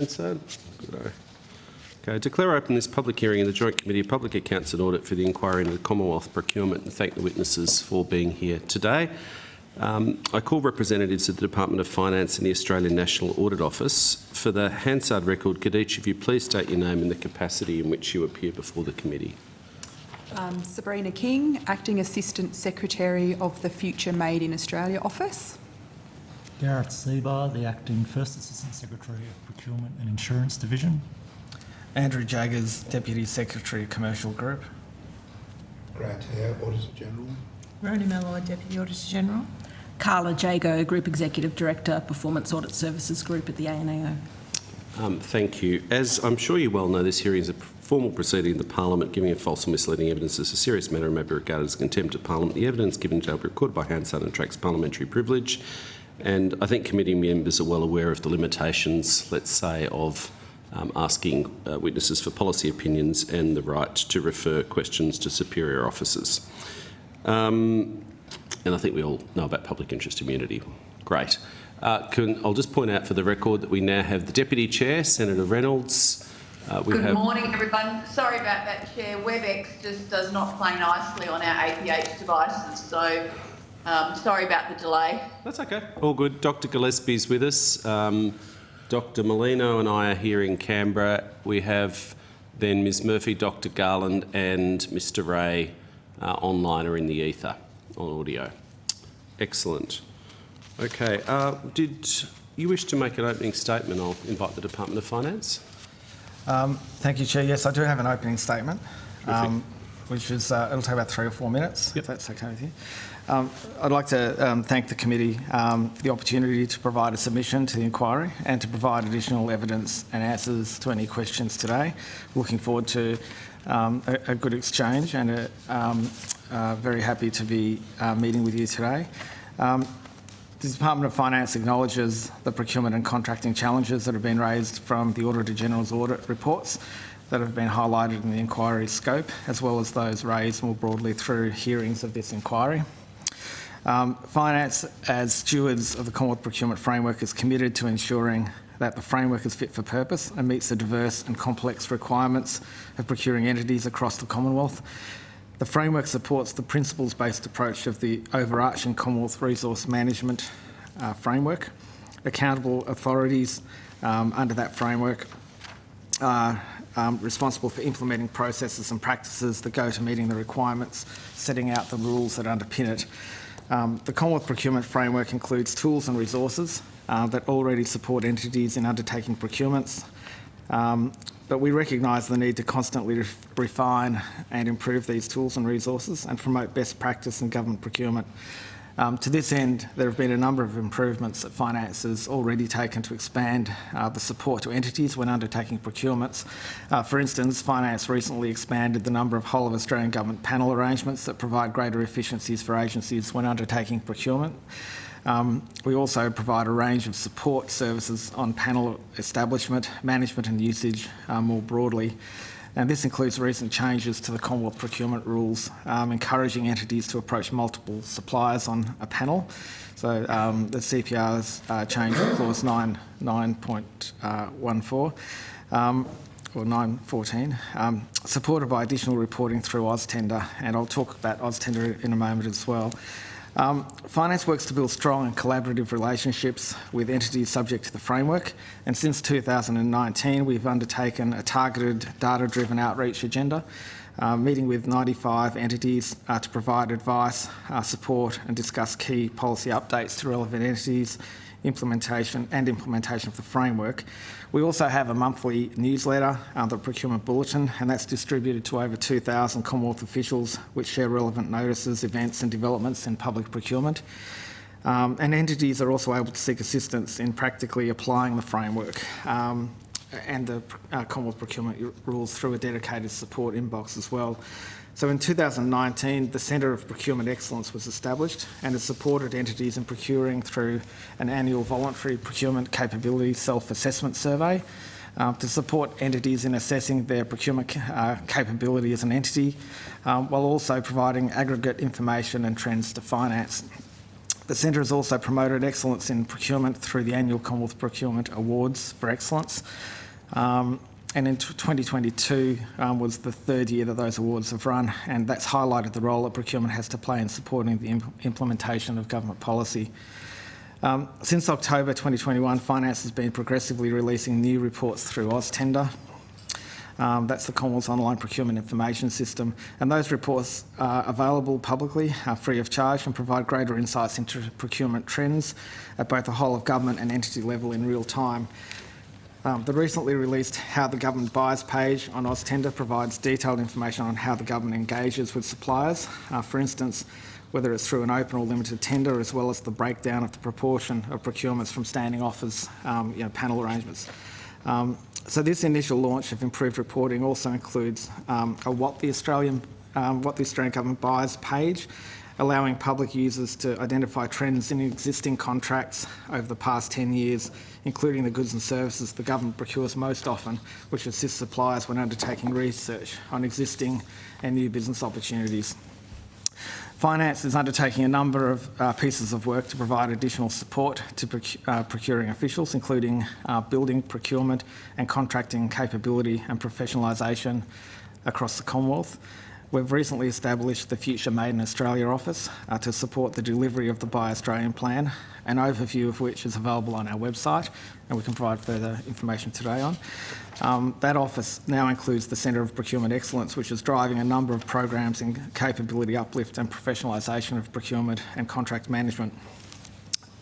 Good. Okay, declare open this public hearing in the Joint Committee of Public Accounts and Audit for the inquiry into the Commonwealth procurement and thank the witnesses for being here today. I call representatives of the Department of Finance and the Australian National Audit Office. For the Hansard record, could each of you please state your name and the capacity in which you appear before the committee? Sabrina King, Acting Assistant Secretary of the Future Made in Australia Office. Gareth Seabar, the Acting First Assistant Secretary of Procurement and Insurance Division. Andrew Jaggers, Deputy Secretary, Commercial Group. Grant Hare, Auditor General. Roni Malloy, Deputy Auditor General. Carla Jago, Group Executive Director, Performance Audit Services Group at the ANAO. Thank you. As I'm sure you well know, this hearing is a formal proceeding in the Parliament. Giving of false or misleading evidence is a serious matter and may be regarded as contempt of Parliament. The evidence given shall be recorded by Hansard and attracts parliamentary privilege. And I think committee members are well aware of the limitations, let's say, of asking witnesses for policy opinions and the right to refer questions to superior officers. And I think we all know about public interest immunity. Great. I'll just point out for the record that we now have the Deputy Chair, Senator Reynolds. Good morning, everyone. Sorry about that, Chair. WebEx just does not play nicely on our APH devices, so sorry about the delay. That's okay. All good. Dr Gillespie's with us. Dr Molino and I are here in Canberra. We have then Ms Murphy, Dr Garland and Mr Ray online or in the ether on audio. Excellent. Okay. Did you wish to make an opening statement? I'll invite the Department of Finance. Thank you, Chair. Yes, I do have an opening statement, which is it'll take about 3 or 4 minutes, if that's okay with you. I'd like to thank the committee for the opportunity to provide a submission to the inquiry and to provide additional evidence and answers to any questions today. Looking forward to a good exchange and very happy to be meeting with you today. The Department of Finance acknowledges the procurement and contracting challenges that have been raised from the Auditor General's audit reports that have been highlighted in the inquiry's scope, as well as those raised more broadly through hearings of this inquiry. Finance, as stewards of the Commonwealth Procurement Framework, is committed to ensuring that the framework is fit for purpose and meets the diverse and complex requirements of procuring entities across the Commonwealth. The framework supports the principles-based approach of the overarching Commonwealth Resource Management Framework. Accountable authorities under that framework are responsible for implementing processes and practices that go to meeting the requirements, setting out the rules that underpin it. The Commonwealth Procurement Framework includes tools and resources that already support entities in undertaking procurements, but we recognise the need to constantly refine and improve these tools and resources and promote best practice in government procurement. To this end, there have been a number of improvements that Finance has already taken to expand the support to entities when undertaking procurements. For instance, Finance recently expanded the number of whole of Australian government panel arrangements that provide greater efficiencies for agencies when undertaking procurement. We also provide a range of support services on panel establishment, management and usage more broadly. And this includes recent changes to the Commonwealth procurement rules, encouraging entities to approach multiple suppliers on a panel. So the CPR's changed clause 9.14 or 9.14, supported by additional reporting through AusTender, and I'll talk about AusTender in a moment as well. Finance works to build strong and collaborative relationships with entities subject to the framework, and since 2019 we've undertaken a targeted data-driven outreach agenda, meeting with 95 entities to provide advice, support and discuss key policy updates to relevant entities, implementation of the framework. We also have a monthly newsletter, the Procurement Bulletin, and that's distributed to over 2,000 Commonwealth officials, which share relevant notices, events and developments in public procurement. And entities are also able to seek assistance in practically applying the framework and the Commonwealth procurement rules through a dedicated support inbox as well. So in 2019, the Centre of Procurement Excellence was established and has supported entities in procuring through an annual voluntary procurement capability self-assessment survey to support entities in assessing their procurement capability as an entity, while also providing aggregate information and trends to Finance. The Centre has also promoted excellence in procurement through the annual Commonwealth Procurement Awards for Excellence. And in 2022 was the third year that those awards have run, and that's highlighted the role that procurement has to play in supporting the implementation of government policy. Since October 2021, Finance has been progressively releasing new reports through AusTender. That's the Commonwealth's online procurement information system, and those reports are available publicly, free of charge, and provide greater insights into procurement trends at both the whole of government and entity level in real time. The recently released How the Government Buys page on AusTender provides detailed information on how the government engages with suppliers, for instance, whether it's through an open or limited tender, as well as the breakdown of the proportion of procurements from standing offers, panel arrangements. So this initial launch of improved reporting also includes a what the Australian Government Buys page, allowing public users to identify trends in existing contracts over the past 10 years, including the goods and services the government procures most often, which assists suppliers when undertaking research on existing and new business opportunities. Finance is undertaking a number of pieces of work to provide additional support to procuring officials, including building procurement and contracting capability and professionalisation across the Commonwealth. We've recently established the Future Made in Australia office to support the delivery of the Buy Australian plan, an overview of which is available on our website, and we can provide further information today on. That office now includes the Centre of Procurement Excellence, which is driving a number of programs in capability uplift and professionalisation of procurement and contract management.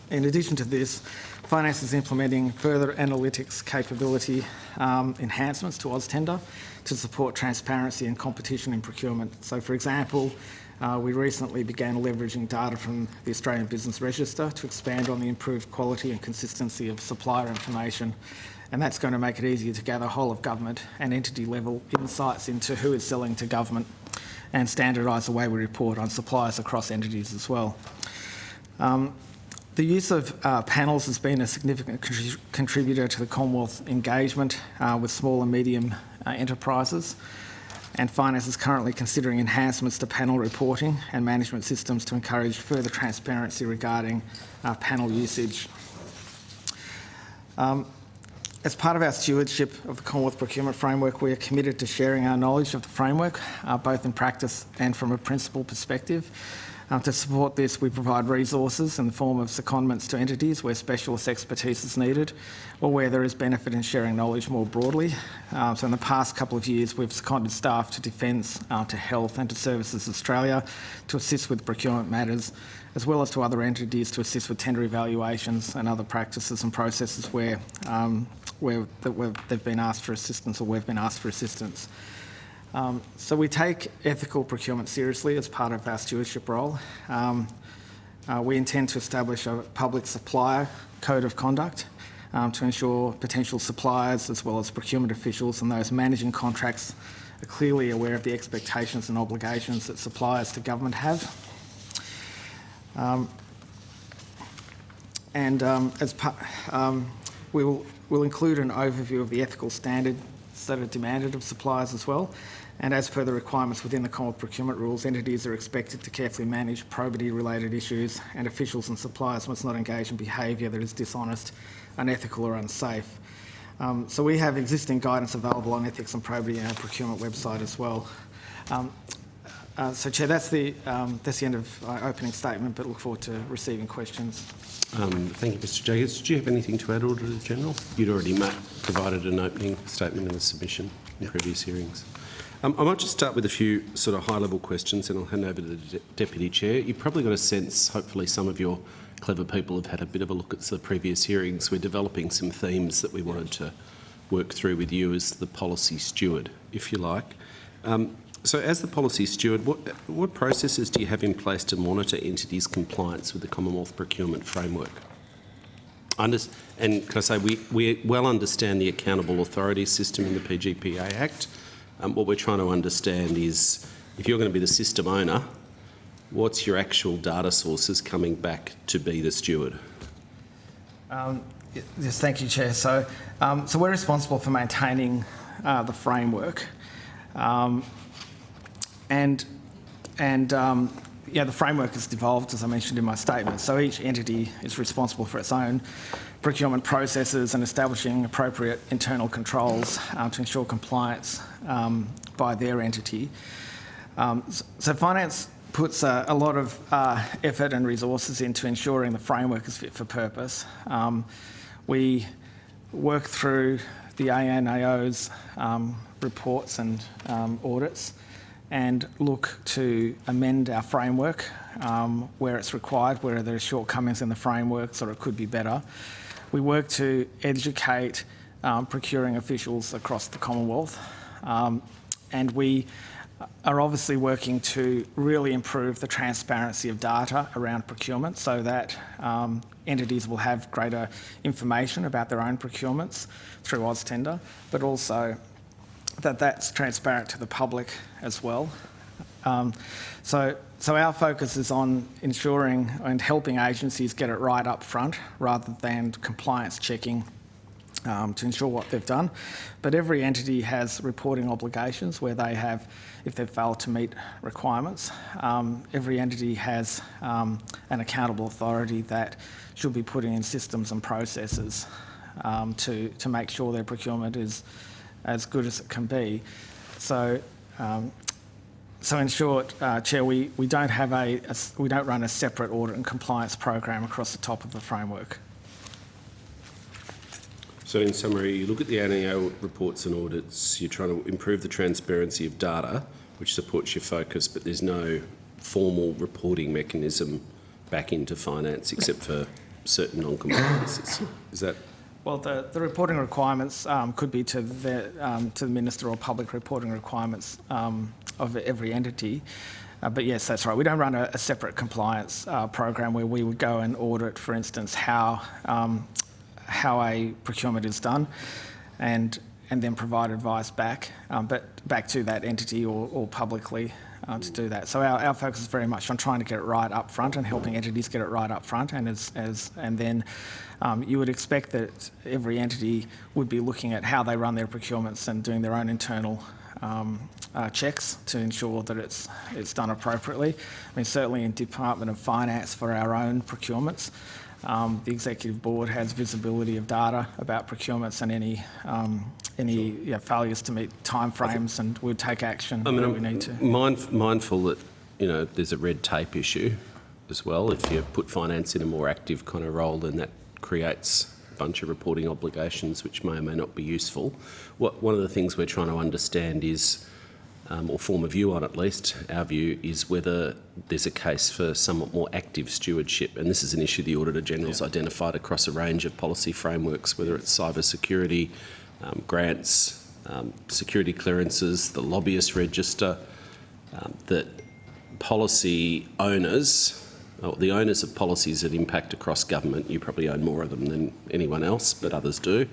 In addition to this, Finance is implementing further analytics capability enhancements to AusTender to support transparency and competition in procurement. So, for example, we recently began leveraging data from the Australian Business Register to expand on the improved quality and consistency of supplier information, and that's going to make it easier to gather whole of government and entity level insights into who is selling to government and standardise the way we report on suppliers across entities as well. The use of panels has been a significant contributor to the Commonwealth engagement with small and medium enterprises, and Finance is currently considering enhancements to panel reporting and management systems to encourage further transparency regarding panel usage. As part of our stewardship of the Commonwealth Procurement Framework, we are committed to sharing our knowledge of the framework, both in practice and from a principle perspective. To support this, we provide resources in the form of secondments to entities where specialist expertise is needed or where there is benefit in sharing knowledge more broadly. So in the past couple of years, we've seconded staff to Defence, to Health and to Services Australia to assist with procurement matters, as well as to other entities to assist with tender evaluations and other practices and processes where they've been asked for assistance or we've been asked for assistance. So we take ethical procurement seriously as part of our stewardship role. We intend to establish a public supplier code of conduct to ensure potential suppliers as well as procurement officials and those managing contracts are clearly aware of the expectations and obligations that suppliers to government have. We'll include an overview of the ethical standards that are demanded of suppliers as well. And as per the requirements within the Commonwealth procurement rules, entities are expected to carefully manage probity-related issues, and officials and suppliers must not engage in behaviour that is dishonest, unethical or unsafe. So we have existing guidance available on ethics and probity on our procurement website as well. So, Chair, that's the end of my opening statement, but look forward to receiving questions. Thank you, Mr Jacobs. Do you have anything to add, Auditor General? You'd already provided an opening statement in the submission in previous hearings. I might just start with a few sort of high-level questions and I'll hand over to the Deputy Chair. You've probably got a sense, hopefully some of your clever people have had a bit of a look at the previous hearings. We're developing some themes that we wanted to work through with you as the policy steward, if you like. So as the policy steward, what processes do you have in place to monitor entities' compliance with the Commonwealth Procurement Framework? And can I say, we well understand the accountable authority system in the PGPA Act. What we're trying to understand is, if you're going to be the system owner, what's your actual data sources coming back to be the steward? Yes, thank you, Chair. So we're responsible for maintaining the framework. And the framework has devolved, as I mentioned in my statement. So each entity is responsible for its own procurement processes and establishing appropriate internal controls to ensure compliance by their entity. So finance puts a lot of effort and resources into ensuring the framework is fit for purpose. We work through the ANAO's reports and audits and look to amend our framework where it's required, where there are shortcomings in the frameworks or it could be better. We work to educate procuring officials across the Commonwealth, and we are obviously working to really improve the transparency of data around procurement so that entities will have greater information about their own procurements through AusTender, but also that that's transparent to the public as well. So our focus is on ensuring and helping agencies get it right up front rather than compliance checking to ensure what they've done. But every entity has reporting obligations where they have, if they've failed to meet requirements, every entity has an accountable authority that should be putting in systems and processes to make sure their procurement is as good as it can be. So in short, Chair, we don't have we don't run a separate audit and compliance program across the top of the framework. So in summary, you look at the ANAO reports and audits, you're trying to improve the transparency of data, which supports your focus, but there's no formal reporting mechanism back into finance except for certain non-compliances. Is that? Well, the reporting requirements could be to the Minister or public reporting requirements of every entity. But yes, that's right. We don't run a separate compliance program where we would go and audit, for instance, how a procurement is done and then provide advice back, but back to that entity or publicly to do that. So our focus is very much on trying to get it right up front and helping entities get it right up front. And then you would expect that every entity would be looking at how they run their procurements and doing their own internal checks to ensure that it's done appropriately. I mean, certainly in Department of Finance for our own procurements, the Executive Board has visibility of data about procurements and any failures to meet timeframes, and we'll take action where we need to. Mindful that there's a red tape issue as well. If you put finance in a more active kind of role, then that creates a bunch of reporting obligations which may or may not be useful. One of the things we're trying to understand is, or form a view on at least, our view is whether there's a case for somewhat more active stewardship. And this is an issue the Auditor General's identified across a range of policy frameworks, whether it's cyber security, grants, security clearances, the lobbyist register, that policy owners, or the owners of policies that impact across government, you probably own more of them than anyone else, but others do,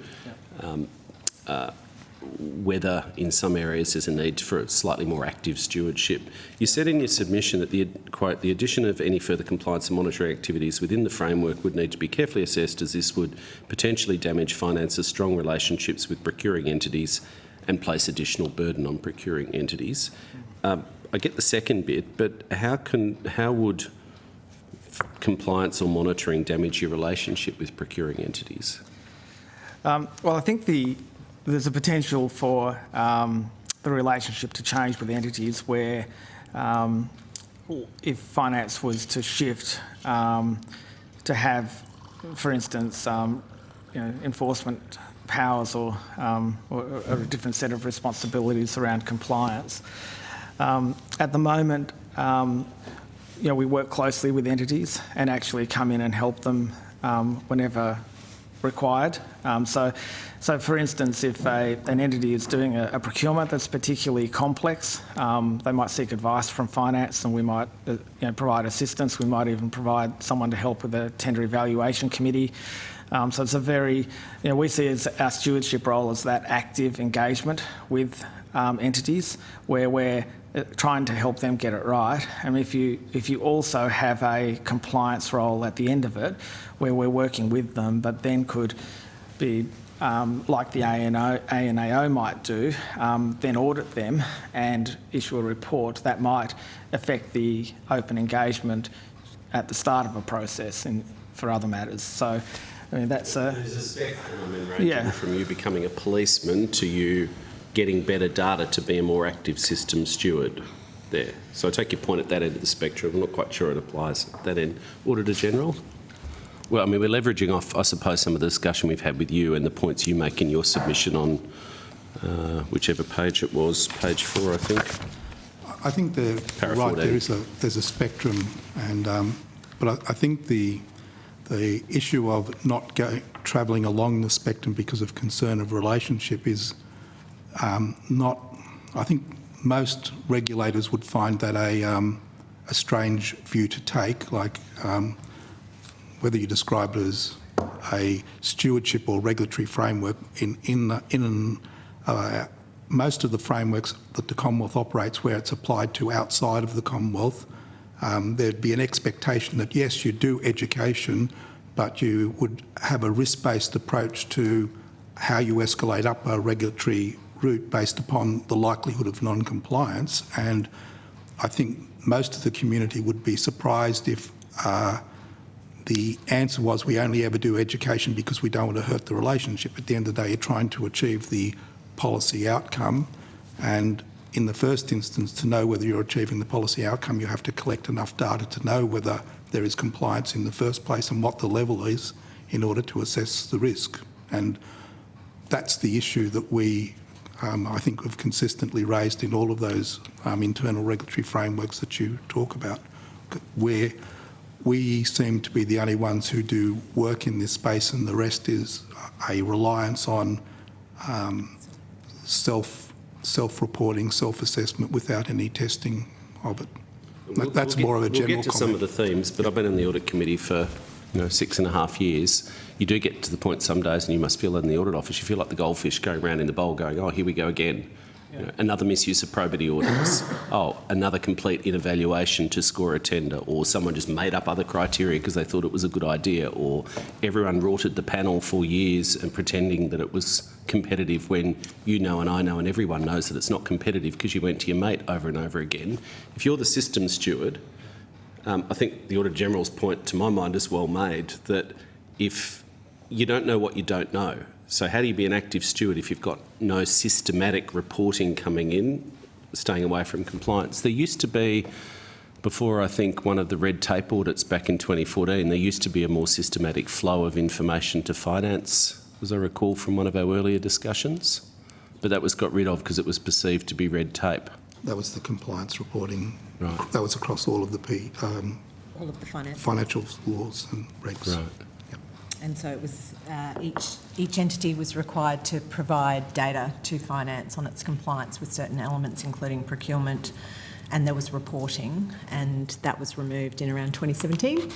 whether in some areas there's a need for a slightly more active stewardship. You said in your submission that quote, the addition of any further compliance and monitoring activities within the framework would need to be carefully assessed, as this would potentially damage Finance's strong relationships with procuring entities and place additional burden on procuring entities. I get the second bit, but how would compliance or monitoring damage your relationship with procuring entities? Well, I think there's a potential for the relationship to change with entities where if finance was to shift to have, for instance, enforcement powers or a different set of responsibilities around compliance. At the moment, we work closely with entities and actually come in and help them whenever required. So for instance, if an entity is doing a procurement that's particularly complex, they might seek advice from finance, and we might provide assistance. We might even provide someone to help with a tender evaluation committee. So it's a very, we see as our stewardship role as that active engagement with entities where we're trying to help them get it right. And if you also have a compliance role at the end of it, where we're working with them, but then could be like the ANAO might do, then audit them and issue a report that might affect the open engagement at the start of a process for other matters. So, I mean, that's a... There's a spectrum, ranging from you becoming a policeman to you getting better data to be a more active system steward there. So I take your point at that end of the spectrum. I'm not quite sure it applies at that end. Auditor General? Well, I mean, we're leveraging off, I suppose, some of the discussion we've had with you and the points you make in your submission on whichever page it was, page 4, I think. I think they're right. There's a spectrum, and but I think the issue of not travelling along the spectrum because of concern of relationship is not. I think most regulators would find that a strange view to take, like whether you describe it as a stewardship or regulatory framework. Most of the frameworks that the Commonwealth operates, where it's applied to outside of the Commonwealth, there'd be an expectation that yes, you do education, but you would have a risk-based approach to how you escalate up a regulatory route based upon the likelihood of non-compliance. And I think most of the community would be surprised if the answer was we only ever do education because we don't want to hurt the relationship. At the end of the day, you're trying to achieve the policy outcome, and in the first instance, to know whether you're achieving the policy outcome, you have to collect enough data to know whether there is compliance in the first place and what the level is in order to assess the risk. And that's the issue that we, I think, have consistently raised in all of those internal regulatory frameworks that you talk about, where we seem to be the only ones who do work in this space, and the rest is a reliance on self-reporting, self-assessment without any testing of it. That's more of a general comment. We'll get to some of the themes, but I've been in the audit committee for 6.5 years. You do get to the point some days, and you must feel that in the audit office, you feel like the goldfish going around in the bowl going, oh, here we go again. Another misuse of probity audits. Oh, another complete inevaluation to score a tender, or someone just made up other criteria because they thought it was a good idea, or everyone rorted the panel for years and pretending that it was competitive when you know and I know and everyone knows that it's not competitive because you went to your mate over and over again. If you're the system steward, I think the Auditor General's point, to my mind, is well made, that if you don't know what you don't know, so how do you be an active steward if you've got no systematic reporting coming in, staying away from compliance? There used to be, before I think one of the red tape audits back in 2014, there used to be a more systematic flow of information to finance, as I recall from one of our earlier discussions. But that was got rid of because it was perceived to be red tape. That was the compliance reporting. Right. That was across all of the All of the financial laws and regs. Right. And so it was each entity was required to provide data to finance on its compliance with certain elements, including procurement, and there was reporting, and that was removed in around 2017.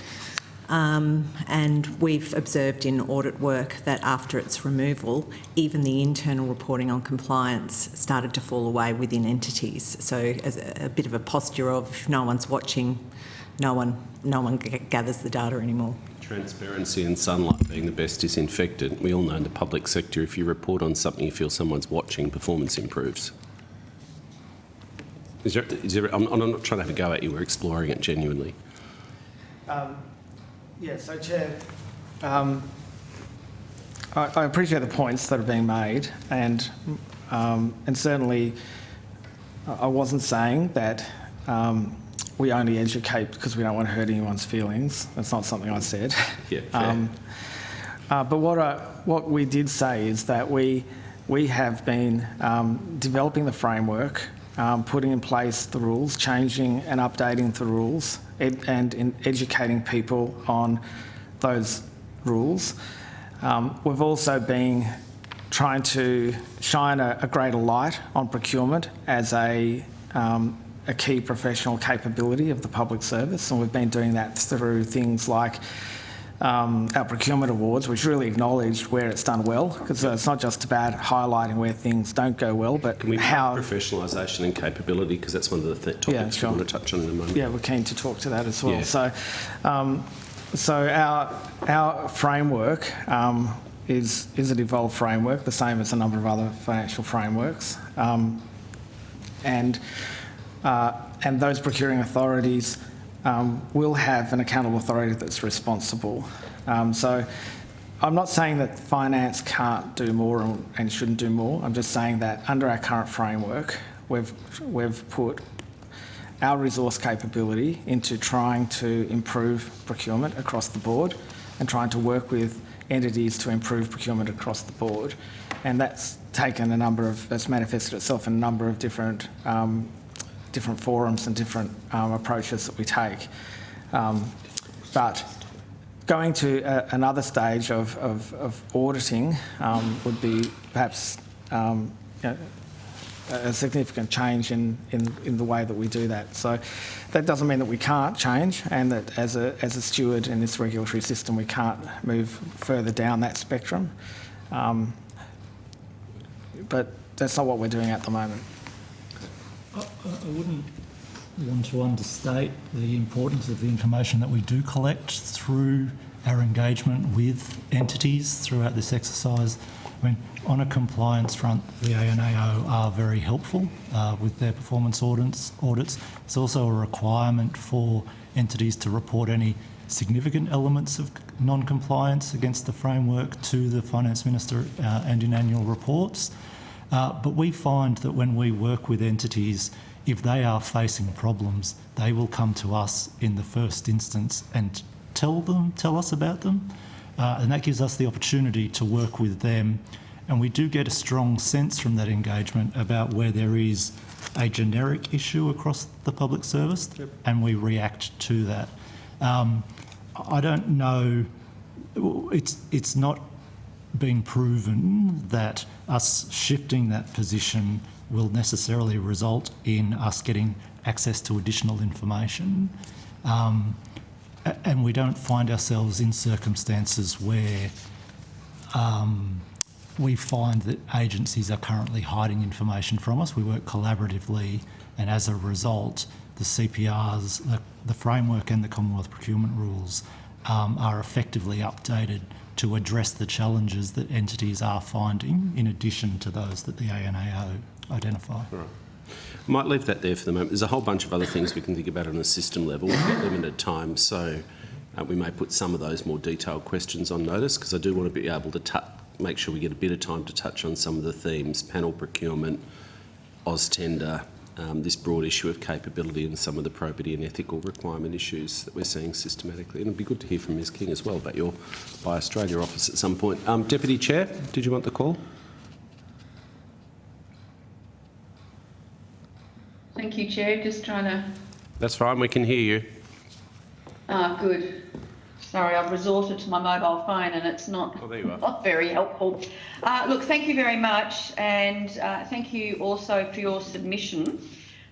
And we've observed in audit work that after its removal, even the internal reporting on compliance started to fall away within entities. So as a bit of a posture of if no one's watching, no one gathers the data anymore. Transparency and sunlight being the best disinfectant. We all know in the public sector, if you report on something you feel someone's watching, performance improves. I'm not trying to have a go at you, we're exploring it genuinely. So Chair, I appreciate the points that are being made, and certainly I wasn't saying that we only educate because we don't want to hurt anyone's feelings. That's not something I said. Yeah, fair. But what we did say is that we have been developing the framework, putting in place the rules, changing and updating the rules, and educating people on those rules. We've also been trying to shine a greater light on procurement as a key professional capability of the public service, and we've been doing that through things like our procurement awards, which really acknowledge where it's done well, because it's not just about highlighting where things don't go well, but Can we how professionalisation and capability, because that's one of the topics we want to touch on in a moment. Yeah, we're keen to talk to that as well. Yeah. So our framework is a devolved framework, the same as a number of other financial frameworks, and those procuring authorities will have an accountable authority that's responsible. So I'm not saying that finance can't do more and shouldn't do more. I'm just saying that under our current framework, we've put our resource capability into trying to improve procurement across the board and trying to work with entities to improve procurement across the board. And that's taken that's manifested itself in a number of different forums and different approaches that we take. But going to another stage of auditing would be perhaps a significant change in the way that we do that. So that doesn't mean that we can't change, and that as a steward in this regulatory system we can't move further down that spectrum. But that's not what we're doing at the moment. I wouldn't want to understate the importance of the information that we do collect through our engagement with entities throughout this exercise. I mean, on a compliance front, the ANAO are very helpful with their performance audits. It's also a requirement for entities to report any significant elements of non-compliance against the framework to the Finance Minister and in annual reports. But we find that when we work with entities, if they are facing problems, they will come to us in the first instance and tell us about them. And that gives us the opportunity to work with them. And we do get a strong sense from that engagement about where there is a generic issue across the public service, and we react to that. I don't know, it's not been proven that us shifting that position will necessarily result in us getting access to additional information. And we don't find ourselves in circumstances where we find that agencies are currently hiding information from us. We work collaboratively, and as a result, the CPRs, the framework and the Commonwealth procurement rules are effectively updated to address the challenges that entities are finding, in addition to those that the ANAO identify. Right. I might leave that there for the moment. There's a whole bunch of other things we can think about on a system level. We've got limited time, so we may put some of those more detailed questions on notice, because I do want to be able to make sure we get a bit of time to touch on some of the themes: panel procurement, AusTender, this broad issue of capability, and some of the probity and ethical requirement issues that we're seeing systematically. And it'd be good to hear from Ms King as well about your Buy Australia office at some point. Deputy Chair, did you want the call? Thank you, Chair. Just trying to... That's fine, we can hear you. Good. Sorry, I've resorted to my mobile phone and it's not very helpful. Look, thank you very much, and thank you also for your submission.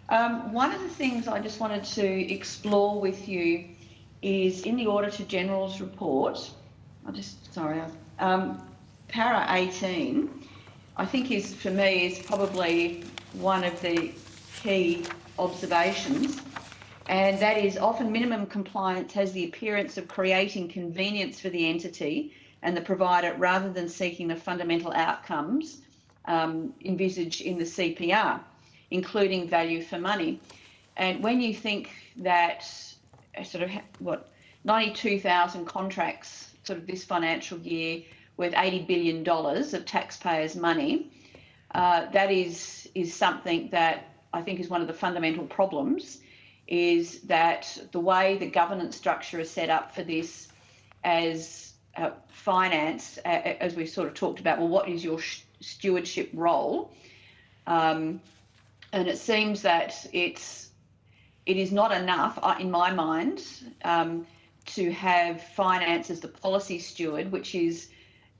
One of the things I just wanted to explore with you is in the Auditor General's report, para 18, I think for me is probably one of the key observations, and that is often minimum compliance has the appearance of creating convenience for the entity and the provider rather than seeking the fundamental outcomes envisaged in the CPR, including value for money. And when you think that 92,000 contracts this financial year worth $80 billion of taxpayers' money, that is something that I think is one of the fundamental problems, is that the way the governance structure is set up for this as finance, as we sort of talked about, well, what is your stewardship role? And it seems that it is not enough, in my mind, to have finance as the policy steward, which is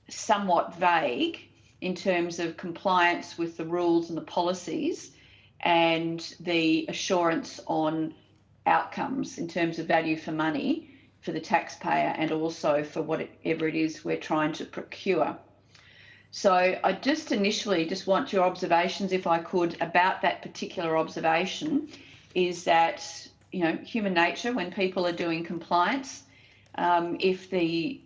somewhat vague in terms of compliance with the rules and the policies, and the assurance on outcomes in terms of value for money for the taxpayer and also for whatever it is we're trying to procure. So I just initially want your observations, if I could, about that particular observation, is that, human nature, when people are doing compliance, if the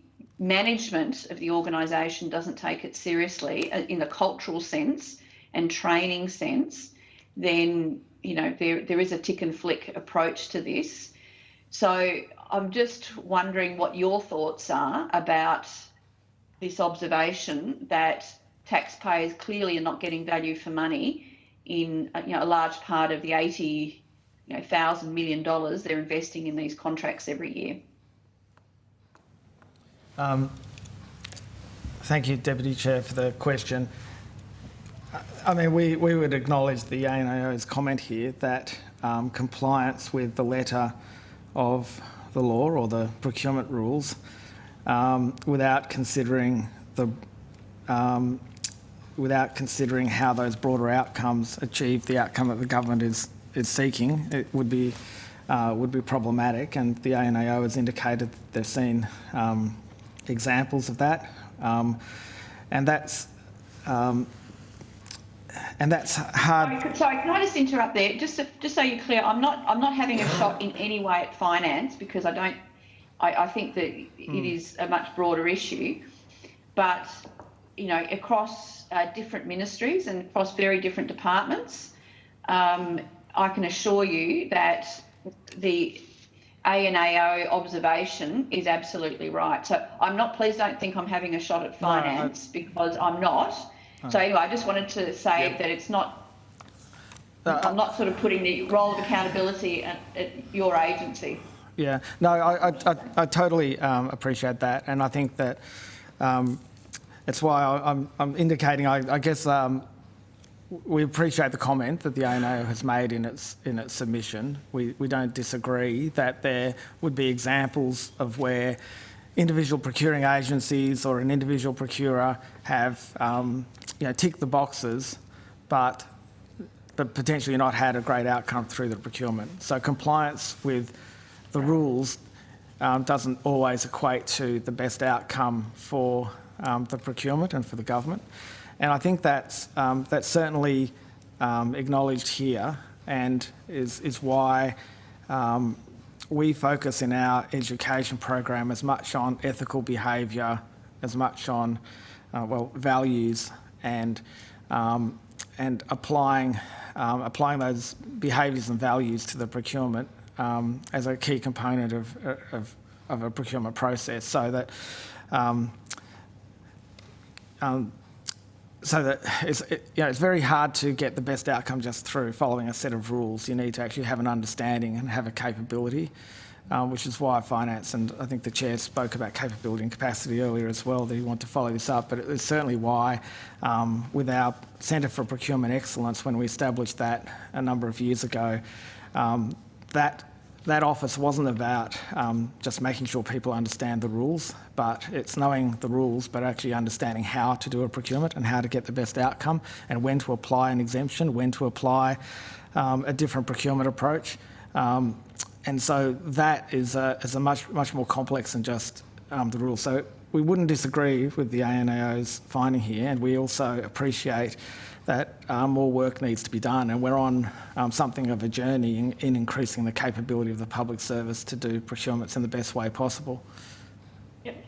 management of the organisation doesn't take it seriously in the cultural sense and training sense, then, you know, there is a tick and flick approach to this. So I'm just wondering what your thoughts are about this observation that taxpayers clearly are not getting value for money in, you know, a large part of the $80,000 million they're investing in these contracts every year. Thank you, Deputy Chair, for the question. I mean, we would acknowledge the ANAO's comment here that compliance with the letter of the law or the procurement rules without considering how those broader outcomes achieve the outcome that the government is seeking, it would be problematic. And the ANAO has indicated they've seen examples of that, and that's hard. Sorry, can I just interrupt there? Just so you're clear, I'm not having a shot in any way at finance, because I think that it is a much broader issue. But, you know, across different ministries and across very different departments, I can assure you that the ANAO observation is absolutely right. So please don't think I'm having a shot at finance, because I'm not. So anyway, I just wanted to say that it's not, I'm not sort of putting the role of accountability at your agency. Yeah, no, I totally appreciate that, and I think that it's why I'm indicating, I guess we appreciate the comment that the ANAO has made in its submission. We don't disagree that there would be examples of where individual procuring agencies or an individual procurer have ticked the boxes, but potentially not had a great outcome through the procurement. So compliance with the rules doesn't always equate to the best outcome for the procurement and for the government. And I think that's certainly acknowledged here, and is why we focus in our education program as much on ethical behaviour, as much on values, and applying those behaviours and values to the procurement as a key component of a procurement process, so that it's very hard to get the best outcome just through following a set of rules. You need to actually have an understanding and have a capability, which is why finance, and I think the chair spoke about capability and capacity earlier as well, that you want to follow this up. But it's certainly why, with our Centre for Procurement Excellence, when we established that a number of years ago, that office wasn't about just making sure people understand the rules, but it's knowing the rules, but actually understanding how to do a procurement and how to get the best outcome, and when to apply an exemption, when to apply a different procurement approach. And so that is a much more complex than just the rules. So we wouldn't disagree with the ANAO's finding here, and we also appreciate that more work needs to be done, and we're on something of a journey in increasing the capability of the public service to do procurements in the best way possible. Yep.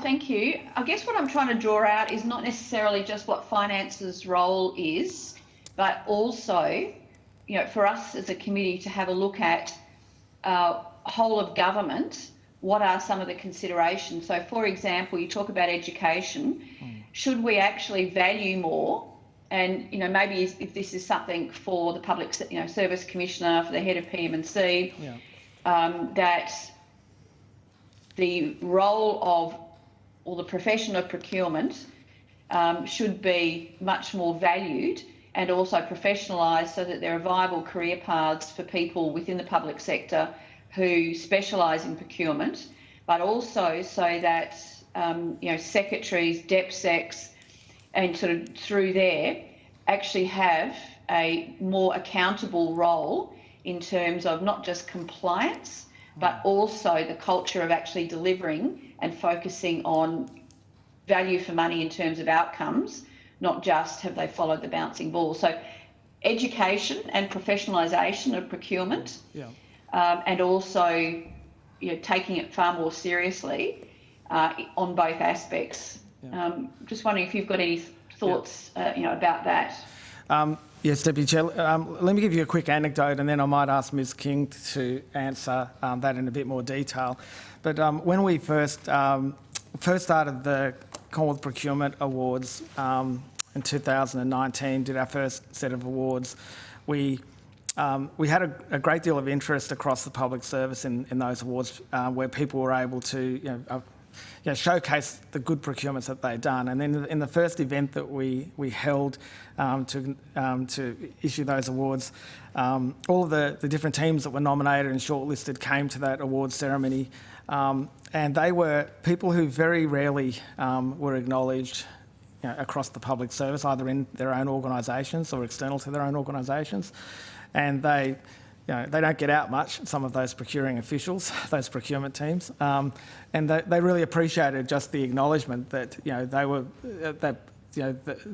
Thank you. I guess what I'm trying to draw out is not necessarily just what finance's role is, but also, for us as a committee to have a look at whole of government. What are some of the considerations? So, for example, you talk about education. Should we actually value more? And, maybe if this is something for the Public Service Commissioner, for the head of PM&C, that the role of, or the profession of procurement should be much more valued and also professionalised, so that there are viable career paths for people within the public sector who specialise in procurement, but also so that, secretaries, DepSecs, and sort of through there actually have a more accountable role in terms of not just compliance, but also the culture of actually delivering and focusing on value for money in terms of outcomes, not just have they followed the bouncing ball. So education and professionalisation of procurement, and also taking it far more seriously, on both aspects. Just wondering if you've got any thoughts, about that. Yes, Deputy Chair. Let me give you a quick anecdote, and then I might ask Ms King to answer that in a bit more detail. But when we first started the Commonwealth Procurement Awards in 2019, did our first set of awards, we had a great deal of interest across the public service in those awards, where people were able to showcase the good procurements that they'd done. And then in the first event that we held to issue those awards, all of the different teams that were nominated and shortlisted came to that awards ceremony, and they were people who very rarely were acknowledged across the public service, either in their own organisations or external to their own organisations. And they don't get out much, some of those procuring officials, those procurement teams, and they really appreciated just the acknowledgement that they were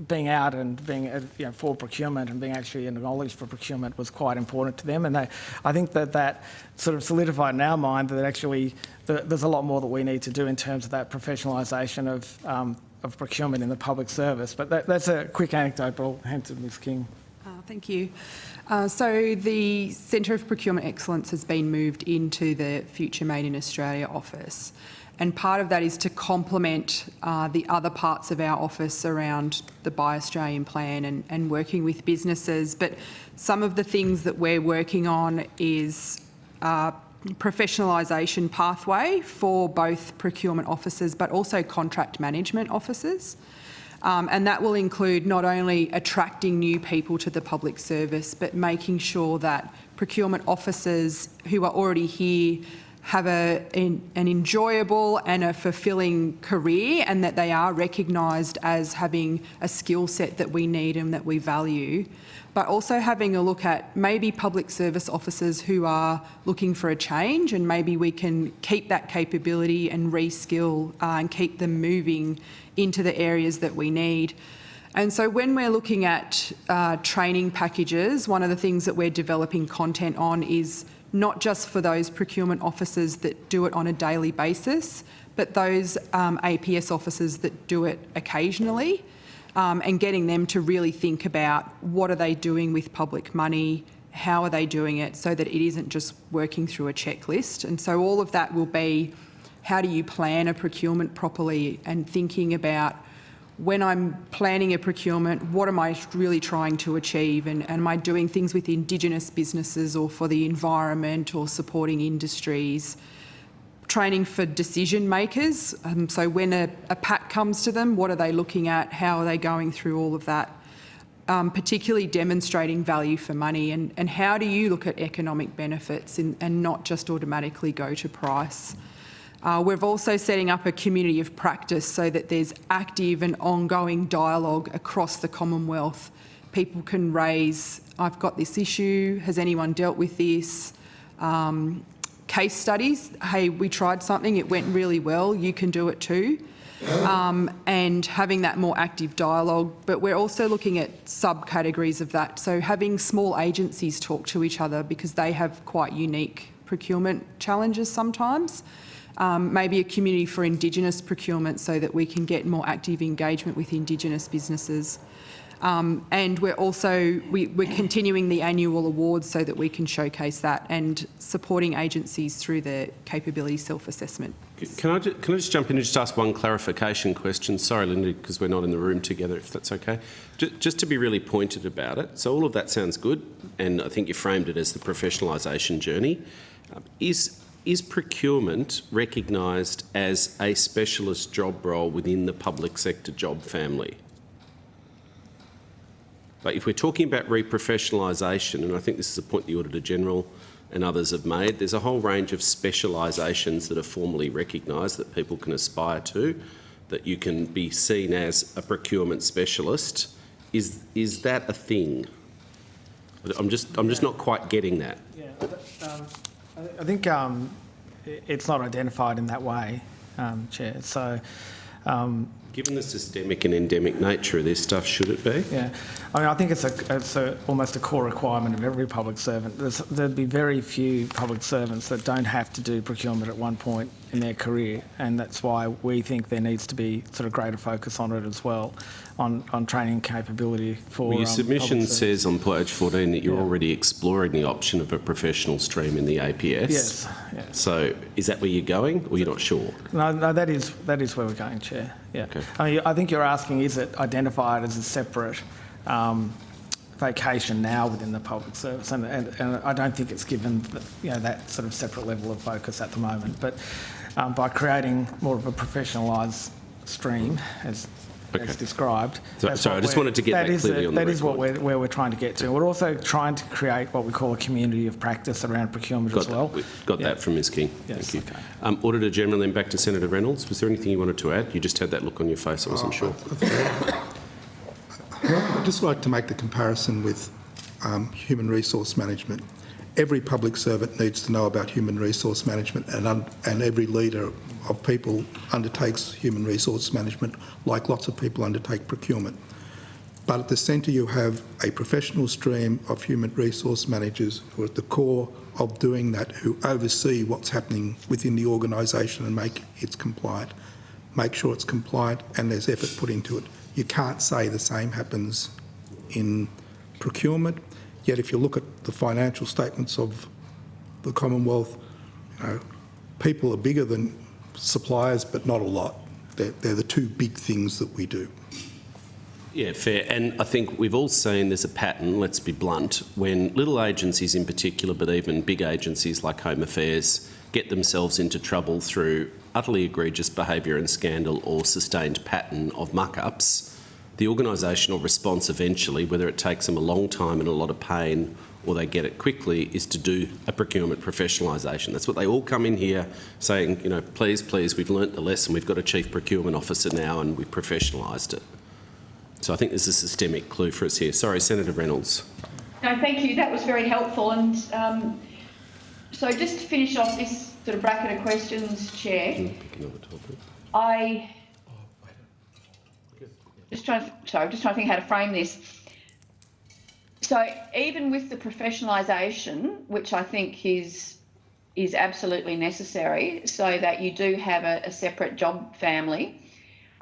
being out and being for procurement and being actually acknowledged for procurement was quite important to them. And I think that sort of solidified in our mind that actually there's a lot more that we need to do in terms of that professionalisation of procurement in the public service. But that's a quick anecdote, but I'll hand to Ms King. Thank you. So the Centre of Procurement Excellence has been moved into the Future Made in Australia office, and part of that is to complement the other parts of our office around the Buy Australian plan and working with businesses. But some of the things that we're working on is professionalisation pathway for both procurement officers but also contract management officers. And that will include not only attracting new people to the public service, but making sure that procurement officers who are already here have an enjoyable and a fulfilling career, and that they are recognised as having a skill set that we need and that we value. But also having a look at maybe public service officers who are looking for a change, and maybe we can keep that capability and reskill and keep them moving into the areas that we need. And so when we're looking at training packages, one of the things that we're developing content on is not just for those procurement officers that do it on a daily basis, but those APS officers that do it occasionally, and getting them to really think about what are they doing with public money, how are they doing it, so that it isn't just working through a checklist. And so all of that will be, how do you plan a procurement properly, and thinking about, when I'm planning a procurement, what am I really trying to achieve, and am I doing things with Indigenous businesses or for the environment or supporting industries? Training for decision makers, so when a pack comes to them, what are they looking at, how are they going through all of that, particularly demonstrating value for money, and how do you look at economic benefits and not just automatically go to price. We're also setting up a community of practice so that there's active and ongoing dialogue across the Commonwealth. People can raise, I've got this issue, has anyone dealt with this? Case studies, hey, we tried something, it went really well, you can do it too. And having that more active dialogue. But we're also looking at subcategories of that. So having small agencies talk to each other, because they have quite unique procurement challenges sometimes. Maybe a community for Indigenous procurement so that we can get more active engagement with Indigenous businesses. And we're also, we're continuing the annual awards so that we can showcase that, and supporting agencies through the capability self-assessment. Can I just jump in and just ask one clarification question? Sorry, Linda, because we're not in the room together, if that's okay. Just to be really pointed about it. So all of that sounds good, and I think you framed it as the professionalisation journey. Is procurement recognised as a specialist job role within the public sector job family? Like, if we're talking about reprofessionalisation, and I think this is a point the Auditor-General and others have made, there's a whole range of specialisations that are formally recognised that people can aspire to, that you can be seen as a procurement specialist. Is that a thing? I'm just not quite getting that. Yeah, I think it's not identified in that way, Chair. So Given the systemic and endemic nature of this stuff, should it be? Yeah, I mean, I think it's almost a core requirement of every public servant. There'd be very few public servants that don't have to do procurement at one point in their career, and that's why we think there needs to be sort of greater focus on it as well, on training capability for. Well, your submission public says on page 14 that you're already exploring the option of a professional stream in the APS. Yes. So is that where you're going, or you're not sure? No, that is where we're going, Chair. Yeah. Okay. I mean, I think you're asking, is it identified as a separate vocation now within the public service? And I don't think it's given that sort of separate level of focus at the moment. But by creating more of a professionalised stream, as described. Sorry, I just wanted to get that clearly on the record. That is where we're trying to get to. We're also trying to create what we call a community of practice around procurement as well. Got that from Ms King. Yes, thank you. okay. Auditor General, then back to Senator Reynolds. Was there anything you wanted to add? You just had that look on your face, I wasn't sure. I'd just like to make the comparison with human resource management. Every public servant needs to know about human resource management, and every leader of people undertakes human resource management, like lots of people undertake procurement. But at the centre you have a professional stream of human resource managers who are at the core of doing that, who oversee what's happening within the organisation and make sure it's compliant and there's effort put into it. You can't say the same happens in procurement, yet if you look at the financial statements of the Commonwealth, people are bigger than suppliers, but not a lot. They're the two big things that we do. Yeah, fair. And I think we've all seen there's a pattern, let's be blunt, when little agencies in particular, but even big agencies like Home Affairs, get themselves into trouble through utterly egregious behaviour and scandal or sustained pattern of muck-ups, the organisational response eventually, whether it takes them a long time and a lot of pain or they get it quickly, is to do a procurement professionalisation. That's what they all come in here saying, please, we've learnt the lesson, we've got a chief procurement officer now and we've professionalised it. So I think there's a systemic clue for us here. Sorry, Senator Reynolds. No, thank you. That was very helpful. And so just to finish off this sort of bracket of questions, Chair, just trying to think how to frame this. So even with the professionalisation, which I think is absolutely necessary, so that you do have a separate job family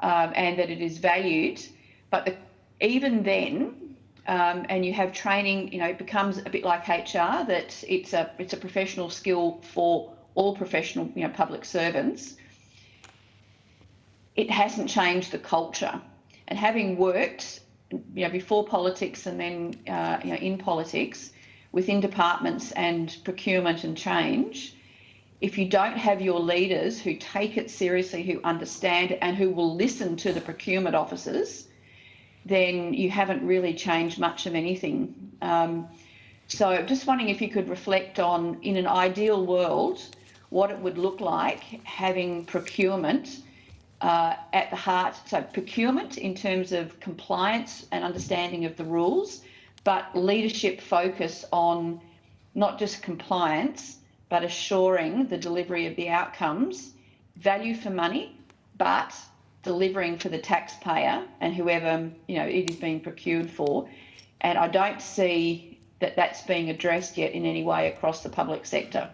and that it is valued, but even then, and you have training, it becomes a bit like HR, that it's a professional skill for all professional, public servants. It hasn't changed the culture. And having worked, before politics and then, in politics, within departments and procurement and change, if you don't have your leaders who take it seriously, who understand it and who will listen to the procurement officers, then you haven't really changed much of anything. So just wondering if you could reflect on, in an ideal world, what it would look like having procurement at the heart. So procurement in terms of compliance and understanding of the rules, but leadership focus on not just compliance, but assuring the delivery of the outcomes, value for money, but delivering for the taxpayer and whoever it is being procured for. And I don't see that that's being addressed yet in any way across the public sector.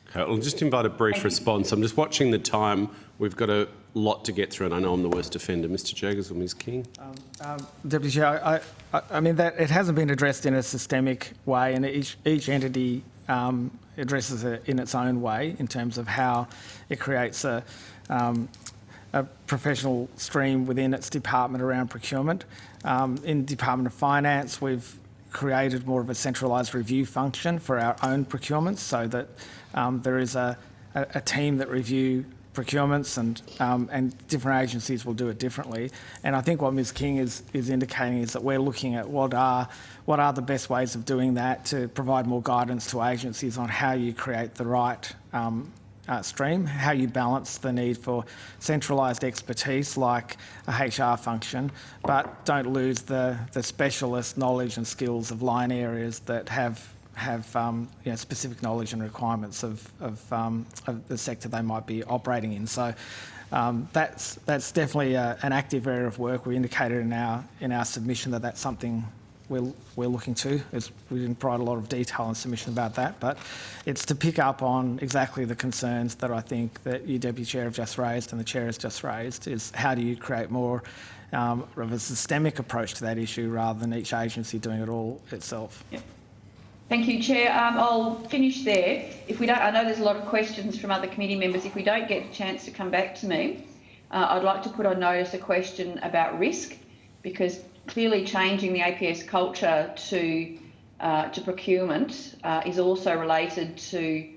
Okay, I'll just invite a brief response. I'm just watching the time. We've got a lot to get through, and I know I'm the worst offender. Mr Jaggers or Ms King? Deputy Chair, I mean, that it hasn't been addressed in a systemic way, and each entity addresses it in its own way in terms of how it creates a professional stream within its department around procurement. In Department of Finance, we've created more of a centralised review function for our own procurements, so that there is a team that review procurements, and different agencies will do it differently. And I think what Ms King is indicating is that we're looking at what are the best ways of doing that to provide more guidance to agencies on how you create the right stream, how you balance the need for centralised expertise like a HR function, but don't lose the specialist knowledge and skills of line areas that have specific knowledge and requirements of the sector they might be operating in. So That's definitely an active area of work. We indicated in our submission that that's something we're looking to. We didn't provide a lot of detail in submission about that, but it's to pick up on exactly the concerns that I think that you, Deputy Chair, have just raised and the Chair has just raised, is how do you create more of a systemic approach to that issue rather than each agency doing it all itself. Yep. Thank you, Chair. I'll finish there. If we don't, I know there's a lot of questions from other committee members. If we don't get a chance to come back to me, I'd like to put on notice a question about risk, because clearly changing the APS culture to procurement is also related to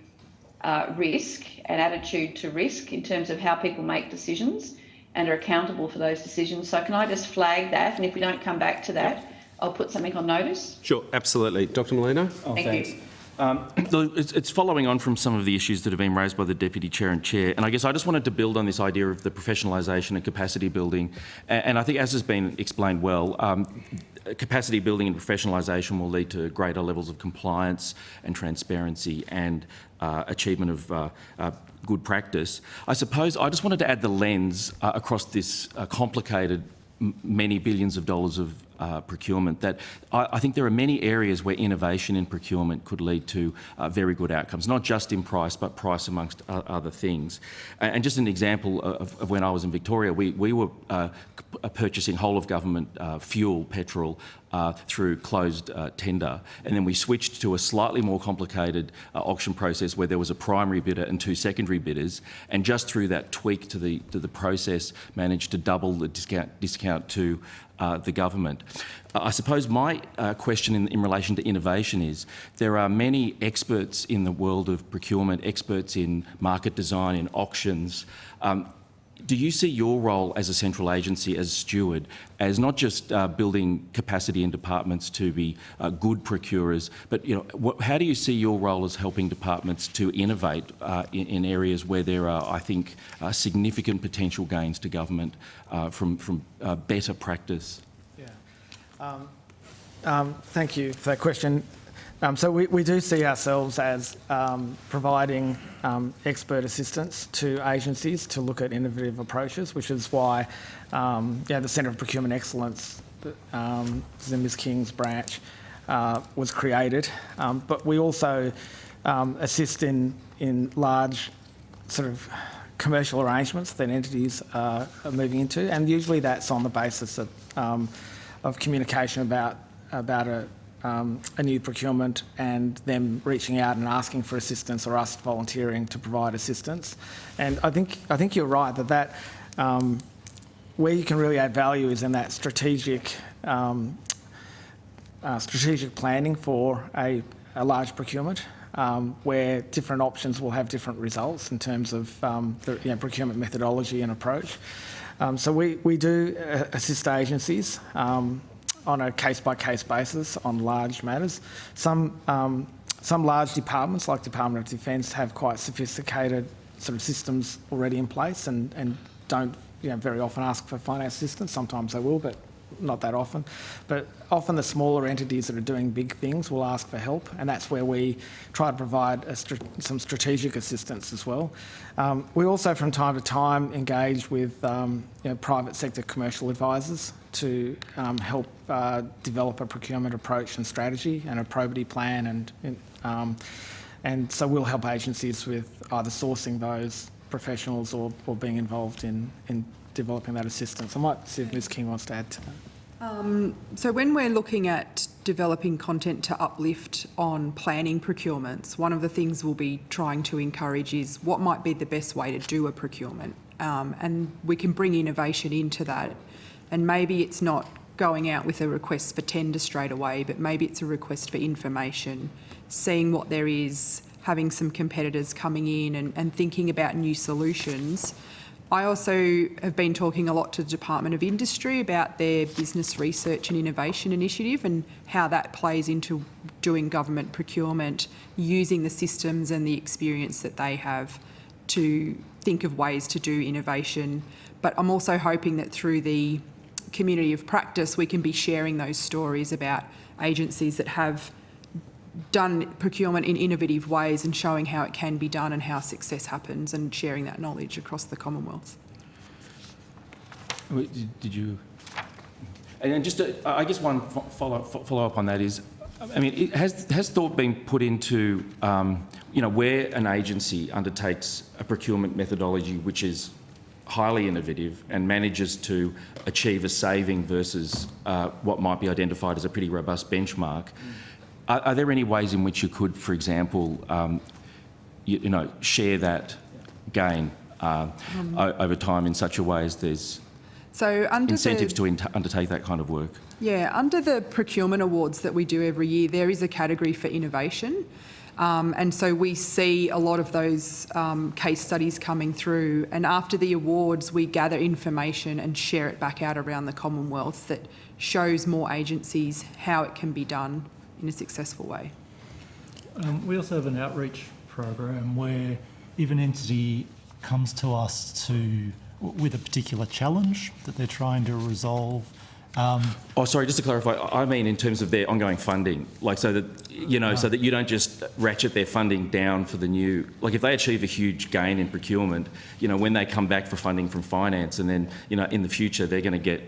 risk and attitude to risk in terms of how people make decisions and are accountable for those decisions. So can I just flag that? And if we don't come back to that, I'll put something on notice. Sure, absolutely. Dr Molino? Thank you. It's following on from some of the issues that have been raised by the Deputy Chair and Chair, and I guess I just wanted to build on this idea of the professionalisation and capacity building, and I think, as has been explained well, capacity building and professionalisation will lead to greater levels of compliance and transparency and achievement of good practice. I suppose I just wanted to add the lens across this complicated many billions of dollars of procurement, that I think there are many areas where innovation in procurement could lead to very good outcomes, not just in price, but price amongst other things. And just an example of when I was in Victoria, we were purchasing whole of government fuel, petrol, through closed tender, and then we switched to a slightly more complicated auction process where there was a primary bidder and two secondary bidders, and just through that tweak to the process managed to double the discount to the government. I suppose my question in relation to innovation is, there are many experts in the world of procurement, experts in market design, in auctions. Do you see your role as a central agency, as steward, as not just building capacity in departments to be good procurers, but how do you see your role as helping departments to innovate in areas where there are, I think, significant potential gains to government from better practice? Yeah. Thank you for that question. So we do see ourselves as providing expert assistance to agencies to look at innovative approaches, which is why the Centre of Procurement Excellence, Ms King's branch, was created. But we also assist in large sort of commercial arrangements that entities are moving into, and usually that's on the basis of communication about a new procurement and them reaching out and asking for assistance, or us volunteering to provide assistance. And I think you're right that where you can really add value is in that strategic planning for a large procurement, where different options will have different results in terms of the procurement methodology and approach. So we do assist agencies on a case-by-case basis on large matters. Some large departments, like Department of Defence, have quite sophisticated sort of systems already in place and don't very often ask for finance assistance. Sometimes they will, but not that often. But often the smaller entities that are doing big things will ask for help, and that's where we try to provide some strategic assistance as well. We also, from time to time, engage with private sector commercial advisors to help develop a procurement approach and strategy and a probity plan, and so we'll help agencies with either sourcing those professionals or being involved in developing that assistance. I might see if Ms King wants to add to that. So when we're looking at developing content to uplift on planning procurements, one of the things we'll be trying to encourage is what might be the best way to do a procurement, and we can bring innovation into that. And maybe it's not going out with a request for tender straight away, but maybe it's a request for information, seeing what there is, having some competitors coming in and thinking about new solutions. I also have been talking a lot to the Department of Industry about their Business Research and Innovation Initiative and how that plays into doing government procurement, using the systems and the experience that they have to think of ways to do innovation. But I'm also hoping that through the community of practice, we can be sharing those stories about agencies that have done procurement in innovative ways and showing how it can be done and how success happens, and sharing that knowledge across the Commonwealth. Did you? And then just, I guess one follow up on that is, I mean, has thought been put into, where an agency undertakes a procurement methodology which is highly innovative and manages to achieve a saving versus what might be identified as a pretty robust benchmark? Are there any ways in which you could, for example, share that gain over time in such a way as there's incentives to undertake that kind of work? Yeah, under the procurement awards that we do every year, there is a category for innovation. And so we see a lot of those case studies coming through, and after the awards we gather information and share it back out around the Commonwealth that shows more agencies how it can be done in a successful way. We also have an outreach program where if an entity comes to us with a particular challenge that they're trying to resolve. Sorry, just to clarify, I mean in terms of their ongoing funding, like so that so that you don't just ratchet their funding down for the new. Like if they achieve a huge gain in procurement, when they come back for funding from finance, and then in the future they're going to get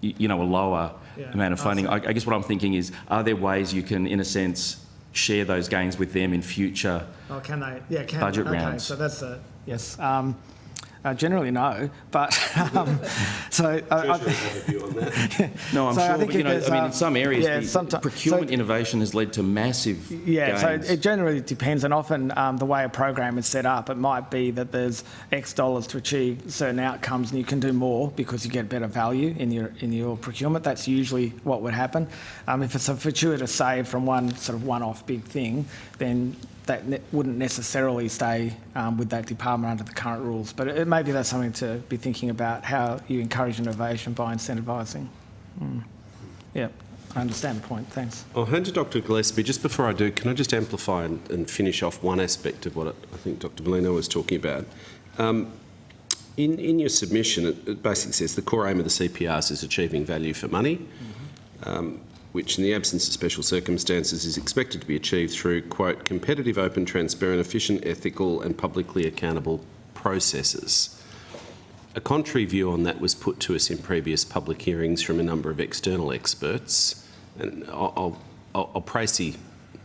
a lower amount of funding. I guess what I'm thinking is, are there ways you can, in a sense, share those gains with them in future budget rounds? So that's yes. Generally, no, but so no, I'm so sure. I think in some areas, procurement innovation has led to massive gains. So it generally depends, and often the way a program is set up, it might be that there's X dollars to achieve certain outcomes, and you can do more because you get better value in your procurement. That's usually what would happen. If it's a fortuitous save from one sort of one-off big thing, then that wouldn't necessarily stay with that department under the current rules. But maybe that's something to be thinking about, how you encourage innovation by incentivising. Yeah, I understand the point. Thanks. I'll hand to Dr Gillespie. Just before I do, can I just amplify and finish off one aspect of what I think Dr Bellino was talking about? In your submission, it basically says the core aim of the CPRs is achieving value for money. Which in the absence of special circumstances is expected to be achieved through, quote, competitive, open, transparent, efficient, ethical and publicly accountable processes. A contrary view on that was put to us in previous public hearings from a number of external experts, and I'll précis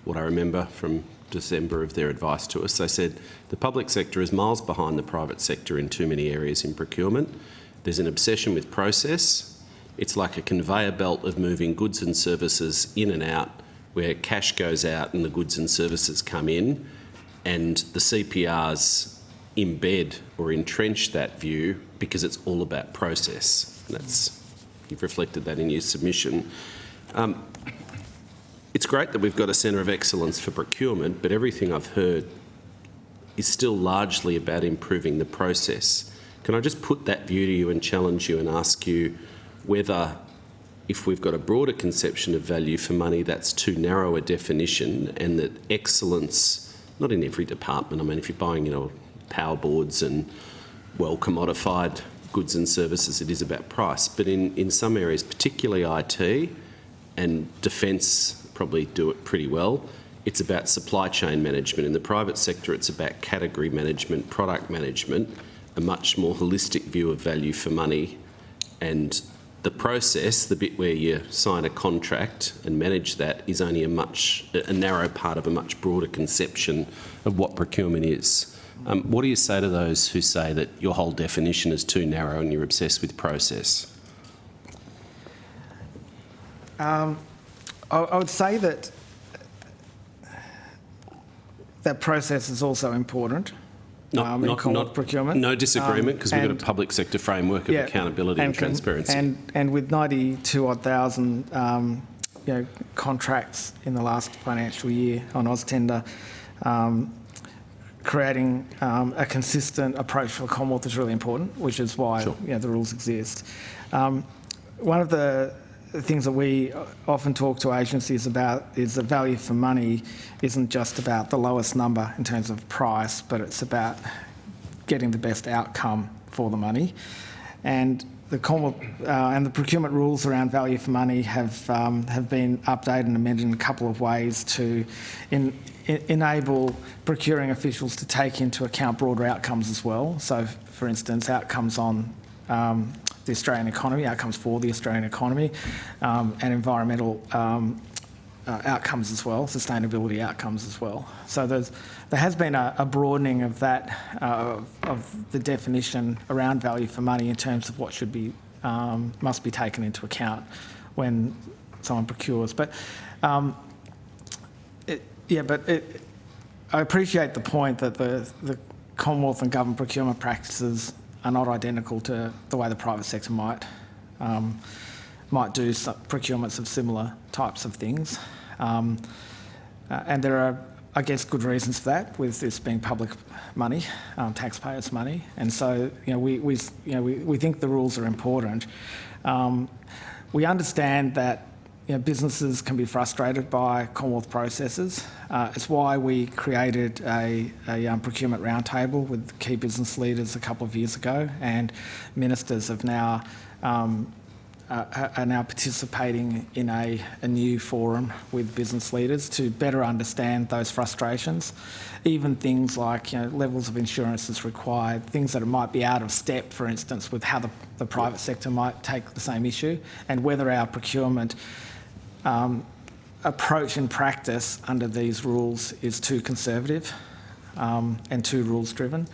what I remember from December of their advice to us. They said the public sector is miles behind the private sector in too many areas in procurement. There's an obsession with process. It's like a conveyor belt of moving goods and services in and out, where cash goes out and the goods and services come in, and the CPRs embed or entrench that view because it's all about process. And you've reflected that in your submission. It's great that we've got a centre of excellence for procurement, but everything I've heard is still largely about improving the process. Can I just put that view to you and challenge you and ask you whether, if we've got a broader conception of value for money, that's too narrow a definition, and that excellence, not in every department, I mean, if you're buying, power boards and well-commodified goods and services, it is about price. But in some areas, particularly IT and defence probably do it pretty well, it's about supply chain management. In the private sector, it's about category management, product management, a much more holistic view of value for money, and the process, the bit where you sign a contract and manage that, is only a narrow part of a much broader conception of what procurement is. What do you say to those who say that your whole definition is too narrow and you're obsessed with process? I would say that process is also important. Not procurement. No disagreement, because we've got a public sector framework of accountability and transparency. And with 92,000 contracts in the last financial year on AusTender, creating a consistent approach for the Commonwealth is really important, which is why the rules exist. One of the things that we often talk to agencies about is the value for money isn't just about the lowest number in terms of price, but it's about getting the best outcome for the money. And the Commonwealth and the procurement rules around value for money have been updated and amended in a couple of ways to enable procuring officials to take into account broader outcomes as well. So, for instance, outcomes on the Australian economy, outcomes for the Australian economy, and environmental outcomes as well, sustainability outcomes as well. So there has been a broadening of that, of the definition around value for money in terms of what should be, must be taken into account when someone procures. But I appreciate the point that the Commonwealth and government procurement practices are not identical to the way the private sector might do some procurements of similar types of things. And there are, I guess, good reasons for that, with this being public money, taxpayers' money. And so, we think the rules are important. We understand that businesses can be frustrated by Commonwealth processes. It's why we created a procurement roundtable with key business leaders a couple of years ago, and ministers have now are now participating in a new forum with business leaders to better understand those frustrations. Even things like levels of insurance that's required, things that might be out of step, for instance, with how the private sector might take the same issue, and whether our procurement approach and practice under these rules is too conservative and too rules-driven.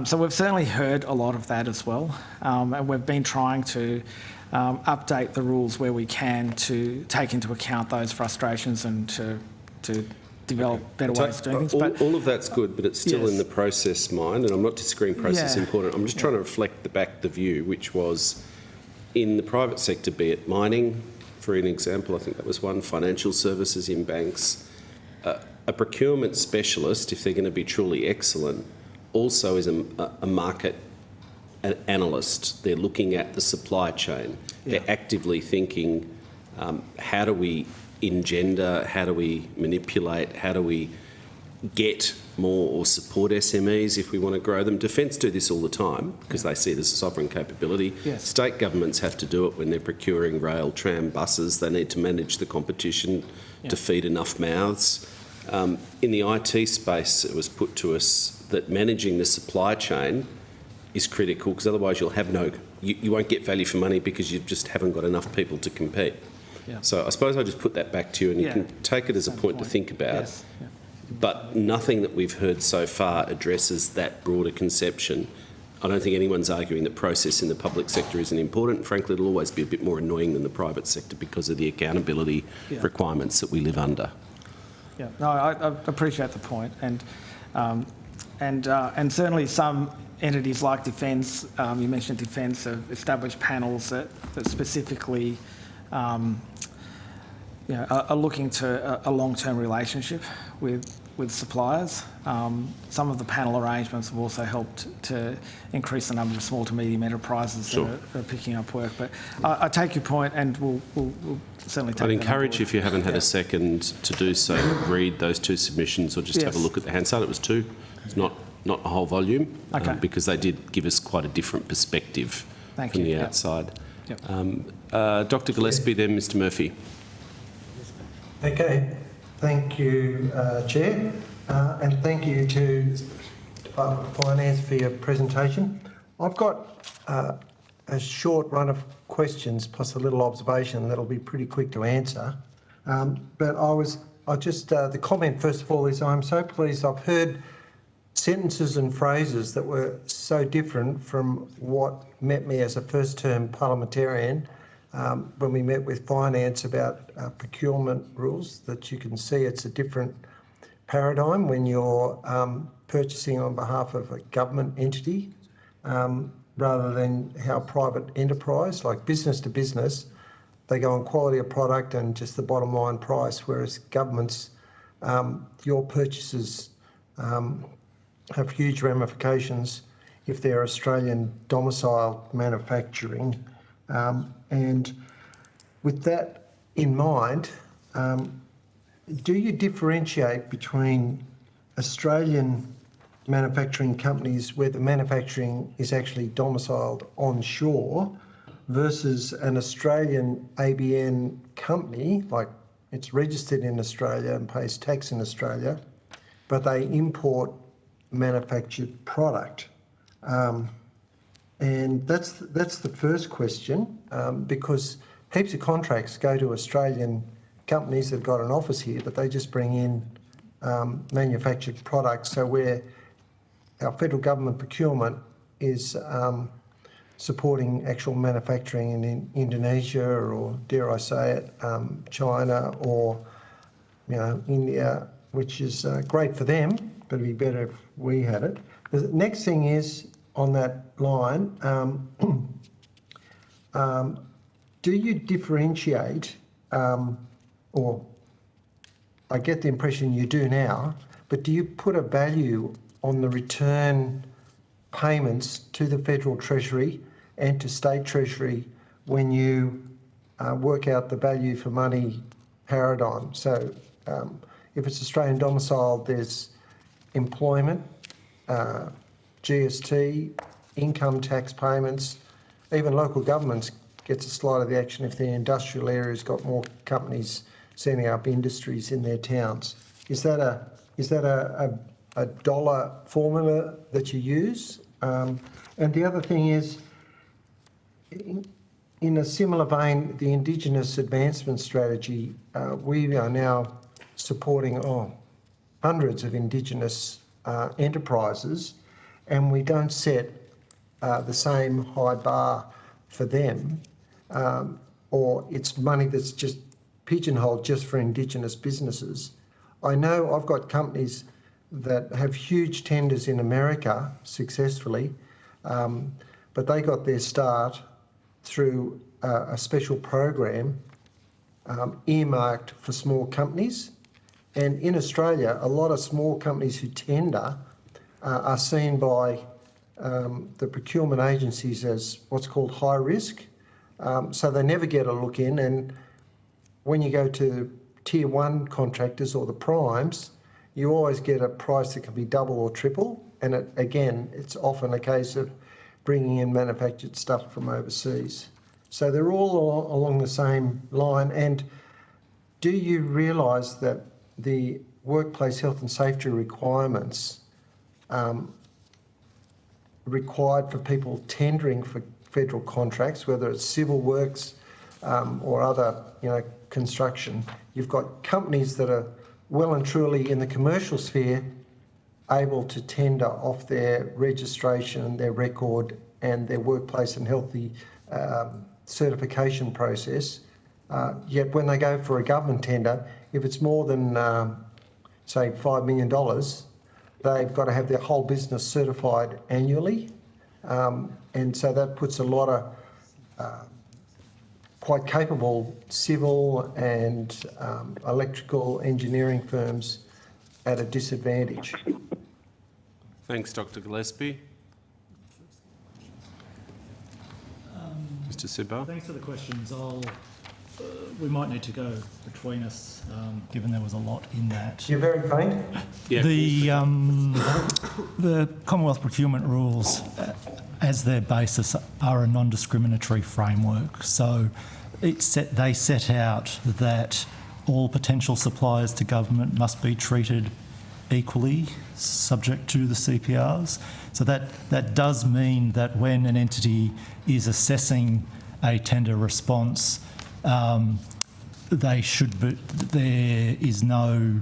So we've certainly heard a lot of that as well, and we've been trying to update the rules where we can to take into account those frustrations and to develop better ways of doing things. But all of that's good, but it's still in the process mind, and I'm not disagreeing process is important. I'm just trying to reflect the view, which was in the private sector, be it mining, for an example, I think that was one, financial services in banks. A procurement specialist, if they're going to be truly excellent, also is a market analyst. They're looking at the supply chain. They're actively thinking, how do we engender, how do we manipulate, how do we get more or support SMEs if we want to grow them. Defence do this all the time because they see it as a sovereign capability. Yes. State governments have to do it when they're procuring rail, tram, buses. They need to manage the competition to feed enough mouths. In the IT space, it was put to us that managing the supply chain is critical because otherwise you won't get value for money because you just haven't got enough people to compete. Yeah. So I suppose I'll just put that back to you and you can take it as a point to think about. Yes. Yeah. But nothing that we've heard so far addresses that broader conception. I don't think anyone's arguing that process in the public sector isn't important. Frankly, it'll always be a bit more annoying than the private sector because of the accountability requirements that we live under. Yeah, no, I appreciate the point, and certainly some entities like Defence, you mentioned Defence, have established panels that specifically are looking to a long-term relationship with suppliers. Some of the panel arrangements have also helped to increase the number of small to medium enterprises that are picking up work. But I take your point, and we'll certainly take it. I'd encourage, if you haven't had a second, to do so. Read those two submissions, or just have a look at the Hansard. It was two. It's not a whole volume, because they did give us quite a different perspective from the outside. Yep. Dr. Gillespie, then Mr. Murphy. Okay. Thank you, Chair, and thank you to Department of Finance for your presentation. I've got a short run of questions plus a little observation that'll be pretty quick to answer. But the comment first of all is I'm so pleased I've heard sentences and phrases that were so different from what met me as a first-term parliamentarian when we met with finance about procurement rules, that you can see it's a different paradigm when you're purchasing on behalf of a government entity rather than how private enterprise, like business to business, they go on quality of product and just the bottom line price, whereas governments, your purchases have huge ramifications if they're Australian domiciled manufacturing. And with that in mind, do you differentiate between Australian manufacturing companies where the manufacturing is actually domiciled onshore versus an Australian ABN company, like it's registered in Australia and pays tax in Australia, but they import manufactured product? And that's the first question, because heaps of contracts go to Australian companies that got an office here, but they just bring in manufactured products. So where our federal government procurement is supporting actual manufacturing in Indonesia, or dare I say it, China, or India, which is great for them, but it'd be better if we had it. The next thing is on that line. Do you differentiate, or I get the impression you do now, but do you put a value on the return payments to the Federal Treasury and to State Treasury when you work out the value for money paradigm? So if it's Australian domiciled, there's employment, GST, income tax payments. Even local governments gets a slight of the action if the industrial area's got more companies setting up industries in their towns. Is that a dollar formula that you use? And the other thing is, in a similar vein, the Indigenous Advancement Strategy, we are now supporting hundreds of Indigenous enterprises, and we don't set the same high bar for them, or it's money that's just pigeonholed just for Indigenous businesses. I know I've got companies that have huge tenders in America successfully, but they got their start through a special program earmarked for small companies. And in Australia, a lot of small companies who tender are seen by the procurement agencies as what's called high risk. So they never get a look in. And when you go to tier one contractors or the primes, you always get a price that can be double or triple. And it's often a case of bringing in manufactured stuff from overseas. So they're all along the same line. And do you realise that the workplace health and safety requirements required for people tendering for federal contracts, whether it's civil works or other, construction, you've got companies that are well and truly in the commercial sphere able to tender off their registration, their record, and their workplace and healthy certification process. Yet when they go for a government tender, if it's more than, say, $5 million, they've got to have their whole business certified annually. And so that puts a lot of quite capable civil and electrical engineering firms at a disadvantage. Thanks, Dr. Gillespie. Mr. Sibbar. Thanks for the questions. We might need to go between us, given there was a lot in that. You're very faint. Yeah. The Commonwealth procurement rules, as their basis, are a non-discriminatory framework. So they set out that all potential suppliers to government must be treated equally, subject to the CPRs. So that does mean that when an entity is assessing a tender response, there is no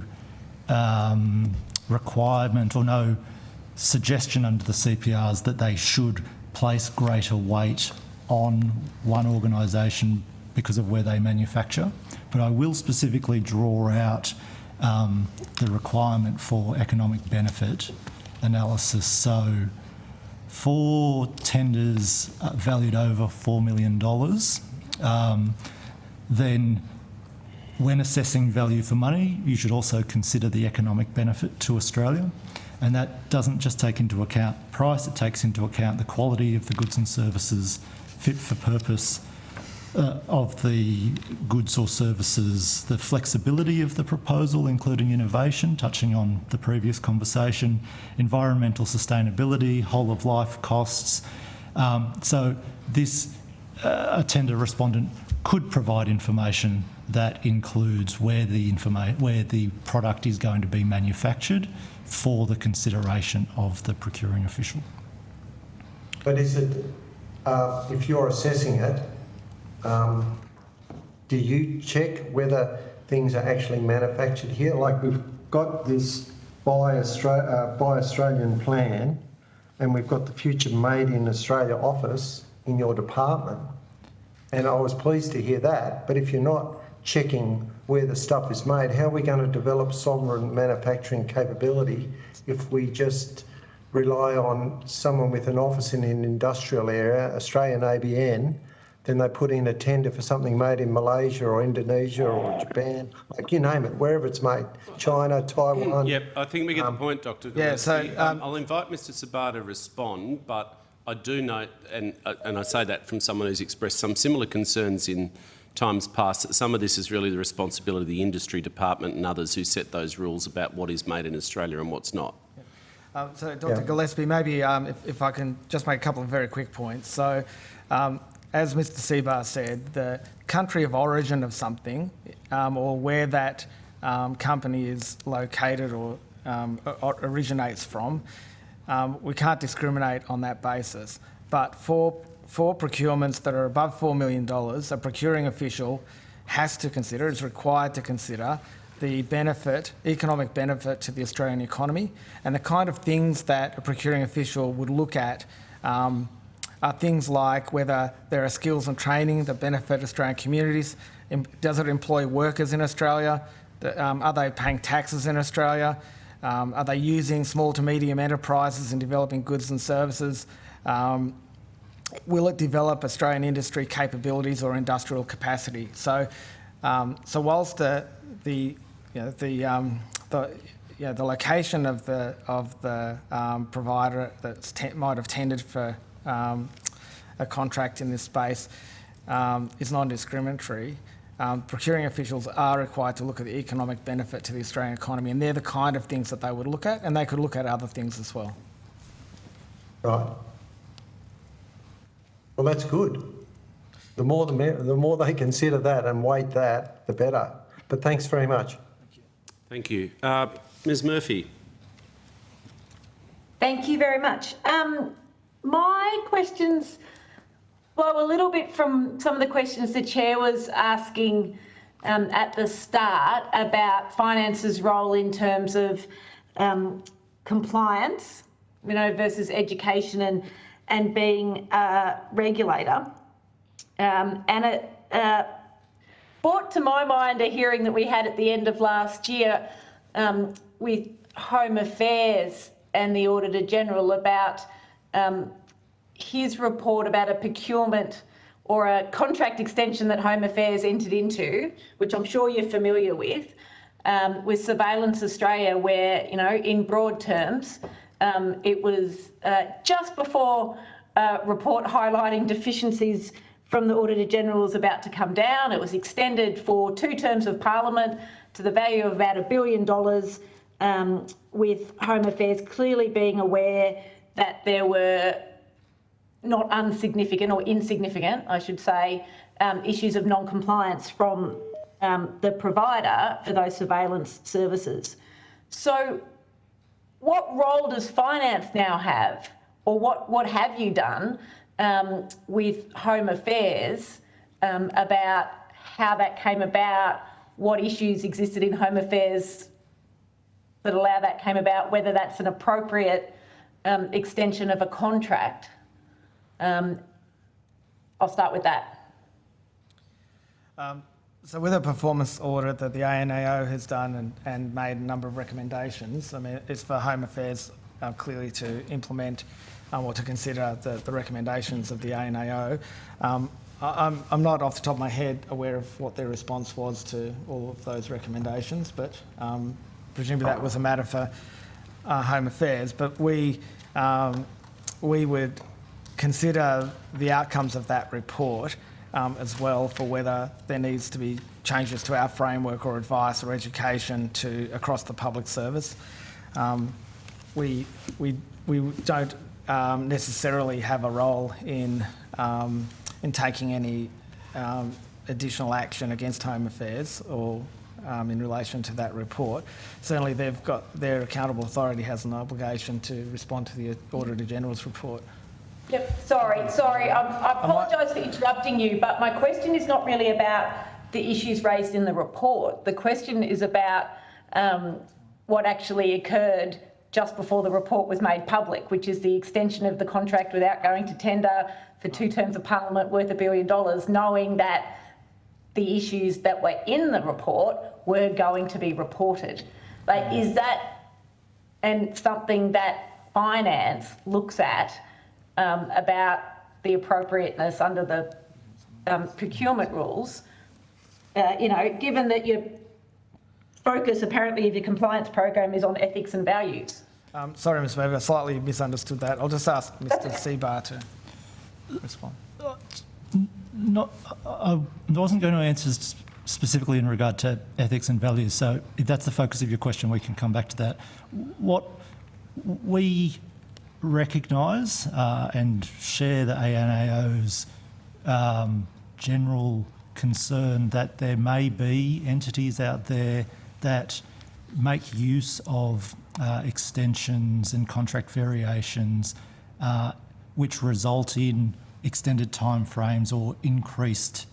requirement or no suggestion under the CPRs that they should place greater weight on one organisation because of where they manufacture. But I will specifically draw out the requirement for economic benefit analysis. So for tenders valued over $4 million, then when assessing value for money, you should also consider the economic benefit to Australia. And that doesn't just take into account price, it takes into account the quality of the goods and services, fit for purpose of the goods or services, the flexibility of the proposal, including innovation, touching on the previous conversation, environmental sustainability, whole of life costs. So a tender respondent could provide information that includes where the product is going to be manufactured for the consideration of the procuring official. But is it if you're assessing it, do you check whether things are actually manufactured here? Like we've got this Buy Australian plan, and we've got the Future Made in Australia office in your department. And I was pleased to hear that. But if you're not checking where the stuff is made, how are we going to develop sovereign manufacturing capability if we just rely on someone with an office in an industrial area, Australian ABN, then they put in a tender for something made in Malaysia or Indonesia or Japan, like you name it, wherever it's made, China, Taiwan. Yep, I think we get the point, Dr. Yeah, Gillespie. so, I'll invite Mr Sabah to respond, but I do note, and I say that from someone who's expressed some similar concerns in times past, that some of this is really the responsibility of the industry department and others who set those rules about what is made in Australia and what's not. So, Dr. Gillespie, maybe if I can just make a couple of very quick points. So, as Mr. Seabar said, the country of origin of something, or where that company is located or originates from, we can't discriminate on that basis. But for procurements that are above $4 million, a procuring official has to consider, is required to consider, the benefit, economic benefit to the Australian economy. And the kind of things that a procuring official would look at are things like whether there are skills and training that benefit Australian communities. Does it employ workers in Australia? Are they paying taxes in Australia? Are they using small to medium enterprises in developing goods and services? Will it develop Australian industry capabilities or industrial capacity? So whilst the location of the provider that might have tendered for a contract in this space is non-discriminatory, procuring officials are required to look at the economic benefit to the Australian economy, and they're the kind of things that they would look at, and they could look at other things as well. Right. Well, that's good. The more they consider that and weight that, the better. But thanks very much. Thank you. Ms Murphy. Thank you very much. My questions flow a little bit from some of the questions the Chair was asking at the start about finance's role in terms of compliance, versus education and being a regulator. And it brought to my mind a hearing that we had at the end of last year with Home Affairs and the Auditor General about his report about a procurement or a contract extension that Home Affairs entered into, which I'm sure you're familiar with Surveillance Australia, where, in broad terms, it was just before a report highlighting deficiencies from the Auditor General was about to come down. It was extended for 2 terms of Parliament to the value of about $1 billion, with Home Affairs clearly being aware that there were not insignificant, I should say, issues of non-compliance from the provider for those surveillance services. So what role does finance now have, or what have you done with Home Affairs about how that came about, what issues existed in Home Affairs that allow that came about, whether that's an appropriate extension of a contract? I'll start with that. So with a performance audit that the ANAO has done and made a number of recommendations, I mean, it's for Home Affairs clearly to implement or to consider the recommendations of the ANAO. I'm not off the top of my head aware of what their response was to all of those recommendations, but presumably that was a matter for Home Affairs. But we would consider the outcomes of that report as well for whether there needs to be changes to our framework or advice or education across the public service. We don't necessarily have a role in taking any additional action against Home Affairs or in relation to that report. Certainly their accountable authority has an obligation to respond to the Auditor General's report. Yep, sorry. I apologise for interrupting you, but my question is not really about the issues raised in the report. The question is about what actually occurred just before the report was made public, which is the extension of the contract without going to tender for 2 terms of parliament worth $1 billion, knowing that the issues that were in the report were going to be reported. Like, is that and something that finance looks at about the appropriateness under the procurement rules, given that your focus apparently of your compliance program is on ethics and values? Sorry, Ms. Weber, I slightly misunderstood that. I'll just ask Mr. Seabar to respond. I wasn't going to answer specifically in regard to ethics and values, so if that's the focus of your question, we can come back to that. What we recognise and share the ANAO's general concern that there may be entities out there that make use of extensions and contract variations which result in extended timeframes or increased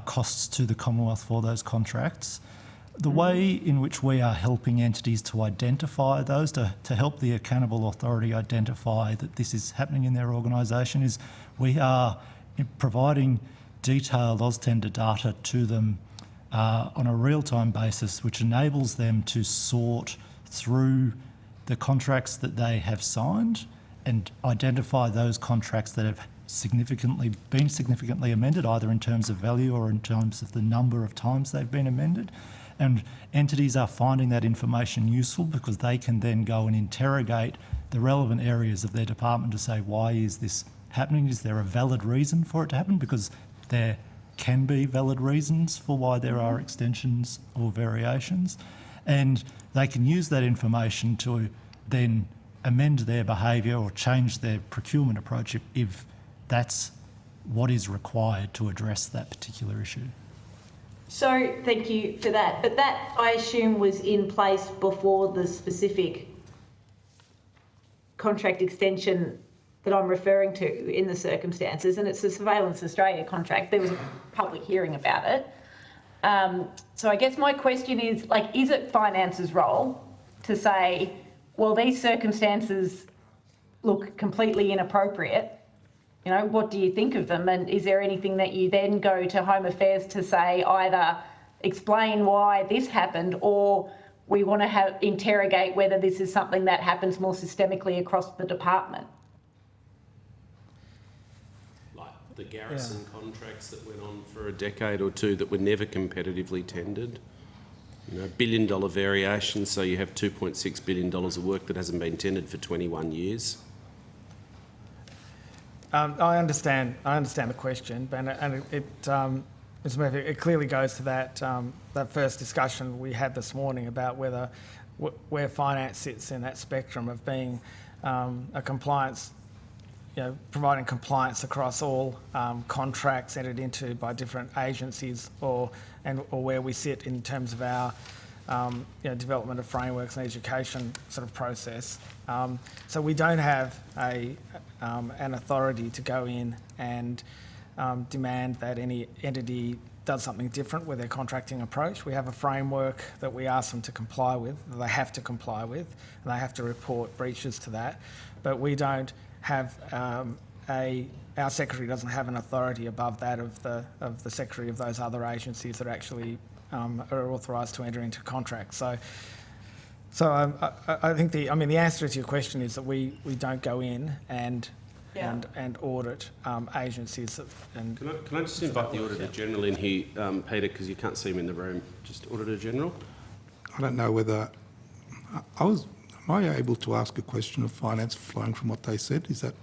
costs to the Commonwealth for those contracts. The way in which we are helping entities to identify those, to help the accountable authority identify that this is happening in their organisation, is we are providing detailed AusTender data to them on a real-time basis, which enables them to sort through the contracts that they have signed and identify those contracts that have been significantly amended, either in terms of value or in terms of the number of times they've been amended. And entities are finding that information useful because they can then go and interrogate the relevant areas of their department to say, why is this happening? Is there a valid reason for it to happen? Because there can be valid reasons for why there are extensions or variations. And they can use that information to then amend their behaviour or change their procurement approach if that's what is required to address that particular issue. So thank you for that. But that, I assume, was in place before the specific contract extension that I'm referring to in the circumstances, and it's the Surveillance Australia contract. There was a public hearing about it. So I guess my question is, is it finance's role to say, well, these circumstances look completely inappropriate? What do you think of them? And is there anything that you then go to Home Affairs to say, either explain why this happened, or we want to interrogate whether this is something that happens more systemically across the department? Like the garrison contracts that went on for a decade or two that were never competitively tendered. $1 billion variation, so you have $2.6 billion of work that hasn't been tendered for 21 years. I understand the question, and it clearly goes to that first discussion we had this morning about where finance sits in that spectrum of being a compliance, providing compliance across all contracts entered into by different agencies, or where we sit in terms of our development of frameworks and education sort of process. So we don't have an authority to go in and demand that any entity does something different with their contracting approach. We have a framework that we ask them to comply with, that they have to comply with, and they have to report breaches to that. But we don't have our secretary doesn't have an authority above that of the secretary of those other agencies that actually are authorised to enter into contracts. So I think the answer to your question is that we don't go in and audit agencies. And can I just invite the Auditor General in here, Peter, because you can't see him in the room. Just Auditor General. I don't know whether am I able to ask a question of finance flowing from what they said? Is that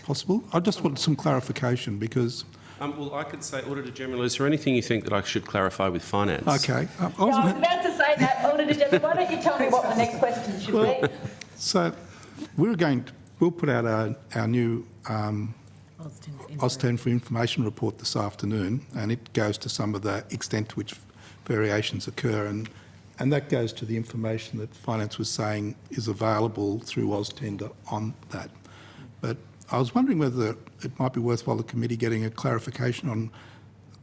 possible? I just wanted some clarification because. Well, I could say, Auditor General, is there anything you think that I should clarify with finance? Okay. I was about to say that, Auditor General. Why don't you tell me what the next question should be? So we'll put out our new AusTender for Information report this afternoon, and it goes to some of the extent to which variations occur, and that goes to the information that finance was saying is available through AusTender on that. But I was wondering whether it might be worthwhile the committee getting a clarification on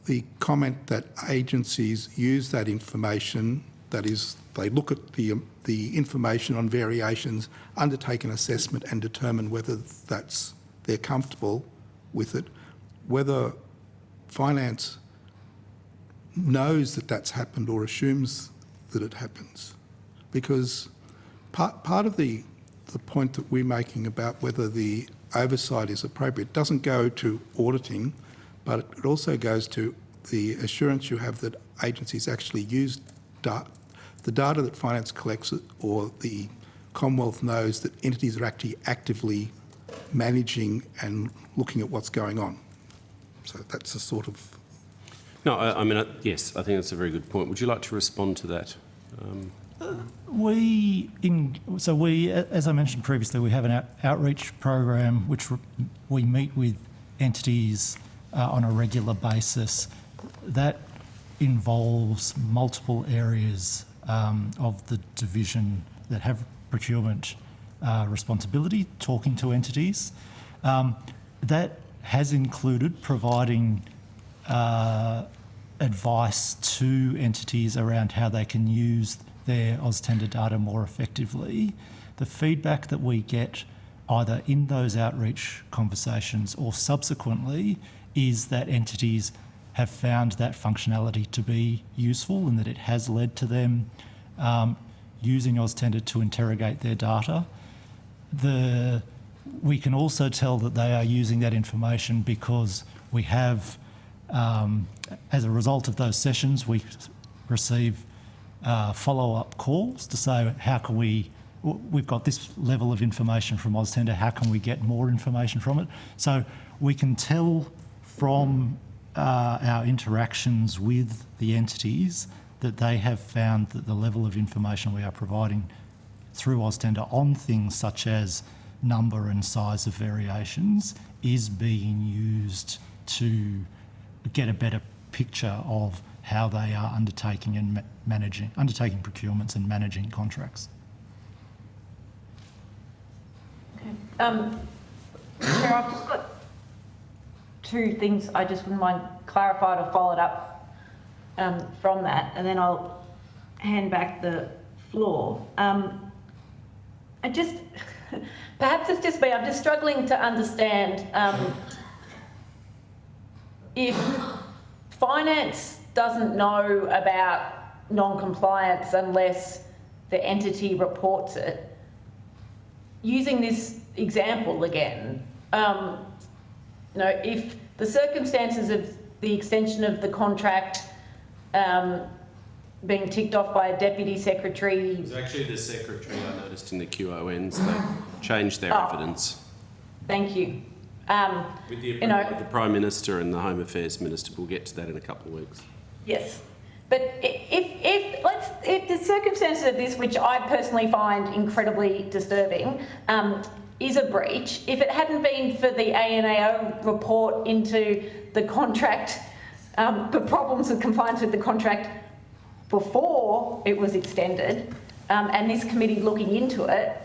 the comment that agencies use that information, that is, they look at the information on variations, undertake an assessment and determine whether they're comfortable with it, whether finance knows that that's happened or assumes that it happens. Because part of the point that we're making about whether the oversight is appropriate doesn't go to auditing, but it also goes to the assurance you have that agencies actually use the data that finance collects, or the Commonwealth knows that entities are actually actively managing and looking at what's going on. So that's a sort of... No, I mean, yes, I think that's a very good point. Would you like to respond to that? As I mentioned previously, we have an outreach program which we meet with entities on a regular basis. That involves multiple areas of the division that have procurement responsibility, talking to entities. That has included providing advice to entities around how they can use their AusTender data more effectively. The feedback that we get either in those outreach conversations or subsequently is that entities have found that functionality to be useful and that it has led to them using AusTender to interrogate their data. We can also tell that they are using that information because we have, as a result of those sessions, we receive follow-up calls to say, how can we've got this level of information from AusTender, how can we get more information from it? So we can tell from our interactions with the entities that they have found that the level of information we are providing through AusTender on things such as number and size of variations is being used to get a better picture of how they are undertaking procurements and managing contracts. Okay. Chair, I've just got two things I just wouldn't mind clarified or followed up from that, and then I'll hand back the floor. I just, perhaps it's just me, I'm just struggling to understand if finance doesn't know about non-compliance unless the entity reports it. Using this example again, if the circumstances of the extension of the contract being ticked off by a deputy secretary... It was actually the secretary, I noticed in the QONs, they changed their evidence. Thank you. With the approval of the Prime Minister and the Home Affairs Minister. We'll get to that in a couple of weeks. Yes. But if the circumstances of this, which I personally find incredibly disturbing, is a breach, if it hadn't been for the ANAO report into the contract, the problems with compliance with the contract before it was extended, and this committee looking into it,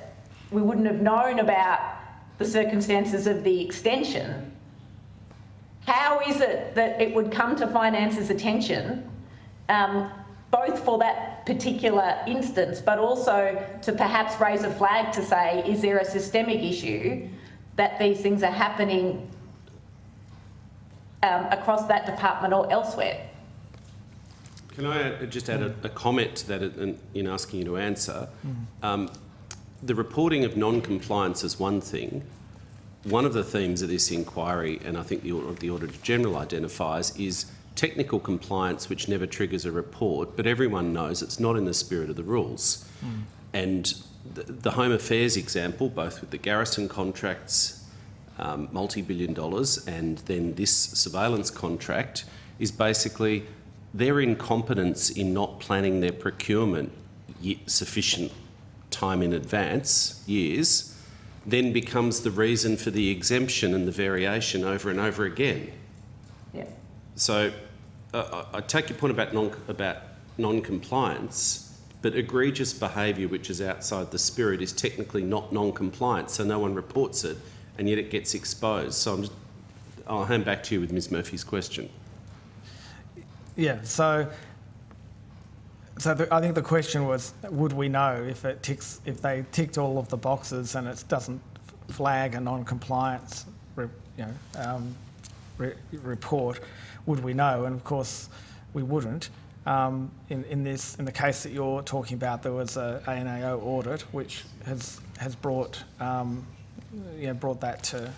we wouldn't have known about the circumstances of the extension. How is it that it would come to Finance's attention, both for that particular instance, but also to perhaps raise a flag to say, is there a systemic issue that these things are happening across that department or elsewhere? Can I just add a comment to that in asking you to answer? The reporting of non-compliance is one thing. One of the themes of this inquiry, and I think the Auditor General identifies, is technical compliance which never triggers a report, but everyone knows it's not in the spirit of the rules. And the Home Affairs example, both with the garrison contracts, multi-billion dollars, and then this surveillance contract, is basically their incompetence in not planning their procurement sufficient time in advance, years, then becomes the reason for the exemption and the variation over and over again. Yeah. So I take your point about non-compliance, but egregious behaviour which is outside the spirit is technically not non-compliance, so no one reports it, and yet it gets exposed. So I'll hand back to you with Ms Murphy's question. Yeah, I think the question was, would we know if they ticked all of the boxes and it doesn't flag a non-compliance report, would we know? And of course, we wouldn't. In the case that you're talking about, there was a ANAO audit which has brought that to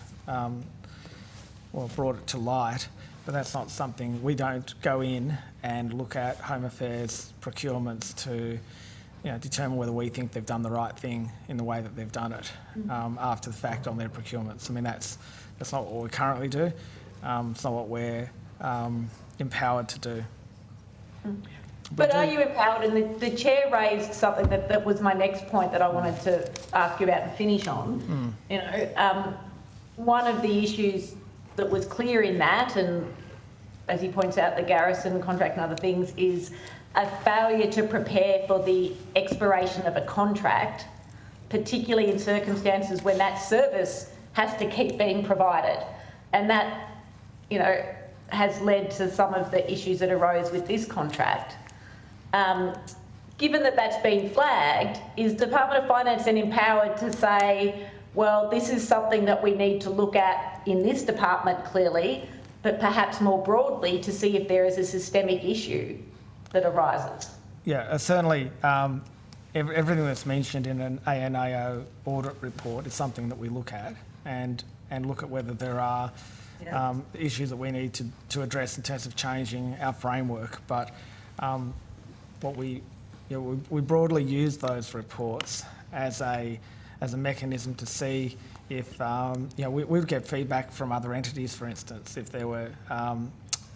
brought it to light. But that's not something, we don't go in and look at Home Affairs procurements to determine whether we think they've done the right thing in the way that they've done it after the fact on their procurements. I mean, that's not what we currently do. It's not what we're empowered to do. But are you empowered? And the chair raised something that was my next point that I wanted to ask you about and finish on. One of the issues that was clear in that, and as he points out, the garrison contract and other things, is a failure to prepare for the expiration of a contract, particularly in circumstances when that service has to keep being provided. And that, has led to some of the issues that arose with this contract. Given that that's been flagged, is Department of Finance then empowered to say, well, this is something that we need to look at in this department clearly, but perhaps more broadly to see if there is a systemic issue that arises? Yeah, certainly everything that's mentioned in an ANAO audit report is something that we look at and look at whether there are issues that we need to address in terms of changing our framework. But what we broadly use those reports as a mechanism to see if we would get feedback from other entities, for instance, if there were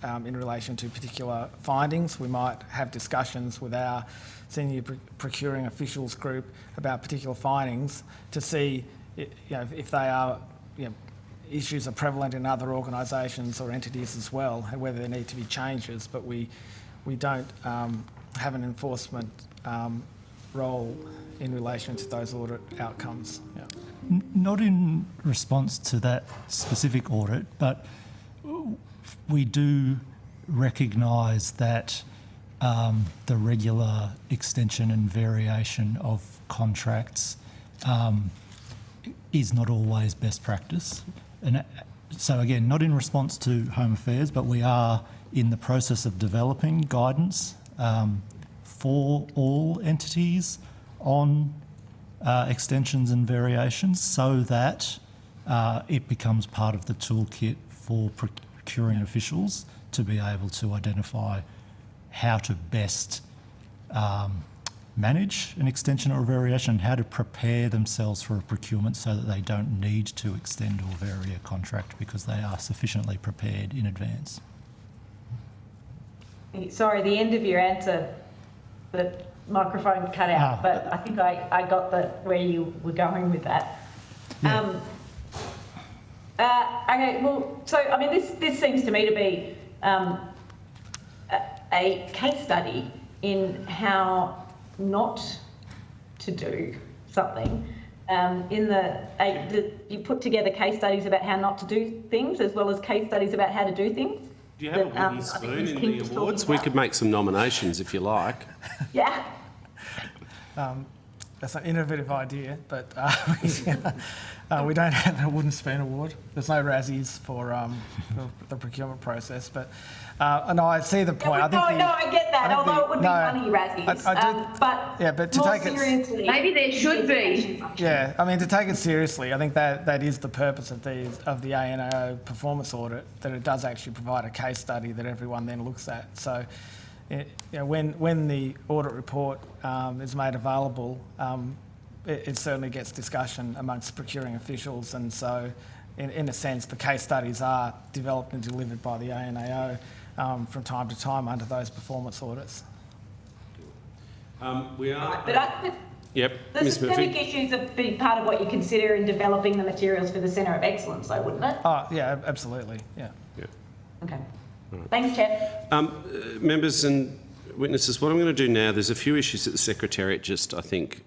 in relation to particular findings. We might have discussions with our senior procuring officials group about particular findings to see if they are issues are prevalent in other organisations or entities as well, and whether there need to be changes. But we don't have an enforcement role in relation to those audit outcomes. Yeah. Not in response to that specific audit, but we do recognise that the regular extension and variation of contracts is not always best practice. And so again, not in response to Home Affairs, but we are in the process of developing guidance for all entities on extensions and variations, so that it becomes part of the toolkit for procuring officials to be able to identify how to best manage an extension or a variation, and how to prepare themselves for a procurement so that they don't need to extend or vary a contract because they are sufficiently prepared in advance. Sorry, the end of your answer, the microphone cut out, but I think I got where you were going with that. Yeah. Okay, well, so I mean, this seems to me to be a case study in how not to do something. You put together case studies about how not to do things, as well as case studies about how to do things. Do you have a wooden spoon in the awards? We could make some nominations if you like. Yeah. That's an innovative idea, but we don't have a wooden spoon award. There's no Razzies for the procurement process, but and I see the point. I get that. Although it would be funny Razzies, but to take seriously, maybe there should be. Yeah, I mean, to take it seriously, I think that is the purpose of the ANAO performance audit, that it does actually provide a case study that everyone then looks at. So, when the audit report is made available, it certainly gets discussion amongst procuring officials, and so in a sense the case studies are developed and delivered by the ANAO from time to time under those performance audits. We are... Yep, the systemic issues have been part of what you consider in developing the materials for the Centre of Excellence, though, wouldn't it? Oh, yeah, absolutely, yeah. Okay. Thanks, Chair. Members and witnesses, what I'm going to do now, there's a few issues that the Secretariat just, I think,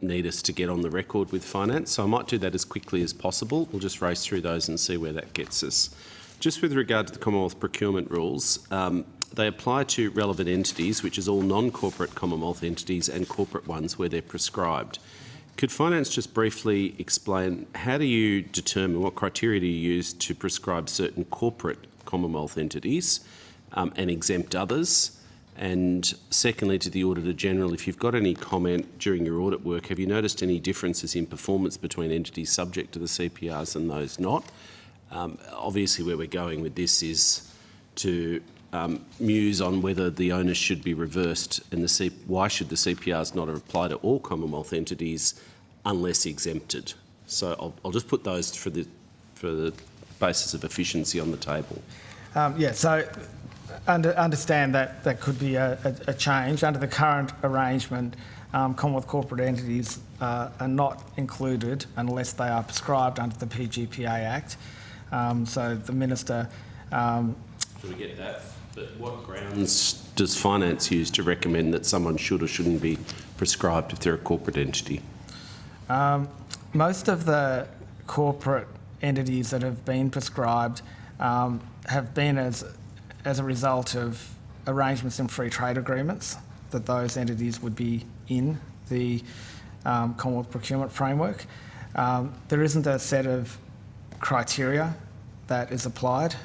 need us to get on the record with finance. So I might do that as quickly as possible. We'll just race through those and see where that gets us. Just with regard to the Commonwealth procurement rules, they apply to relevant entities, which is all non-corporate Commonwealth entities and corporate ones where they're prescribed. Could finance just briefly explain how do you determine, what criteria do you use to prescribe certain corporate Commonwealth entities and exempt others? And secondly, to the Auditor General, if you've got any comment during your audit work, have you noticed any differences in performance between entities subject to the CPRs and those not? Obviously, where we're going with this is to muse on whether the onus should be reversed and why should the CPRs not apply to all Commonwealth entities unless exempted. So I'll just put those for the basis of efficiency on the table. So understand that that could be a change. Under the current arrangement, Commonwealth corporate entities are not included unless they are prescribed under the PGPA Act. So the Minister... Should we get that? But what grounds does finance use to recommend that someone should or shouldn't be prescribed if they're a corporate entity? Most of the corporate entities that have been prescribed have been as a result of arrangements in free trade agreements that those entities would be in the Commonwealth procurement framework. There isn't a set of criteria that is applied.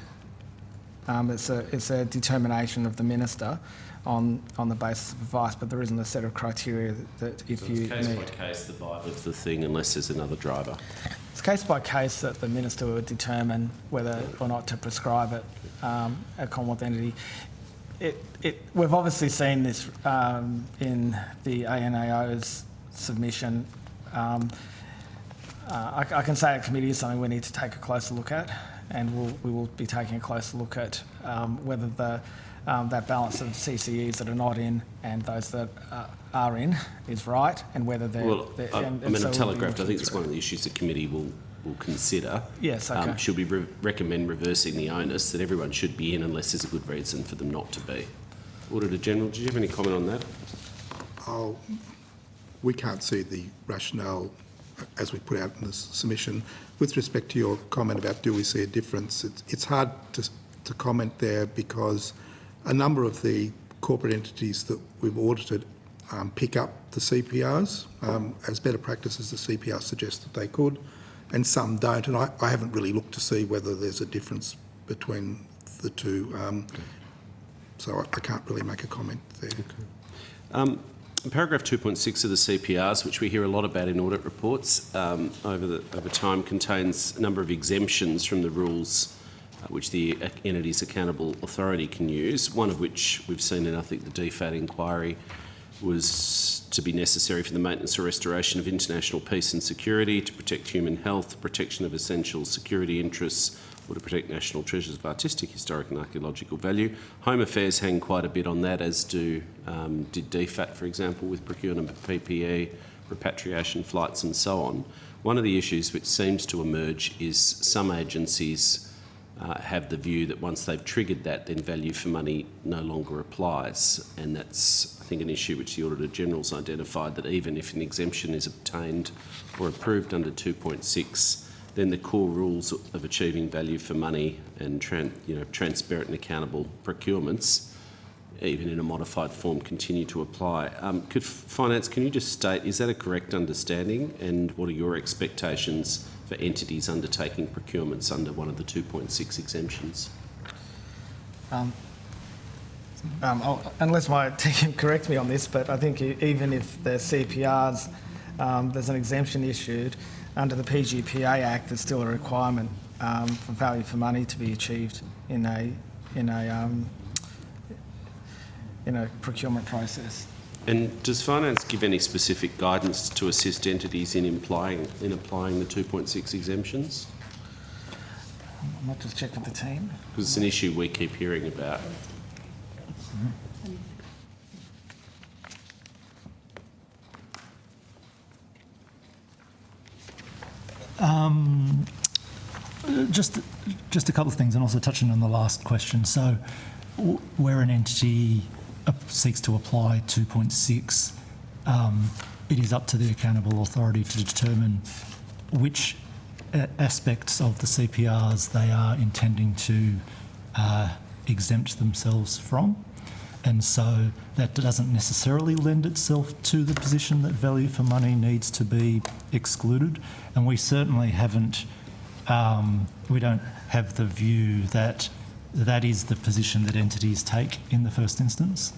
It's a determination of the Minister on the basis of advice, but there isn't a set of criteria that if so you it's case need... by case the vibe of the thing unless there's another driver. It's case by case that the Minister would determine whether or not to prescribe it a Commonwealth entity. We've obviously seen this in the ANAO's submission. I can say at committee is something we need to take a closer look at, and we will be taking a closer look at whether that balance of CCEs that are not in and those that are in is right, and whether they're... I've telegraphed, I think it's one of the issues the committee will consider. Yes, okay. Should we recommend reversing the onus that everyone should be in unless there's a good reason for them not to be? Auditor General, do you have any comment on that? We can't see the rationale as we put out in the submission. With respect to your comment about do we see a difference, it's hard to comment there because a number of the corporate entities that we've audited pick up the CPRs as better practices. The CPR suggests that they could, and some don't. And I haven't really looked to see whether there's a difference between the two. So I can't really make a comment there. Okay. Paragraph 2.6 of the CPRs, which we hear a lot about in audit reports over time, contains a number of exemptions from the rules which the entity's accountable authority can use, one of which we've seen in, I think, the DFAT inquiry was to be necessary for the maintenance or restoration of international peace and security, to protect human health, protection of essential security interests, or to protect national treasures of artistic, historic and archaeological value. Home Affairs hang quite a bit on that, as did DFAT, for example, with procurement of PPE, repatriation flights and so on. One of the issues which seems to emerge is some agencies have the view that once they've triggered that, then value for money no longer applies. And that's, I think, an issue which the Auditor General's identified, that even if an exemption is obtained or approved under 2.6, then the core rules of achieving value for money and transparent and accountable procurements, even in a modified form, continue to apply. Finance, can you just state, is that a correct understanding, and what are your expectations for entities undertaking procurements under one of the 2.6 exemptions? Unless my team correct me on this, but I think even if the CPRs, there's an exemption issued, under the PGPA Act, there's still a requirement for value for money to be achieved in a procurement process. And does finance give any specific guidance to assist entities in applying the 2.6 exemptions? I might just check with the team. Because it's an issue we keep hearing about. Just a couple of things, and also touching on the last question. So, where an entity seeks to apply 2.6, it is up to the accountable authority to determine which aspects of the CPRs they are intending to exempt themselves from. And so that doesn't necessarily lend itself to the position that value for money needs to be excluded. And we certainly haven't, we don't have the view that that is the position that entities take in the first instance.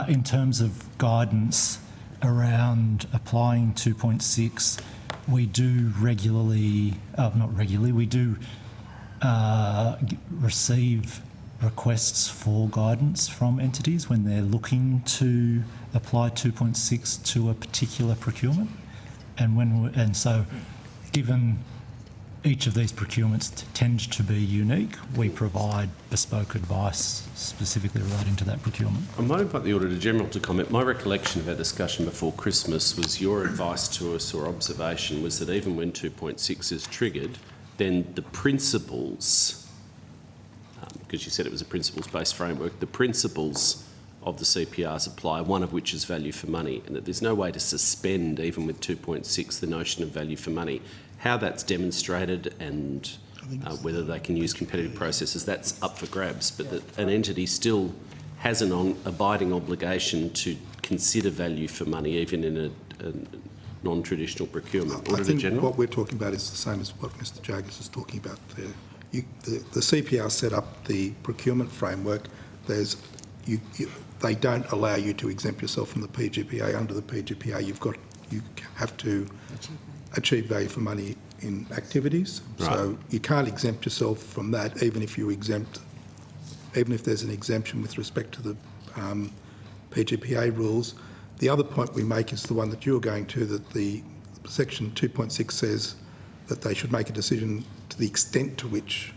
In terms of guidance around applying 2.6, we do regularly, we do receive requests for guidance from entities when they're looking to apply 2.6 to a particular procurement. And so given each of these procurements tend to be unique, we provide bespoke advice specifically relating to that procurement. I might invite the Auditor General to comment. My recollection of our discussion before Christmas was your advice to us, or observation, was that even when 2.6 is triggered, then the principles, because you said it was a principles-based framework, the principles of the CPRs apply, one of which is value for money, and that there's no way to suspend, even with 2.6, the notion of value for money. How that's demonstrated and whether they can use competitive processes, that's up for grabs, but that an entity still has an abiding obligation to consider value for money, even in a non-traditional procurement. I think what we're talking about is the same as what Mr Jaggers is talking about there. The CPR set up the procurement framework. They don't allow you to exempt yourself from the PGPA. Under the PGPA, you have to achieve value for money in activities. Right. So you can't exempt yourself from that, even if there's an exemption with respect to the PGPA rules. The other point we make is the one that you're going to, that the section 2.6 says that they should make a decision to the extent to which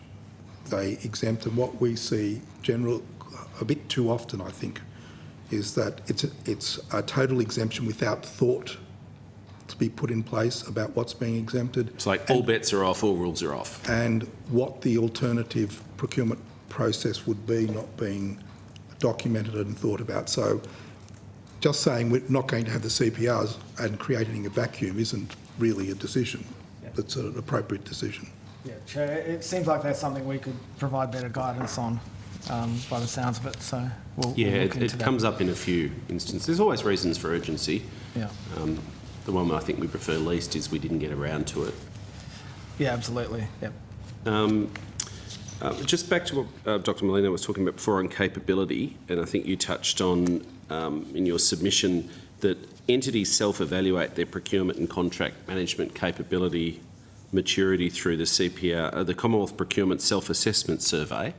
they exempt. And what we see a bit too often, I think, is that it's a total exemption without thought to be put in place about what's being exempted. It's like all bets are off, all rules are off. And what the alternative procurement process would be not being documented and thought about. So just saying we're not going to have the CPRs and creating a vacuum isn't really a decision. Yeah. That's an appropriate decision. Yeah, Chair, it seems like that's something we could provide better guidance on by the sounds of it. So we'll look into it comes up in a few instances. There's always reasons for urgency. Yeah. The one I think we prefer least is we didn't get around to it. Yeah, absolutely. Yep. Just back to what Dr Molina was talking about before on capability, and I think you touched on in your submission that entities self-evaluate their procurement and contract management capability maturity through the CPR, the Commonwealth Procurement Self-Assessment Survey.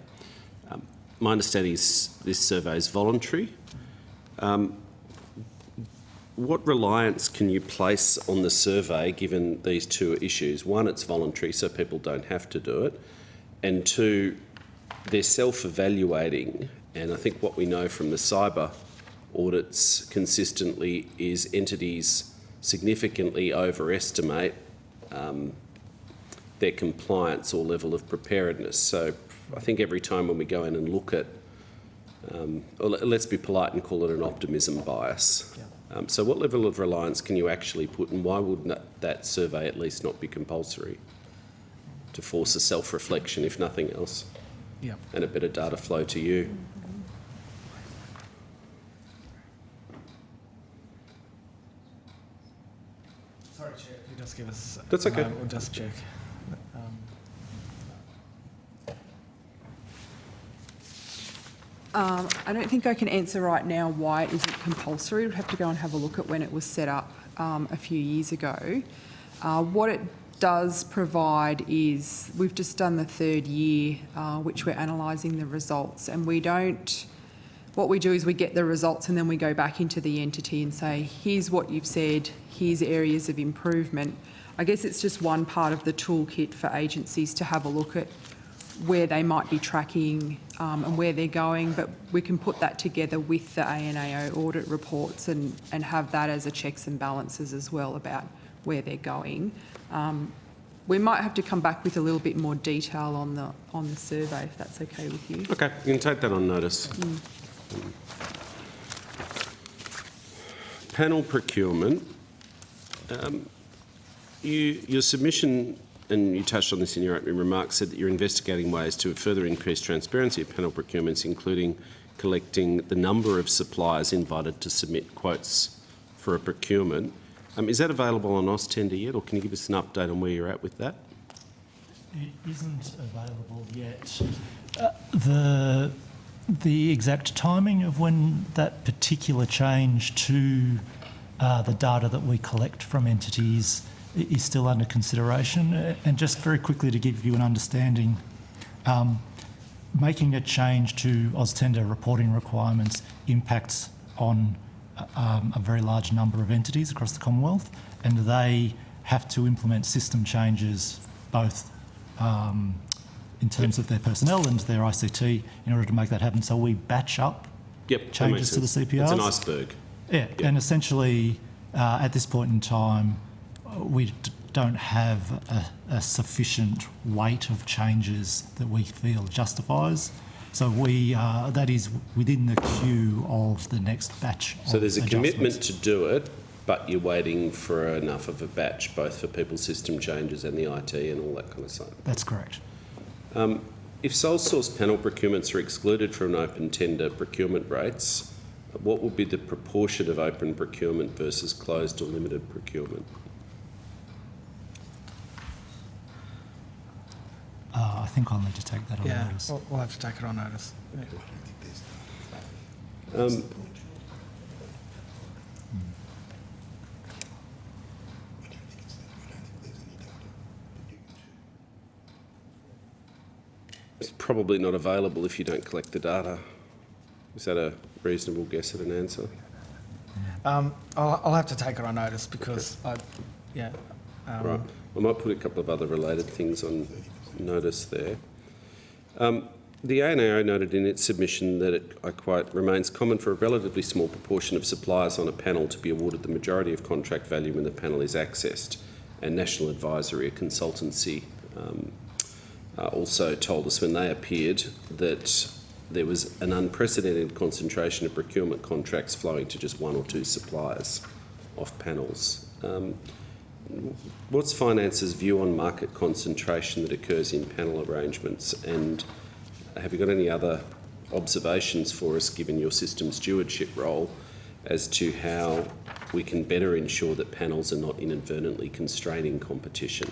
My understanding is this survey is voluntary. What reliance can you place on the survey given these two issues? One, it's voluntary, so people don't have to do it. And two, they're self-evaluating. And I think what we know from the cyber audits consistently is entities significantly overestimate their compliance or level of preparedness. So I think every time when we go in and look at, or let's be polite and call it an optimism bias. Yeah. So what level of reliance can you actually put, and why would that survey at least not be compulsory to force a self-reflection, if nothing else, and a better data flow to you? Sorry, Chair, if you just give us... That's okay. We'll just check. I don't think I can answer right now why it isn't compulsory. We'd have to go and have a look at when it was set up a few years ago. What it does provide is, we've just done the third year, which we're analysing the results, and what we do is we get the results and then we go back into the entity and say, here's what you've said, here's areas of improvement. I guess it's just one part of the toolkit for agencies to have a look at where they might be tracking and where they're going, but we can put that together with the ANAO audit reports and have that as a checks and balances as well about where they're going. We might have to come back with a little bit more detail on the survey, if that's okay with you. Okay, you can take that on notice. Panel procurement. Your submission, and you touched on this in your opening remarks, said that you're investigating ways to further increase transparency of panel procurements, including collecting the number of suppliers invited to submit quotes for a procurement. Is that available on AusTender yet, or can you give us an update on where you're at with that? It isn't available yet. The exact timing of when that particular change to the data that we collect from entities is still under consideration. And just very quickly to give you an understanding, making a change to AusTender reporting requirements impacts on a very large number of entities across the Commonwealth, and they have to implement system changes both in terms of their personnel and their ICT in order to make that happen. So we batch up changes to the CPRs. It's an iceberg. Yeah, and essentially at this point in time, we don't have a sufficient weight of changes that we feel justifies. So that is within the queue of the next batch. So there's a commitment to do it, but you're waiting for enough of a batch, both for people's system changes and the IT and all that kind of stuff. That's correct. If sole source panel procurements are excluded from open tender procurement rates, what will be the proportion of open procurement versus closed or limited procurement? I think I'll need to take that on notice. We'll have to take it on notice. It's probably not available if you don't collect the data. Is that a reasonable guess at an answer? I'll have to take it on notice because right. I might put a couple of other related things on notice there. The ANAO noted in its submission that it, I quote, remains common for a relatively small proportion of suppliers on a panel to be awarded the majority of contract value when the panel is accessed. And National Advisory, a consultancy, also told us when they appeared that there was an unprecedented concentration of procurement contracts flowing to just one or two suppliers off panels. What's Finance's view on market concentration that occurs in panel arrangements, and have you got any other observations for us, given your system stewardship role, as to how we can better ensure that panels are not inadvertently constraining competition?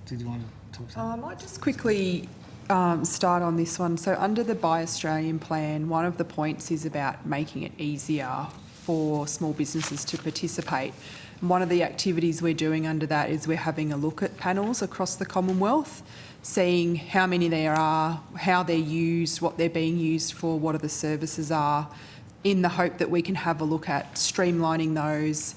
Did you want to talk about I might just quickly start on this one. So under the Buy Australian plan, one of the points is about making it easier for small businesses to participate. And one of the activities we're doing under that is we're having a look at panels across the Commonwealth, seeing how many there are, how they're used, what they're being used for, what are the services are, in the hope that we can have a look at streamlining those,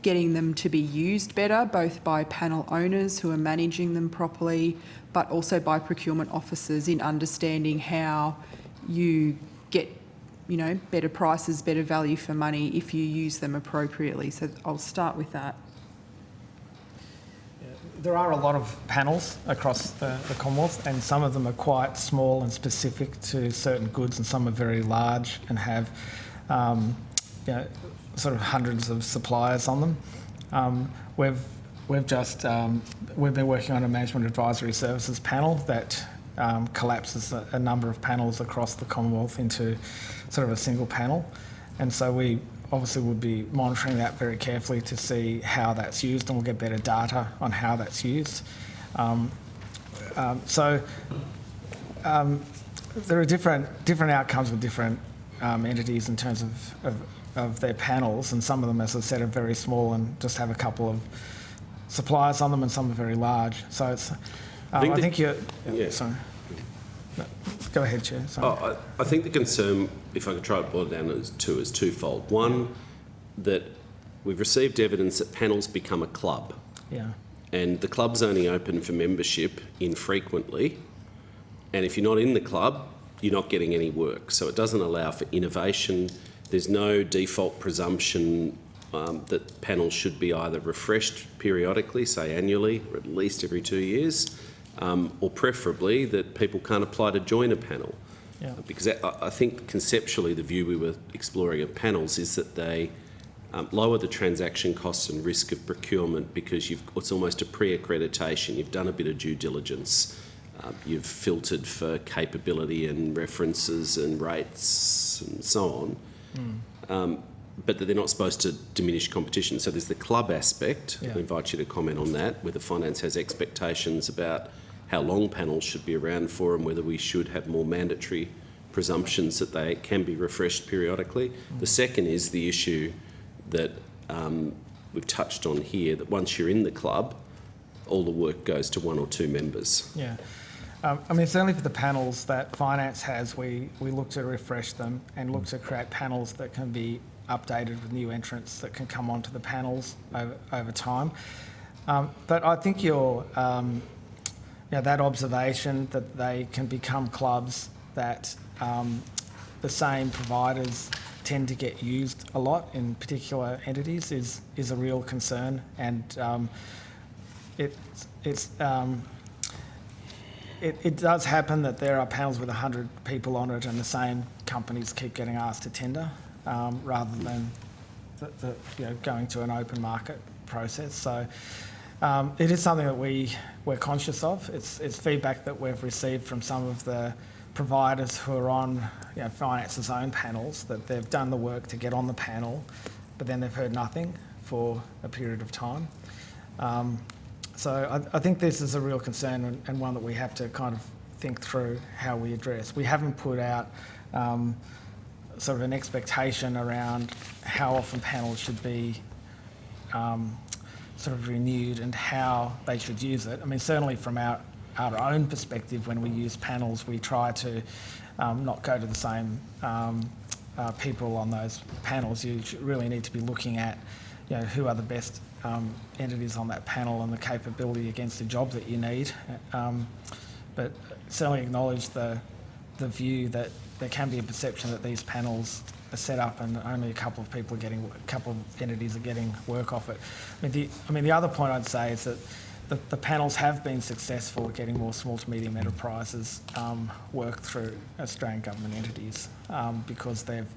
getting them to be used better, both by panel owners who are managing them properly, but also by procurement officers in understanding how you get, better prices, better value for money if you use them appropriately. So I'll start with that. There are a lot of panels across the Commonwealth, and some of them are quite small and specific to certain goods, and some are very large and have sort of hundreds of suppliers on them. We've been working on a management advisory services panel that collapses a number of panels across the Commonwealth into sort of a single panel, and so we obviously would be monitoring that very carefully to see how that's used, and we'll get better data on how that's used. There are different outcomes with different entities in terms of their panels, and some of them, as I said, are very small and just have a couple of suppliers on them, and some are very large. So it's, I think you're... Yeah. Sorry. No, go ahead, Chair. Sorry. I think the concern, if I could try to boil it down is twofold. One, that we've received evidence that panels become a club. Yeah. And the club's only open for membership infrequently. And if you're not in the club, you're not getting any work. So it doesn't allow for innovation. There's no default presumption that panels should be either refreshed periodically, say annually, or at least every 2 years, or preferably that people can't apply to join a panel. Yeah. Because I think conceptually the view we were exploring of panels is that they lower the transaction costs and risk of procurement because it's almost a pre-accreditation. You've done a bit of due diligence. You've filtered for capability and references and rates and so on. But that they're not supposed to diminish competition. So there's the club aspect. Yeah. I invite you to comment on that, whether finance has expectations about how long panels should be around for and whether we should have more mandatory presumptions that they can be refreshed periodically. The second is the issue that we've touched on here, that once you're in the club, all the work goes to one or two members. Yeah. I mean, certainly for the panels that finance has, we look to refresh them and look to create panels that can be updated with new entrants that can come onto the panels over time. But I think that observation that they can become clubs that the same providers tend to get used a lot in particular entities is a real concern, and it does happen that there are panels with 100 people on it and the same companies keep getting asked to tender rather than going to an open market process. So it is something that we're conscious of. It's feedback that we've received from some of the providers who are on finance's own panels, that they've done the work to get on the panel, but then they've heard nothing for a period of time. So I think this is a real concern and one that we have to kind of think through how we address. We haven't put out sort of an expectation around how often panels should be sort of renewed and how they should use it. I mean, certainly from our own perspective, when we use panels, we try to not go to the same people on those panels. You really need to be looking at who are the best entities on that panel and the capability against the job that you need. But certainly acknowledge the view that there can be a perception that these panels are set up and only a couple of entities are getting work off it. I mean, the other point I'd say is that the panels have been successful at getting more small to medium enterprises work through Australian government entities because they've...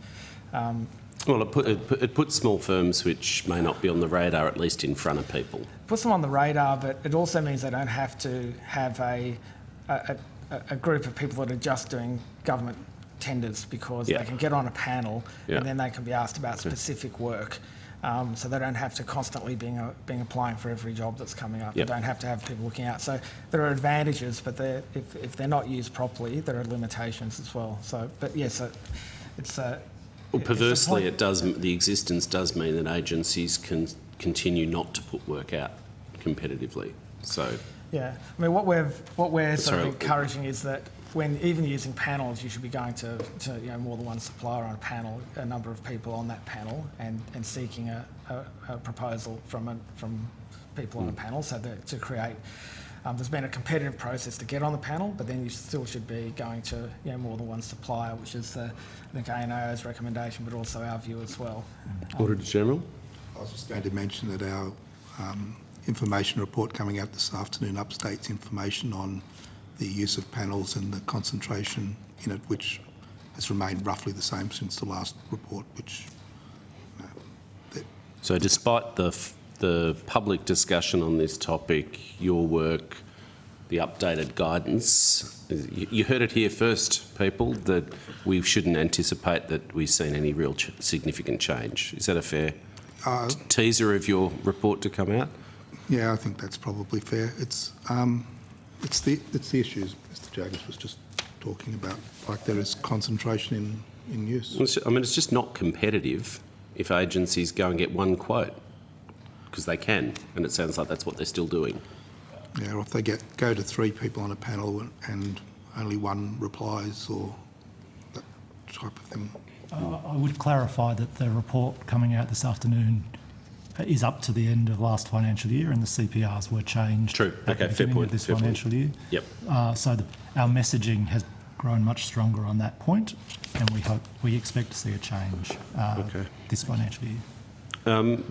Well, it puts small firms which may not be on the radar at least in front of people. Puts them on the radar, but it also means they don't have to have a group of people that are just doing government tenders because they can get on a panel and then they can be asked about specific work. So they don't have to constantly being applying for every job that's coming up. They don't have to have people looking out. So there are advantages, but if they're not used properly, there are limitations as well. So, but yes, it's well, perversely, the existence does mean that agencies can continue not to put work out competitively. So yeah, I mean, what we're sort of encouraging is that when even using panels, you should be going to more than one supplier on a panel, a number of people on that panel, and seeking a proposal from people on a panel, so that to create. There's been a competitive process to get on the panel, but then you still should be going to more than one supplier, which is I think ANAO's recommendation, but also our view as well. Auditor General? I was just going to mention that our information report coming out this afternoon updates information on the use of panels and the concentration in it, which has remained roughly the same since the last report, which... So despite the public discussion on this topic, your work, the updated guidance, you heard it here first, people, that we shouldn't anticipate that we've seen any real significant change. Is that a fair teaser of your report to come out? Yeah, I think that's probably fair. It's the issues Mr. Jaggers was just talking about, like there is concentration in use. I mean, it's just not competitive if agencies go and get one quote, because they can, and it sounds like that's what they're still doing. Yeah, or if they go to 3 people on a panel and only one replies, or that type of thing. I would clarify that the report coming out this afternoon is up to the end of last financial year, and the CPRs were changed. True. At the beginning of this financial year. Yep. So our messaging has grown much stronger on that point, and we expect to see a change this financial year.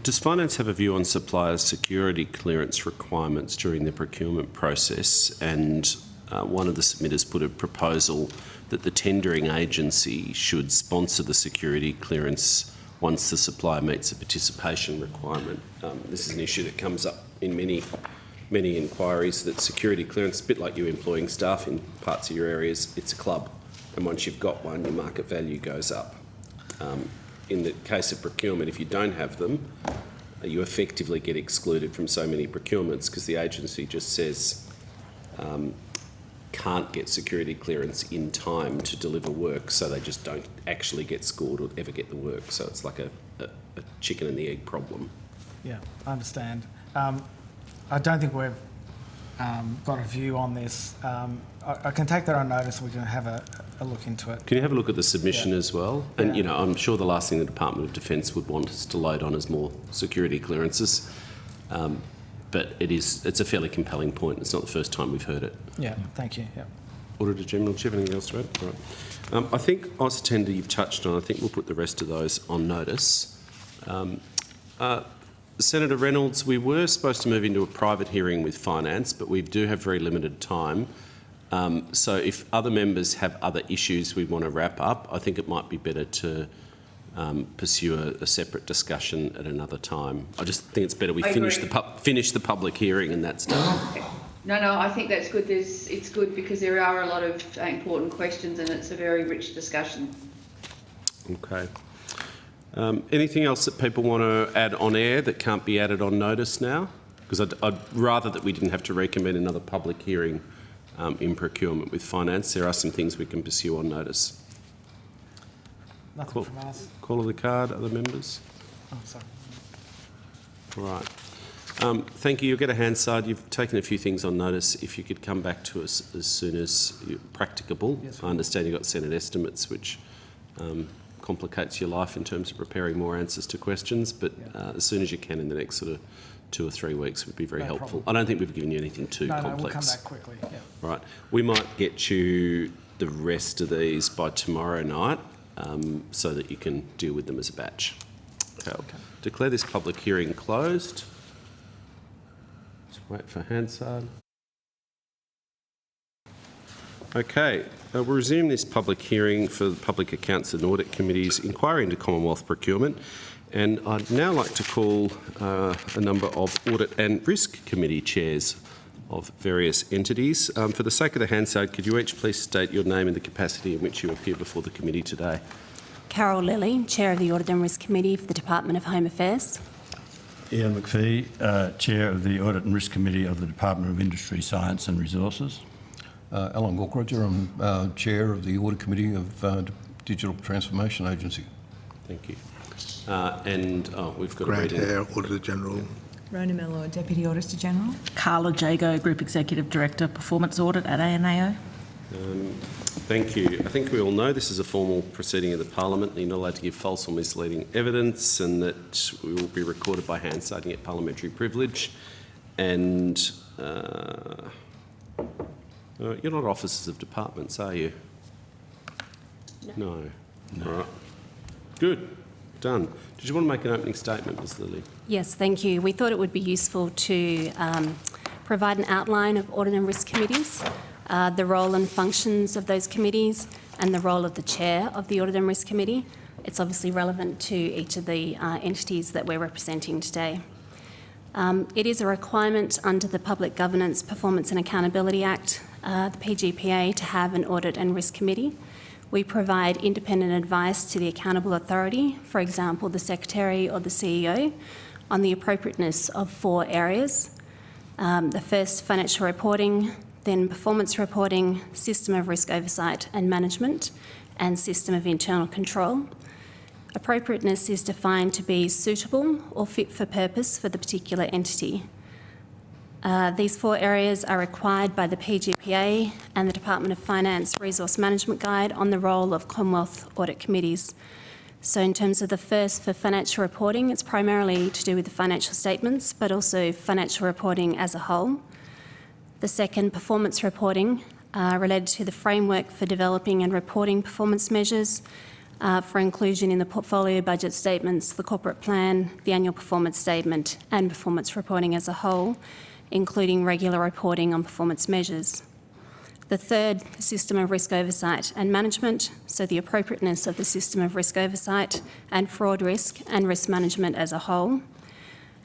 Does finance have a view on suppliers' security clearance requirements during the procurement process? And one of the submitters put a proposal that the tendering agency should sponsor the security clearance once the supplier meets a participation requirement. This is an issue that comes up in many inquiries, that security clearance, a bit like you employing staff in parts of your areas, it's a club. And once you've got one, your market value goes up. In the case of procurement, if you don't have them, you effectively get excluded from so many procurements because the agency just says can't get security clearance in time to deliver work, so they just don't actually get scored or ever get the work. So it's like a chicken and the egg problem. Yeah, I understand. I don't think we've got a view on this. I can take that on notice. We can have a look into it. Can you have a look at the submission as well? And, you know, I'm sure the last thing the Department of Defence would want us to load on is more security clearances. But it's a fairly compelling point. It's not the first time we've heard it. Yeah, thank you. Yeah. Auditor General, do you have anything else to add? All right. I think Oz Tender you've touched on. I think we'll put the rest of those on notice. Senator Reynolds, we were supposed to move into a private hearing with Finance, but we do have very limited time. So if other members have other issues we want to wrap up, I think it might be better to pursue a separate discussion at another time. I just think it's better we finish the public hearing and that's done. No, I think that's good. It's good because there are a lot of important questions and it's a very rich discussion. Okay. Anything else that people want to add on air that can't be added on notice now? Because I'd rather that we didn't have to recommend another public hearing in procurement with Finance. There are some things we can pursue on notice. Nothing from us. Call of the card, other members? Oh, sorry. All right. Thank you. You'll get a Hansard. You've taken a few things on notice. If you could come back to us as soon as practicable. Yes, I understand you've got Senate estimates, which complicates your life in terms of preparing more answers to questions, but as soon as you can in the next sort of 2 or 3 weeks would be very helpful. I don't think we've given you anything too complex. No, we'll come back quickly. Yeah. Right. We might get you the rest of these by tomorrow night so that you can deal with them as a batch. Okay. Declare this public hearing closed. Just wait for Hansard. Okay, we'll resume this public hearing for the Public Accounts and Audit Committee's inquiry into Commonwealth procurement, and I'd now like to call a number of Audit and Risk Committee chairs of various entities. For the sake of the Hansard, could you each please state your name and the capacity in which you appear before the committee today? Carol Lilly, Chair of the Audit and Risk Committee for the Department of Home Affairs. Ian McPhee, Chair of the Audit and Risk Committee of the Department of Industry, Science and Resources. Alan Walker-Roger, I'm Chair of the Audit Committee of Digital Transformation Agency. Thank you. We've got Grant a Hare, Auditor General. Rona Mellor, Deputy Auditor General. Carla Jago, Group Executive Director, Performance Audit at ANAO. Thank you. I think we all know this is a formal proceeding of the Parliament. You're not allowed to give false or misleading evidence, and that we will be recorded by Hansard and get parliamentary privilege. And you're not officers of departments, are you? No. All right. Good. Done. Did you want to make an opening statement, Ms Lilly? Yes, thank you. We thought it would be useful to provide an outline of Audit and Risk Committees, the role and functions of those committees, and the role of the Chair of the Audit and Risk Committee. It's obviously relevant to each of the entities that we're representing today. It is a requirement under the Public Governance, Performance and Accountability Act, the PGPA, to have an Audit and Risk Committee. We provide independent advice to the accountable authority, for example, the Secretary or the CEO, on the appropriateness of 4 areas. The first, financial reporting, then performance reporting, system of risk oversight and management, and system of internal control. Appropriateness is defined to be suitable or fit for purpose for the particular entity. These 4 areas are required by the PGPA and the Department of Finance Resource Management Guide on the role of Commonwealth Audit Committees. So in terms of the first, for financial reporting, it's primarily to do with the financial statements, but also financial reporting as a whole. The second, performance reporting, related to the framework for developing and reporting performance measures for inclusion in the portfolio budget statements, the corporate plan, the annual performance statement, and performance reporting as a whole, including regular reporting on performance measures. The third, the system of risk oversight and management, so the appropriateness of the system of risk oversight and fraud risk and risk management as a whole.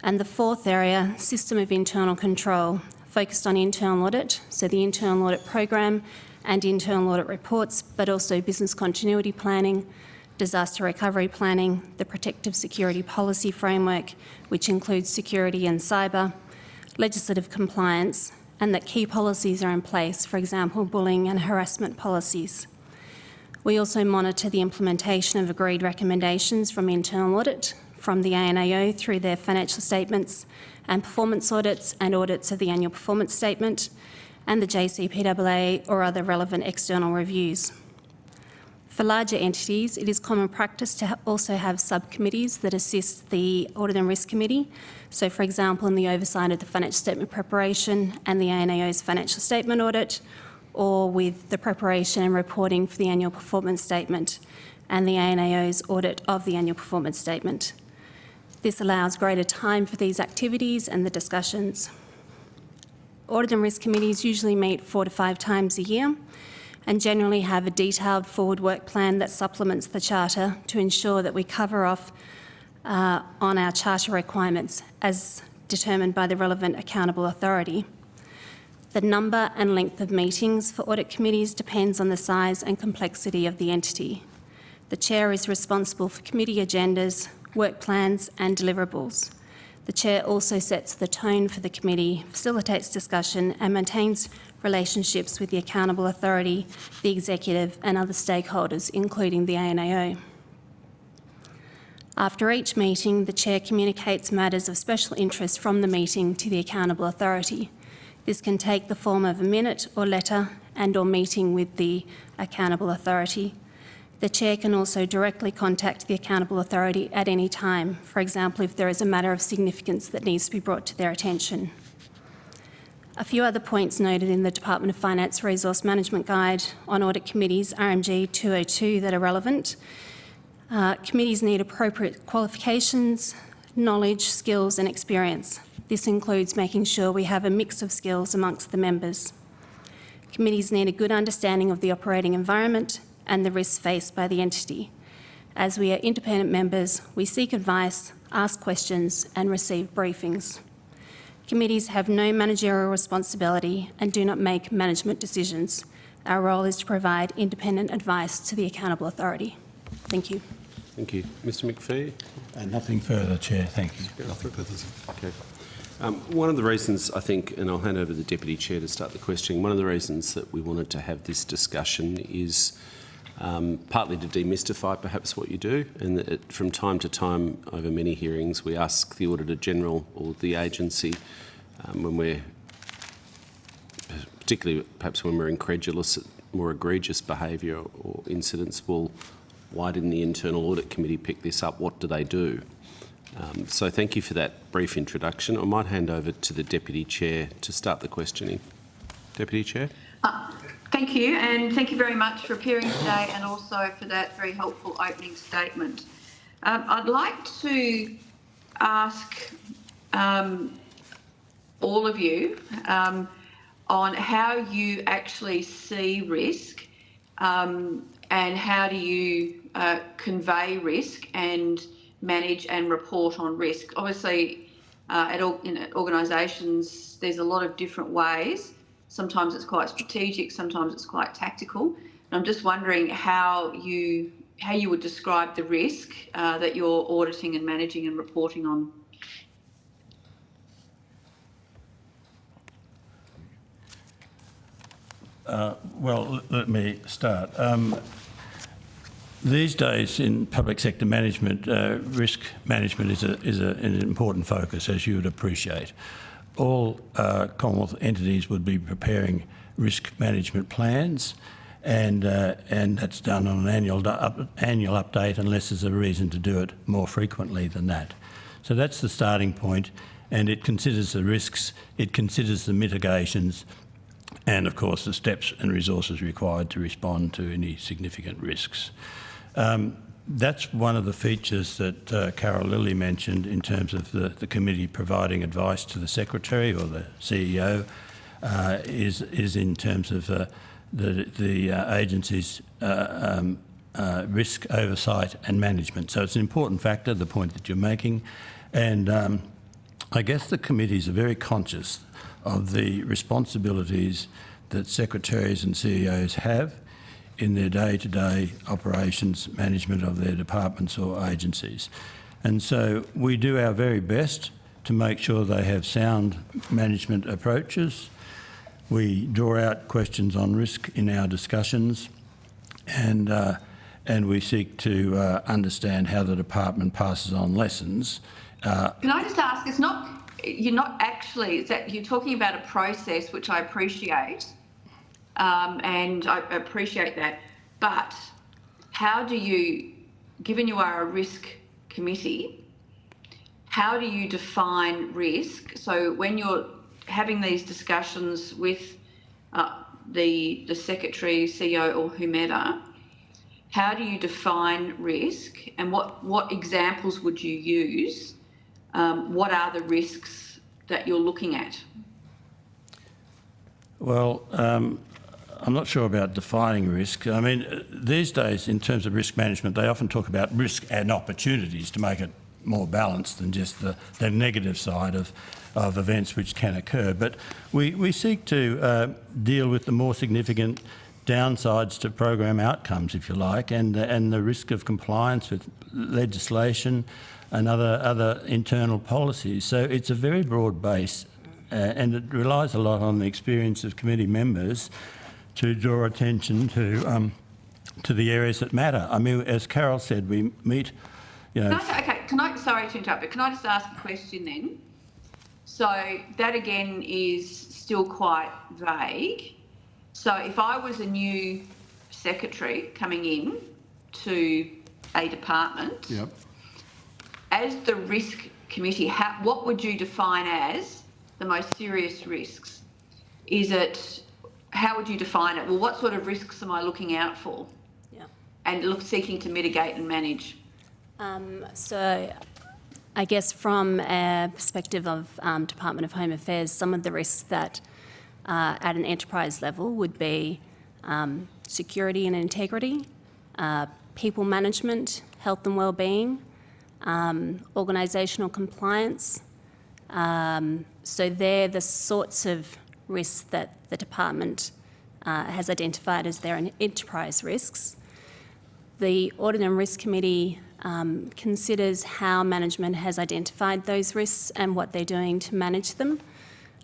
And the fourth area, system of internal control, focused on internal audit, so the internal audit program and internal audit reports, but also business continuity planning, disaster recovery planning, the protective security policy framework, which includes security and cyber, legislative compliance, and that key policies are in place, for example, bullying and harassment policies. We also monitor the implementation of agreed recommendations from internal audit, from the ANAO through their financial statements and performance audits and audits of the annual performance statement, and the JCPAA or other relevant external reviews. For larger entities, it is common practice to also have subcommittees that assist the Audit and Risk Committee. So, for example, in the oversight of the financial statement preparation and the ANAO's financial statement audit, or with the preparation and reporting for the annual performance statement and the ANAO's audit of the annual performance statement. This allows greater time for these activities and the discussions. Audit and Risk Committees usually meet 4 to 5 times a year and generally have a detailed forward work plan that supplements the Charter to ensure that we cover off on our Charter requirements as determined by the relevant accountable authority. The number and length of meetings for audit committees depends on the size and complexity of the entity. The Chair is responsible for committee agendas, work plans and deliverables. The Chair also sets the tone for the committee, facilitates discussion and maintains relationships with the accountable authority, the executive and other stakeholders, including the ANAO. After each meeting, the Chair communicates matters of special interest from the meeting to the accountable authority. This can take the form of a minute or letter and/or meeting with the accountable authority. The Chair can also directly contact the accountable authority at any time, for example, if there is a matter of significance that needs to be brought to their attention. A few other points noted in the Department of Finance Resource Management Guide on Audit Committees, RMG 202, that are relevant. Committees need appropriate qualifications, knowledge, skills and experience. This includes making sure we have a mix of skills amongst the members. Committees need a good understanding of the operating environment and the risks faced by the entity. As we are independent members, we seek advice, ask questions and receive briefings. Committees have no managerial responsibility and do not make management decisions. Our role is to provide independent advice to the accountable authority. Thank you. Thank you. Mr McPhee? Nothing further, Chair. Thank you. Nothing further. Okay. One of the reasons, I think, and I'll hand over to the Deputy Chair to start the questioning, one of the reasons that we wanted to have this discussion is partly to demystify perhaps what you do, and that from time to time over many hearings we ask the Auditor General or the agency when we're, particularly perhaps when we're incredulous at more egregious behaviour or incidents, well, why didn't the Internal Audit Committee pick this up? What do they do? So thank you for that brief introduction. I might hand over to the Deputy Chair to start the questioning. Deputy Chair? Thank you, and thank you very much for appearing today and also for that very helpful opening statement. I'd like to ask all of you on how you actually see risk and how do you convey risk and manage and report on risk. Obviously, in organisations, there's a lot of different ways. Sometimes it's quite strategic, sometimes it's quite tactical. And I'm just wondering how you would describe the risk that you're auditing and managing and reporting on. Well, let me start. These days in public sector management, risk management is an important focus, as you would appreciate. All Commonwealth entities would be preparing risk management plans, and that's done on an annual update unless there's a reason to do it more frequently than that. So that's the starting point, and it considers the risks, it considers the mitigations, and of course the steps and resources required to respond to any significant risks. That's one of the features that Carol Lilly mentioned in terms of the committee providing advice to the Secretary or the CEO, is in terms of the agency's risk oversight and management. So it's an important factor, the point that you're making. And I guess the committees are very conscious of the responsibilities that secretaries and CEOs have in their day-to-day operations management of their departments or agencies. And so we do our very best to make sure they have sound management approaches. We draw out questions on risk in our discussions, and we seek to understand how the department passes on lessons. Can I just ask, you're not actually, is that you're talking about a process, which I appreciate, and I appreciate that, but how do you, given you are a risk committee, how do you define risk? So when you're having these discussions with the secretary, CEO or whomever, how do you define risk, and what examples would you use? What are the risks that you're looking at? Well, I'm not sure about defining risk. I mean, these days, in terms of risk management, they often talk about risk and opportunities to make it more balanced than just the negative side of events which can occur. But we seek to deal with the more significant downsides to program outcomes, if you like, and the risk of compliance with legislation and other internal policies. So it's a very broad base, and it relies a lot on the experience of committee members to draw attention to the areas that matter. I mean, as Carol said, we meet. Sorry to interrupt, but can I just ask a question then? So that again is still quite vague. So if I was a new secretary coming in to a department, Yep. as the risk committee, what would you define as the most serious risks? How would you define it? Well, what sort of risks am I looking out for? Yeah. And seeking to mitigate and manage? So I guess from a perspective of Department of Home Affairs, some of the risks that at an enterprise level would be security and integrity, people management, health and wellbeing, organisational compliance. So they're the sorts of risks that the department has identified as their enterprise risks. The Audit and Risk Committee considers how management has identified those risks and what they're doing to manage them.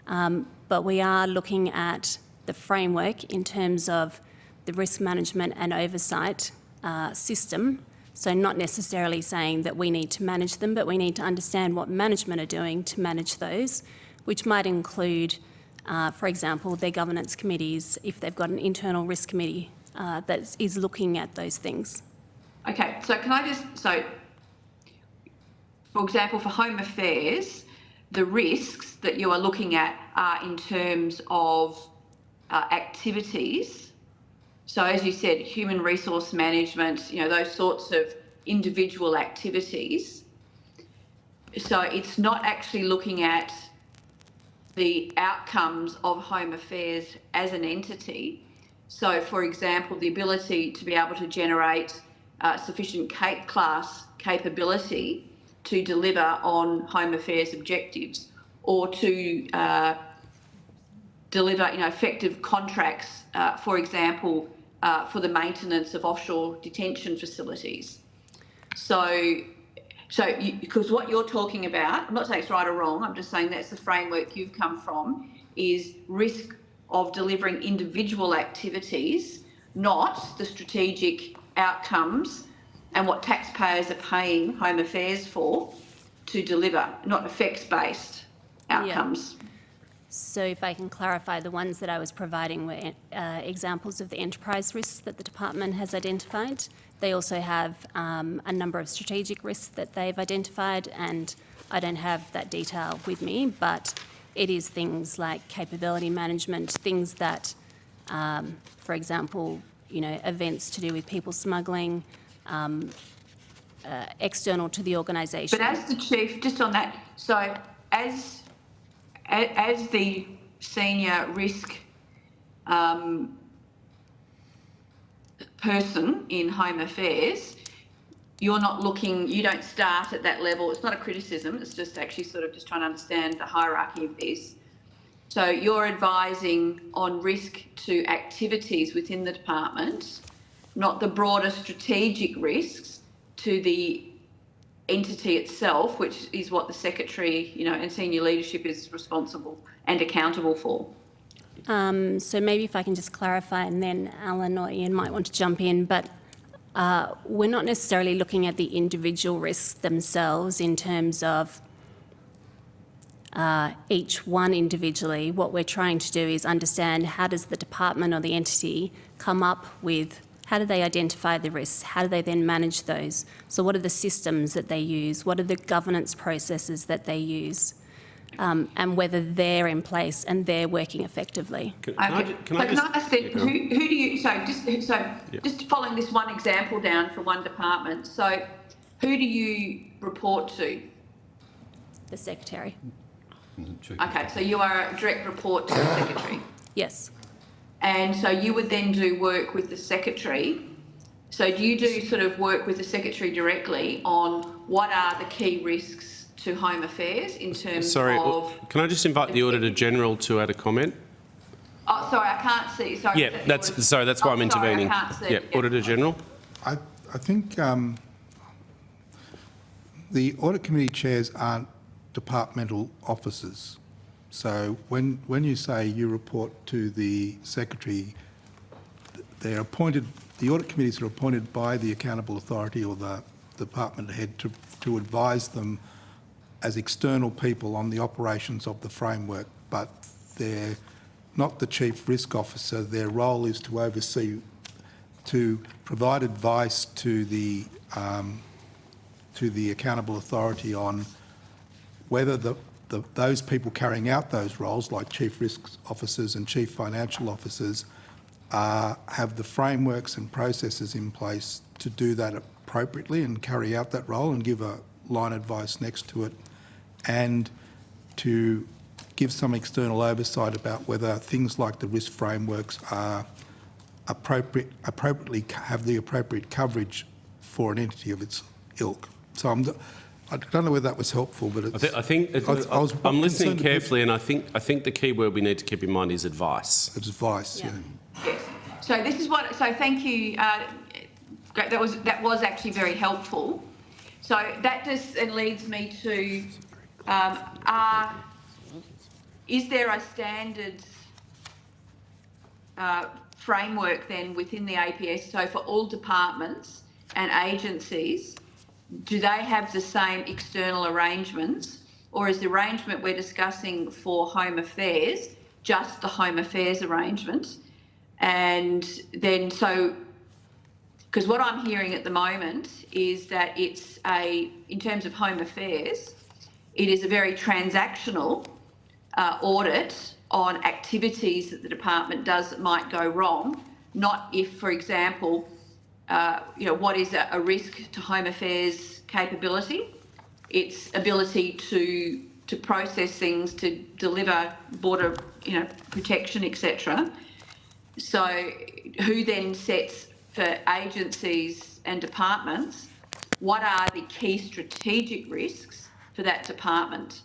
But we are looking at the framework in terms of the risk management and oversight system. So not necessarily saying that we need to manage them, but we need to understand what management are doing to manage those, which might include, for example, their governance committees, if they've got an internal risk committee that is looking at those things. Okay, so for example, for Home Affairs, the risks that you are looking at are in terms of activities. So as you said, human resource management, those sorts of individual activities. So it's not actually looking at the outcomes of Home Affairs as an entity. So for example, the ability to be able to generate sufficient class capability to deliver on Home Affairs objectives, or to deliver effective contracts, for example, for the maintenance of offshore detention facilities. Because what you're talking about, I'm not saying it's right or wrong, I'm just saying that's the framework you've come from, is risk of delivering individual activities, not the strategic outcomes and what taxpayers are paying Home Affairs for to deliver, not effects-based outcomes. Yeah. So if I can clarify, the ones that I was providing were examples of the enterprise risks that the department has identified. They also have a number of strategic risks that they've identified, and I don't have that detail with me, but it is things like capability management, things that, for example, events to do with people smuggling, external to the organisation. But as the chief, just on that, so as the senior risk person in Home Affairs, you don't start at that level. It's not a criticism, it's just actually sort of just trying to understand the hierarchy of this. So you're advising on risk to activities within the department, not the broader strategic risks to the entity itself, which is what the secretary, and senior leadership is responsible and accountable for. So maybe if I can just clarify, and then Alan or Ian might want to jump in, but we're not necessarily looking at the individual risks themselves in terms of each one individually. What we're trying to do is understand how does the department or the entity come up with, how do they identify the risks? How do they then manage those? So what are the systems that they use? What are the governance processes that they use? And whether they're in place and they're working effectively. Can I ask then, who do you, just following this one example down for one department, so who do you report to? The secretary. Okay, so you are a direct report to the secretary? Yes. And so you would then do work with the secretary. So do you do sort of work with the secretary directly on what are the key risks to Home Affairs in terms of... Can I just invite the Auditor General to add a comment? Oh, sorry, I can't see. Sorry. Yeah, that's why I'm intervening. Sorry, I can't see. Yeah, Auditor General. I think the Audit Committee chairs aren't departmental officers. So when you say you report to the secretary, they're appointed, the audit committees are appointed by the accountable authority or the department head to advise them as external people on the operations of the framework, but they're not the chief risk officer. Their role is to oversee, to provide advice to the accountable authority on whether those people carrying out those roles, like chief risk officers and chief financial officers, have the frameworks and processes in place to do that appropriately and carry out that role and give a line advice next to it, and to give some external oversight about whether things like the risk frameworks are appropriately have the appropriate coverage for an entity of its ilk. So I don't know whether that was helpful, but I'm listening carefully, and I think the key word we need to keep in mind is advice. It's advice, yeah. Yes. So this is what. So thank you. Great. That was actually very helpful. So that just leads me to: is there a standard framework then within the APS? So for all departments and agencies, do they have the same external arrangements, or is the arrangement we're discussing for Home Affairs just the Home Affairs arrangement? And then because what I'm hearing at the moment is that it's in terms of Home Affairs, it is a very transactional audit on activities that the department does that might go wrong, not if, for example, what is a risk to Home Affairs capability? Its ability to process things, to deliver border, protection, etc. So, who then sets for agencies and departments what are the key strategic risks for that department?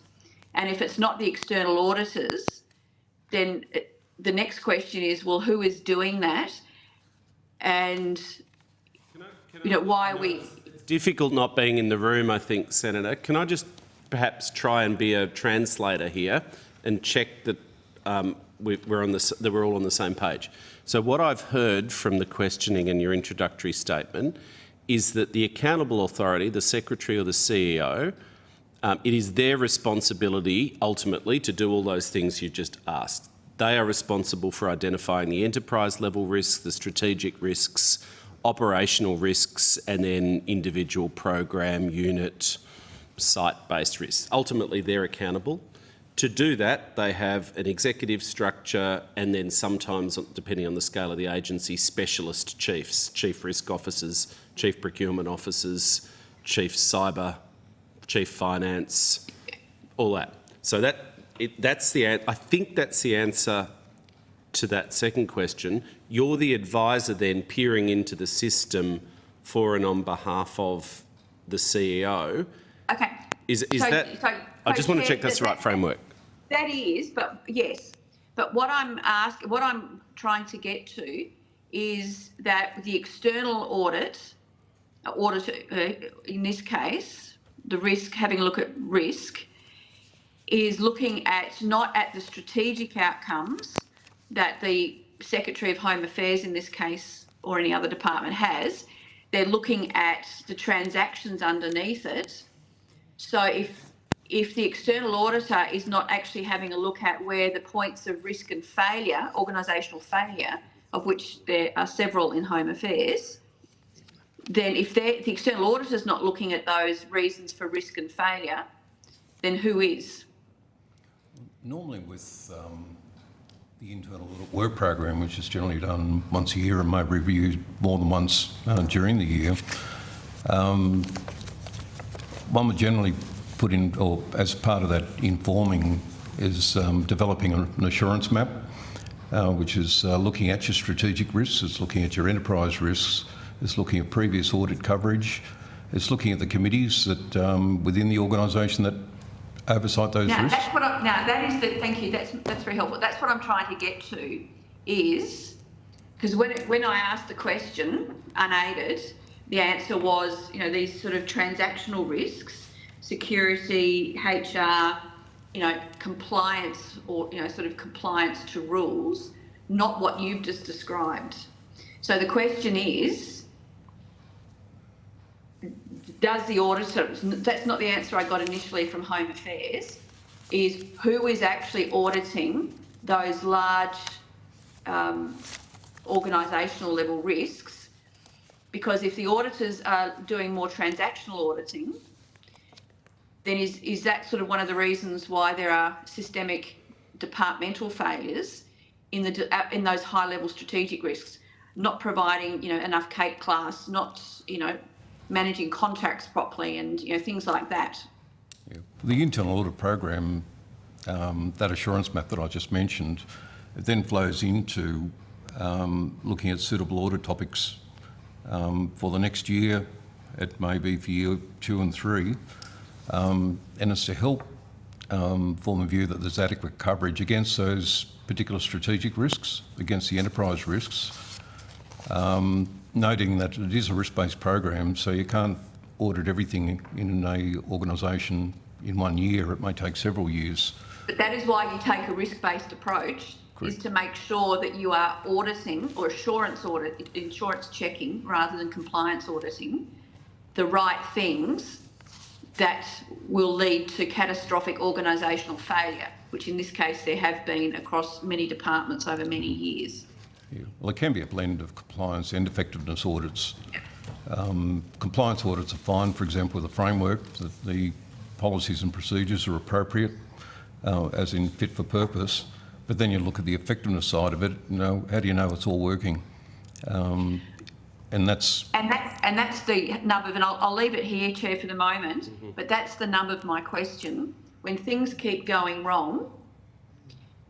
And if it's not the external auditors, then the next question is, well, who is doing that? And why are we... It's difficult not being in the room, I think, Senator. Can I just perhaps try and be a translator here and check that we're all on the same page? So what I've heard from the questioning and your introductory statement is that the accountable authority, the Secretary or the CEO, it is their responsibility ultimately to do all those things you just asked. They are responsible for identifying the enterprise level risks, the strategic risks, operational risks, and then individual program, unit, site-based risks. Ultimately, they're accountable. To do that, they have an executive structure and then sometimes, depending on the scale of the agency, specialist chiefs, chief risk officers, chief procurement officers, chief cyber, chief finance, all that. So that's I think that's the answer to that second question, you're the advisor then peering into the system for and on behalf of the CEO. Okay. Is that? I just want to check that's the right framework. That is, but yes. But what I'm trying to get to is that the external auditor, in this case, the risk, having a look at risk, is looking at not at the strategic outcomes that the Secretary of Home Affairs in this case or any other department has. They're looking at the transactions underneath it. So if the external auditor is not actually having a look at where the points of risk and failure, organisational failure, of which there are several in Home Affairs, then if the external auditor is not looking at those reasons for risk and failure, then who is? Normally with the internal audit work program, which is generally done once a year and may be reviewed more than once during the year, one would generally put in, or as part of that informing, is developing an assurance map, which is looking at your strategic risks, it's looking at your enterprise risks, it's looking at previous audit coverage, it's looking at the committees that within the organisation that oversight those risks. That's what thank you, that's very helpful. That's what I'm trying to get to is, because when I asked the question, unaided, the answer was, these sort of transactional risks, security, HR, compliance, or, sort of compliance to rules, not what you've just described. So the question is, does the auditor, that's not the answer I got initially from Home Affairs, is who is actually auditing those large organisational level risks? Because if the auditors are doing more transactional auditing, then is that sort of one of the reasons why there are systemic departmental failures in those high level strategic risks, not providing enough Kate class, not managing contracts properly, and things like that. Yeah. The internal audit program, that assurance map that I just mentioned, it then flows into looking at suitable audit topics for the next year. It may be for year 2 and 3, and it's to help form a view that there's adequate coverage against those particular strategic risks, against the enterprise risks, noting that it is a risk-based program, so you can't audit everything in an organisation in 1 year. It may take several years. But that is why you take a risk-based approach. Correct. Is to make sure that you are auditing, or insurance checking rather than compliance auditing, the right things that will lead to catastrophic organisational failure, which in this case there have been across many departments over many years. Yeah. Well, it can be a blend of compliance and effectiveness audits. Compliance audits are fine, for example, with a framework, that the policies and procedures are appropriate, as in fit for purpose. But then you look at the effectiveness side of it. How do you know it's all working? And that's the nub of, and I'll leave it here, Chair, for the moment. Mm-hmm. But that's the nub of my question. When things keep going wrong,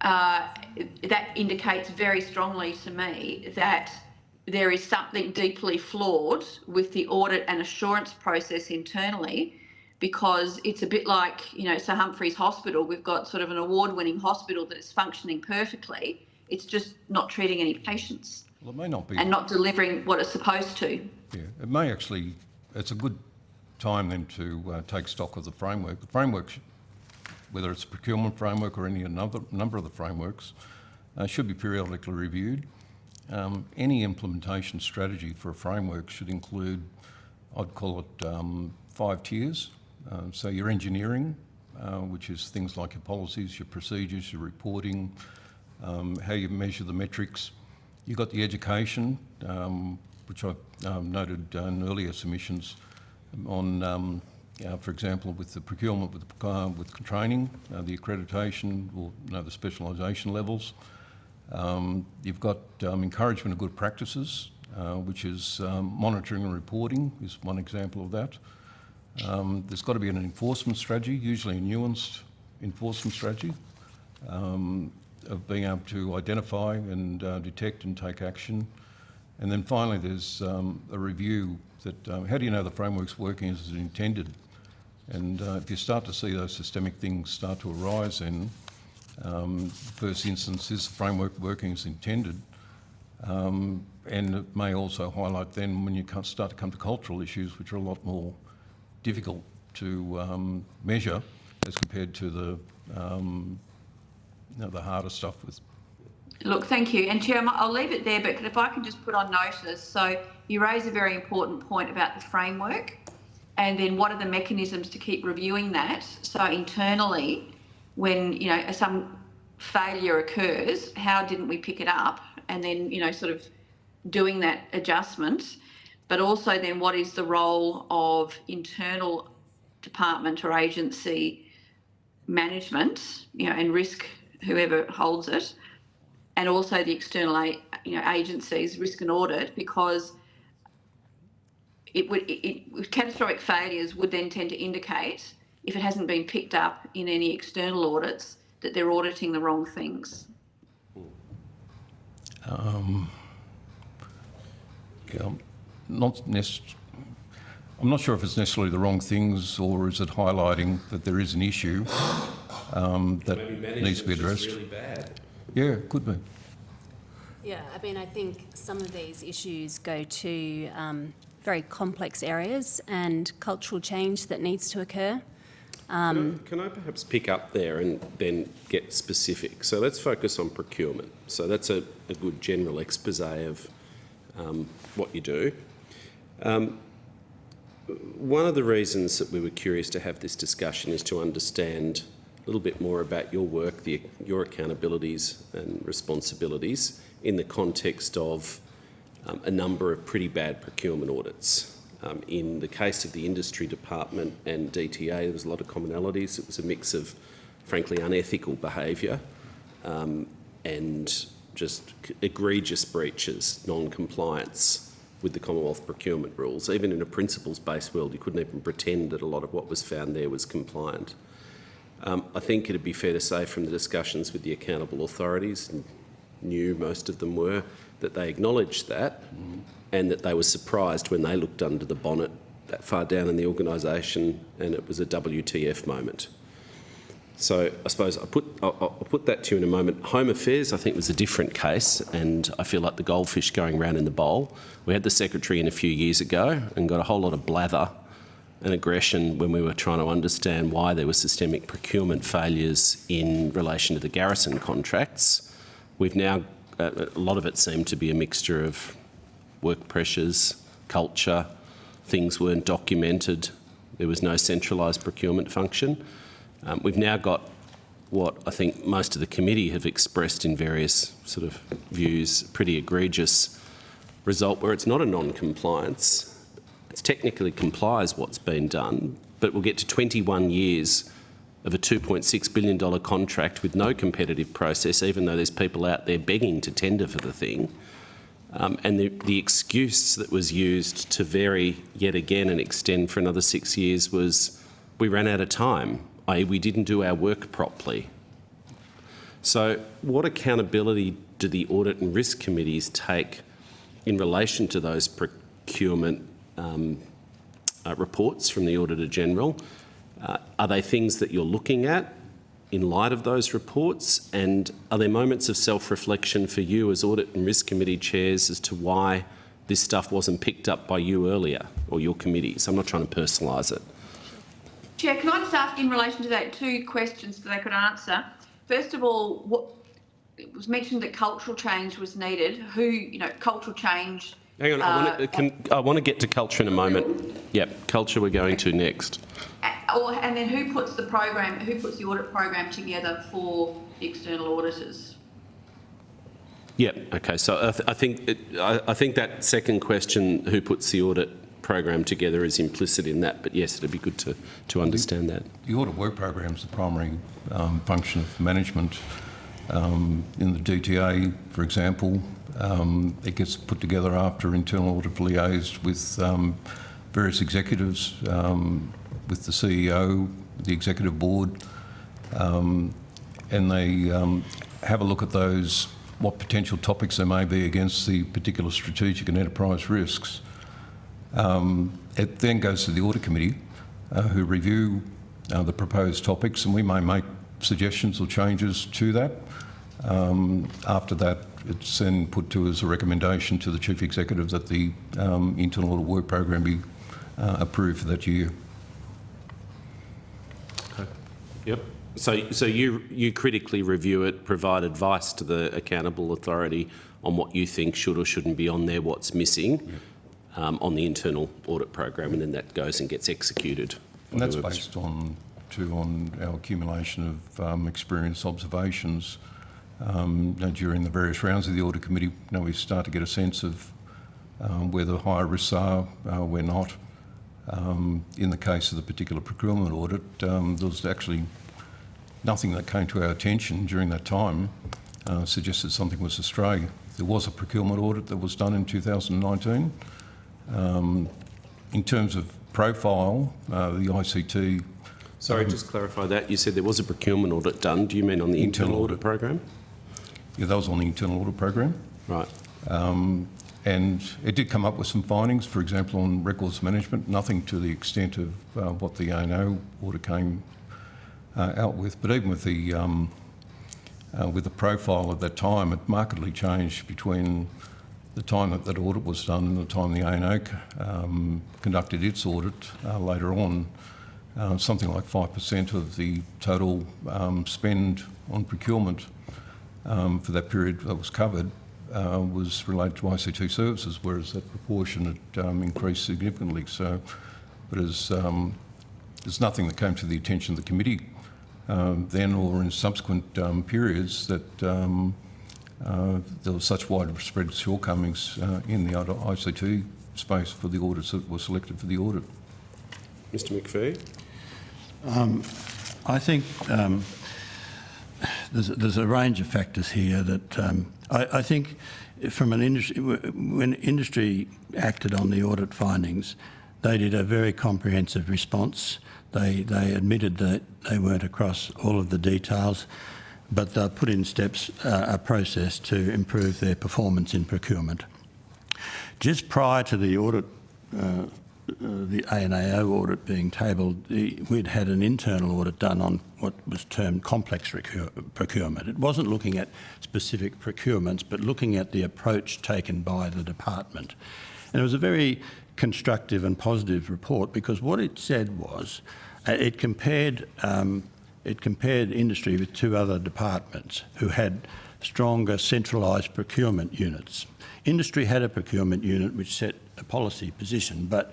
that indicates very strongly to me that there is something deeply flawed with the audit and assurance process internally, because it's a bit like, Sir Humphreys Hospital. We've got sort of an award-winning hospital that is functioning perfectly. It's just not treating any patients. Well, it may not be. And not delivering what it's supposed to. Yeah, it may actually, it's a good time then to take stock of the framework. The framework, whether it's a procurement framework or any number of the frameworks, should be periodically reviewed. Any implementation strategy for a framework should include, I'd call it 5 tiers. So your engineering, which is things like your policies, your procedures, your reporting, how you measure the metrics. You've got the education, which I noted in earlier submissions on, for example, with the procurement, with training, the accreditation, or the specialisation levels. You've got encouragement of good practices, which is monitoring and reporting is one example of that. There's got to be an enforcement strategy, usually a nuanced enforcement strategy. of being able to identify and detect and take action. And then finally, there's a review that how do you know the framework's working as intended? And if you start to see those systemic things start to arise, then first instance, is the framework working as intended? And it may also highlight then when you start to come to cultural issues, which are a lot more difficult to measure as compared to the the harder stuff with. Look, thank you. And Chair, I'll leave it there, but if I can just put on notice, so you raise a very important point about the framework and then what are the mechanisms to keep reviewing that. So internally, when, some failure occurs, how didn't we pick it up? And then, sort of doing that adjustment, but also then what is the role of internal department or agency management, and risk, whoever holds it, and also the external, agencies, risk and audit, because catastrophic failures would then tend to indicate, if it hasn't been picked up in any external audits, that they're auditing the wrong things. I'm not sure if it's necessarily the wrong things, or is it highlighting that there is an issue that needs to be addressed? Really bad. Yeah, it could be. Yeah, I think some of these issues go to very complex areas and cultural change that needs to occur. Can I perhaps pick up there and then get specific? So let's focus on procurement. So that's a good general expose of what you do. One of the reasons that we were curious to have this discussion is to understand a little bit more about your work, your accountabilities and responsibilities in the context of a number of pretty bad procurement audits. In the case of the industry department and DTA, there was a lot of commonalities. It was a mix of, frankly, unethical behaviour and just egregious breaches, non-compliance with the Commonwealth procurement rules. Even in a principles-based world, you couldn't even pretend that a lot of what was found there was compliant. I think it'd be fair to say from the discussions with the accountable authorities, and most of them were, that they acknowledged that and that they were surprised when they looked under the bonnet that far down in the organisation and it was a WTF moment. So I suppose I'll put that to you in a moment. Home Affairs, I think, was a different case, and I feel like the goldfish going round in the bowl. We had the Secretary in a few years ago and got a whole lot of blather and aggression when we were trying to understand why there were systemic procurement failures in relation to the garrison contracts. We've now, a lot of it seemed to be a mixture of work pressures, culture, things weren't documented, there was no centralised procurement function. We've now got what I think most of the committee have expressed in various sort of views, pretty egregious result where it's not a non-compliance. It technically complies what's been done, but we'll get to 21 years of a $2.6 billion contract with no competitive process, even though there's people out there begging to tender for the thing. And the excuse that was used to vary yet again and extend for another 6 years was we ran out of time, i.e. we didn't do our work properly. So what accountability do the audit and risk committees take in relation to those procurement reports from the Auditor General? Are they things that you're looking at in light of those reports? And are there moments of self-reflection for you as Audit and Risk Committee chairs as to why this stuff wasn't picked up by you earlier or your committees? I'm not trying to personalise it. Chair, can I just ask in relation to that 2 questions that I could answer? First of all, it was mentioned that cultural change was needed. Cultural change... Hang on, I want to get to culture in a moment. Yep, culture we're going to next. And then who puts the audit program together for the external auditors? Yep, okay, so I think that second question, who puts the audit program together, is implicit in that, but yes, it'd be good to understand that. The audit work program is the primary function of management. In the DTA, for example, it gets put together after internal audit liaised with various executives, with the CEO, the executive board, and they have a look at those, what potential topics there may be against the particular strategic and enterprise risks. It then goes to the Audit Committee, who review the proposed topics, and we may make suggestions or changes to that. After that, it's then put to as a recommendation to the Chief Executive that the internal audit work program be approved for that year. Okay. Yep. So you critically review it, provide advice to the accountable authority on what you think should or shouldn't be on there, what's missing on the internal audit program, and then that goes and gets executed. And that's based on our accumulation of experience observations during the various rounds of the Audit Committee. We start to get a sense of where the higher risks are, where not. In the case of the particular procurement audit, there was actually nothing that came to our attention during that time suggested something was astray. There was a procurement audit that was done in 2019. In terms of profile, the ICT... Sorry, just clarify that. You said there was a procurement audit done. Do you mean on the internal audit program? Yeah, that was on the internal audit program. Right. And it did come up with some findings, for example, on records management, nothing to the extent of what the A&O audit came out with. But even with the profile at that time, it markedly changed between the time that that audit was done and the time the A&O conducted its audit later on. Something like 5% of the total spend on procurement for that period that was covered was related to ICT services, whereas that proportion had increased significantly. So, but as there's nothing that came to the attention of the committee then or in subsequent periods that there was such widespread shortcomings in the ICT space for the audits that were selected for the audit. Mr McPhee? I think there's a range of factors here that I think from an industry, when industry acted on the audit findings, they did a very comprehensive response. They admitted that they weren't across all of the details, but they put in steps, a process to improve their performance in procurement. Just prior to the audit, the A&AO audit being tabled, we'd had an internal audit done on what was termed complex procurement. It wasn't looking at specific procurements, but looking at the approach taken by the department. And it was a very constructive and positive report because what it said was it compared industry with two other departments who had stronger centralised procurement units. Industry had a procurement unit which set a policy position, but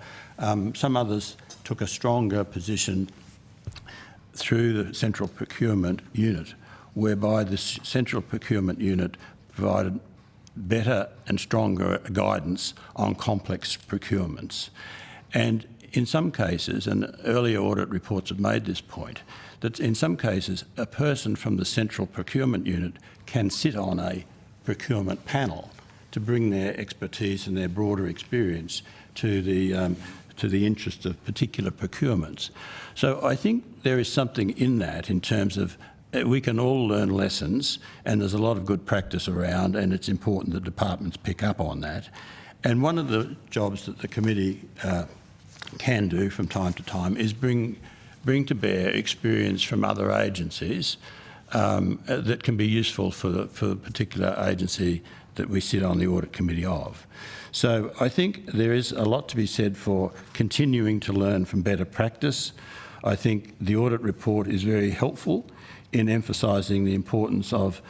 some others took a stronger position through the central procurement unit, whereby the central procurement unit provided better and stronger guidance on complex procurements. And in some cases, and earlier audit reports have made this point, that in some cases a person from the central procurement unit can sit on a procurement panel to bring their expertise and their broader experience to the interest of particular procurements. So I think there is something in that in terms of we can all learn lessons, and there's a lot of good practice around, and it's important that departments pick up on that. And one of the jobs that the committee can do from time to time is bring to bear experience from other agencies that can be useful for the particular agency that we sit on the audit committee of. So I think there is a lot to be said for continuing to learn from better practice. I think the audit report is very helpful in emphasising the importance of,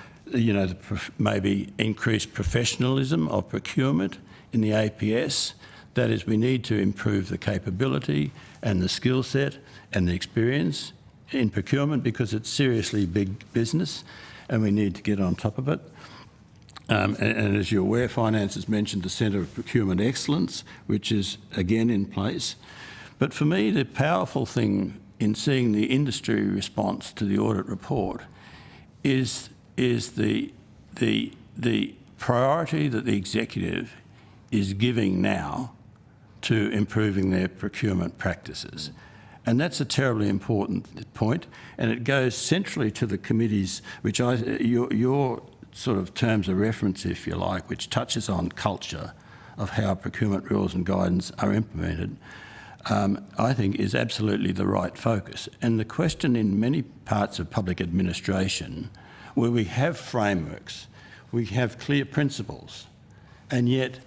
maybe increased professionalism of procurement in the APS. That is, we need to improve the capability and the skill set and the experience in procurement because it's seriously big business and we need to get on top of it. And as you're aware, Finance has mentioned the Centre of Procurement Excellence, which is again in place. But for me, the powerful thing in seeing the industry response to the audit report is the priority that the executive is giving now to improving their procurement practices. And that's a terribly important point, and it goes centrally to the committees, which your sort of terms of reference, if you like, which touches on culture of how procurement rules and guidance are implemented, I think is absolutely the right focus. And the question in many parts of public administration, where we have frameworks, we have clear principles, and yet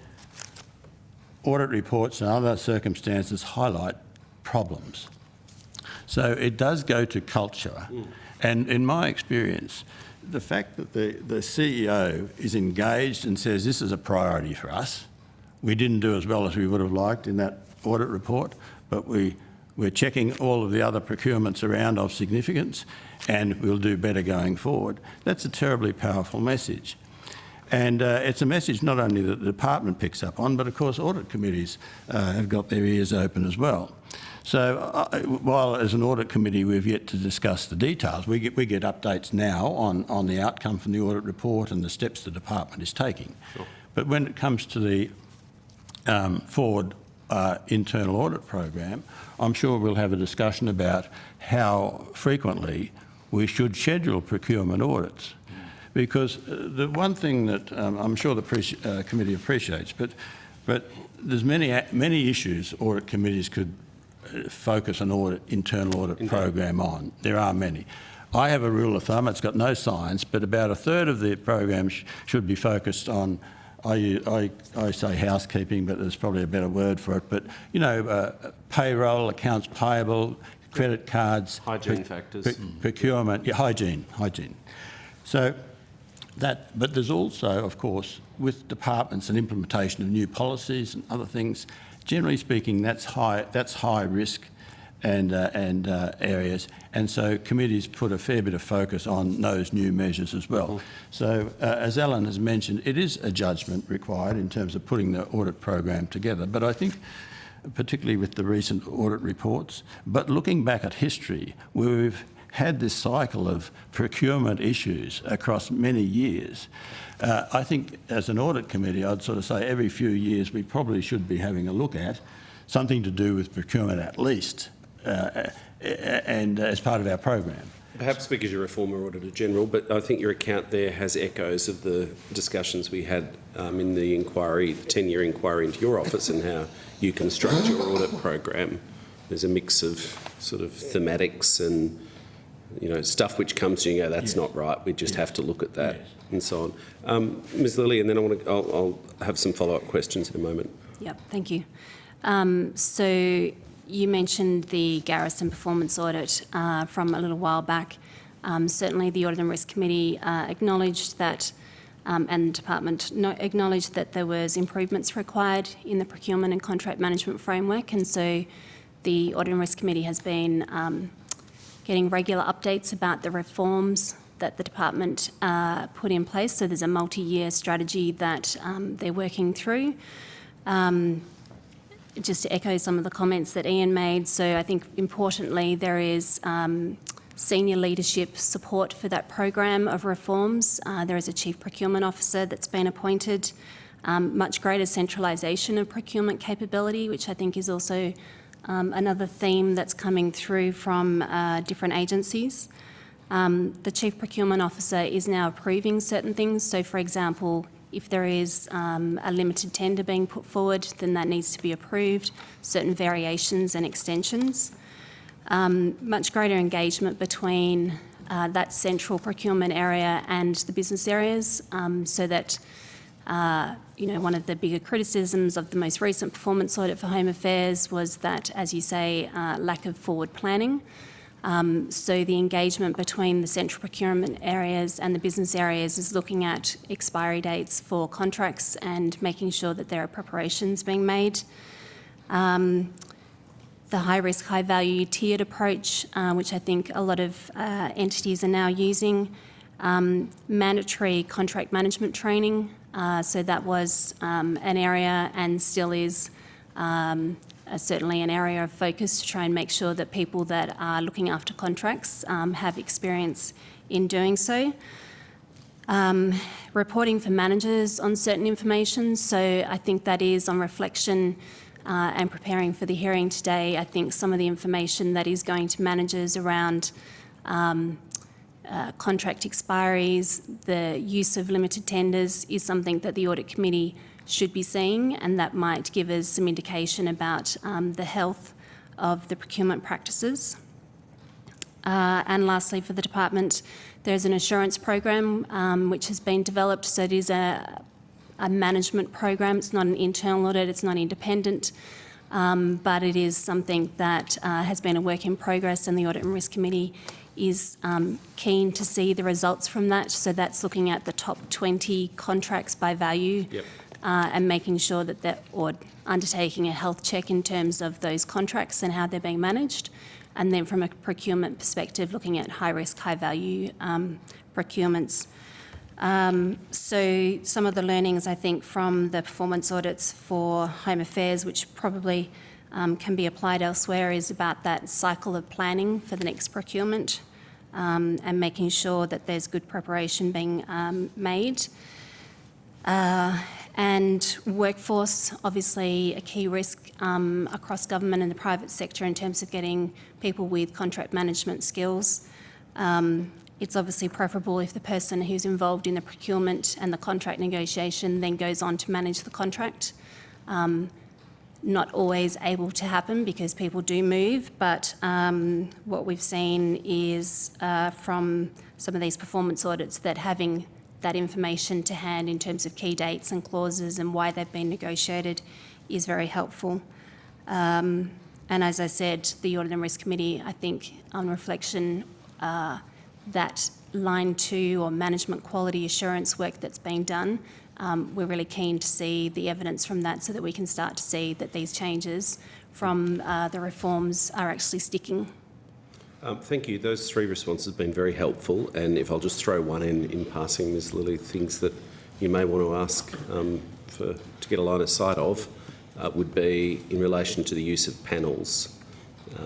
audit reports and other circumstances highlight problems. So it does go to culture. And in my experience, the fact that the CEO is engaged and says this is a priority for us, we didn't do as well as we would have liked in that audit report, but we're checking all of the other procurements around of significance and we'll do better going forward. That's a terribly powerful message. And it's a message not only that the department picks up on, but of course audit committees have got their ears open as well. So while as an audit committee we've yet to discuss the details, we get updates now on the outcome from the audit report and the steps the department is taking. Sure. But when it comes to the forward internal audit program, I'm sure we'll have a discussion about how frequently we should schedule procurement audits. Because the one thing that I'm sure the committee appreciates, but there's many issues audit committees could focus an internal audit program on. There are many. I have a rule of thumb, it's got no science, but about a third of the program should be focused on, I say housekeeping, but there's probably a better word for it, but you know, payroll, accounts payable, credit cards. Hygiene factors. Procurement, yeah, hygiene. So but there's also, of course, with departments and implementation of new policies and other things, generally speaking, that's high risk and areas, and so committees put a fair bit of focus on those new measures as well. So as Alan has mentioned, it is a judgment required in terms of putting the audit program together, but I think particularly with the recent audit reports, but looking back at history where we've had this cycle of procurement issues across many years, I think as an audit committee, I'd sort of say every few years we probably should be having a look at something to do with procurement at least, and as part of our program. Perhaps because you're a former Auditor General, but I think your account there has echoes of the discussions we had in the inquiry, the 10-year inquiry into your office and how you construct your audit program. There's a mix of sort of thematics and stuff which comes to you and go, that's not right, we just have to look at that, and so on. Ms Lilly, and then I'll have some follow-up questions in a moment. Yep, thank you. So you mentioned the Garrison performance audit from a little while back. Certainly the Audit and Risk Committee acknowledged that, and the department acknowledged that there was improvements required in the procurement and contract management framework, and so the Audit and Risk Committee has been getting regular updates about the reforms that the department put in place. So there's a multi-year strategy that they're working through. Just to echo some of the comments that Ian made, so I think importantly there is senior leadership support for that program of reforms. There is a Chief Procurement Officer that's been appointed, much greater centralisation of procurement capability, which I think is also another theme that's coming through from different agencies. The Chief Procurement Officer is now approving certain things. So, for example, if there is a limited tender being put forward, then that needs to be approved, certain variations and extensions. Much greater engagement between that central procurement area and the business areas, so that one of the bigger criticisms of the most recent performance audit for Home Affairs was that, as you say, lack of forward planning. So the engagement between the central procurement areas and the business areas is looking at expiry dates for contracts and making sure that there are preparations being made. The high risk, high value tiered approach, which I think a lot of entities are now using. Mandatory contract management training. So that was an area and still is certainly an area of focus to try and make sure that people that are looking after contracts have experience in doing so. Reporting for managers on certain information. So I think that is, on reflection, and preparing for the hearing today, I think some of the information that is going to managers around contract expiries, the use of limited tenders is something that the Audit Committee should be seeing, and that might give us some indication about the health of the procurement practices. And lastly, for the department, there's an assurance program which has been developed. So it is a management program. It's not an internal audit, it's not independent, but it is something that has been a work in progress, and the Audit and Risk Committee is keen to see the results from that. So that's looking at the top 20 contracts by value. Yep. And making sure that or undertaking a health check in terms of those contracts and how they're being managed. And then from a procurement perspective, looking at high risk, high value procurements. So some of the learnings, I think, from the performance audits for Home Affairs, which probably can be applied elsewhere, is about that cycle of planning for the next procurement and making sure that there's good preparation being made. And workforce, obviously a key risk across government and the private sector in terms of getting people with contract management skills. It's obviously preferable if the person who's involved in the procurement and the contract negotiation then goes on to manage the contract. Not always able to happen because people do move, but what we've seen is from some of these performance audits that having that information to hand in terms of key dates and clauses and why they've been negotiated is very helpful. And as I said, the Audit and Risk Committee, I think on reflection, that line 2 or management quality assurance work that's being done, we're really keen to see the evidence from that so that we can start to see that these changes from the reforms are actually sticking. Thank you. Those 3 responses have been very helpful. And if I'll just throw one in passing, Ms Lilly, things that you may want to ask to get a line of sight of would be in relation to the use of panels.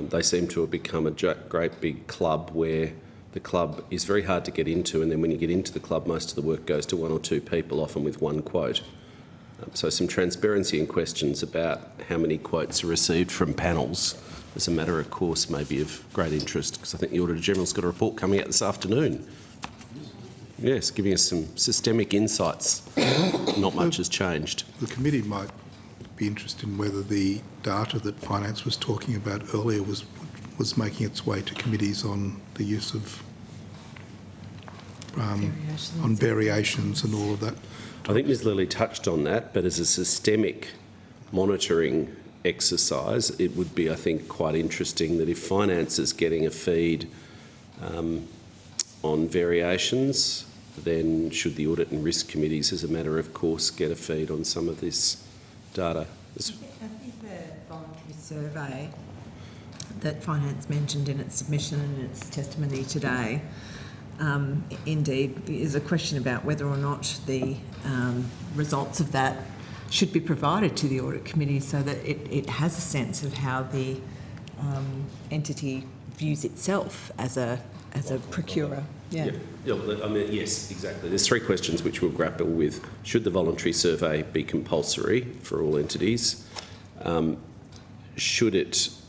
They seem to have become a great big club where the club is very hard to get into, and then when you get into the club, most of the work goes to 1 or 2 people, often with 1 quote. So some transparency and questions about how many quotes are received from panels as a matter of course may be of great interest, because I think the Auditor-General's got a report coming out this afternoon. Yes, giving us some systemic insights. Not much has changed. The committee might be interested in whether the data that Finance was talking about earlier was making its way to committees on the use of on variations and all of that. I think Ms Lilly touched on that, but as a systemic monitoring exercise, it would be, I think, quite interesting that if Finance is getting a feed on variations, then should the Audit and Risk Committees, as a matter of course, get a feed on some of this data? I think the voluntary survey that Finance mentioned in its submission and its testimony today indeed is a question about whether or not the results of that should be provided to the Audit Committee so that it has a sense of how the entity views itself as a procurer. Yeah. Yeah, I mean, yes, exactly. There's 3 questions which we'll grapple with. Should the voluntary survey be compulsory for all entities?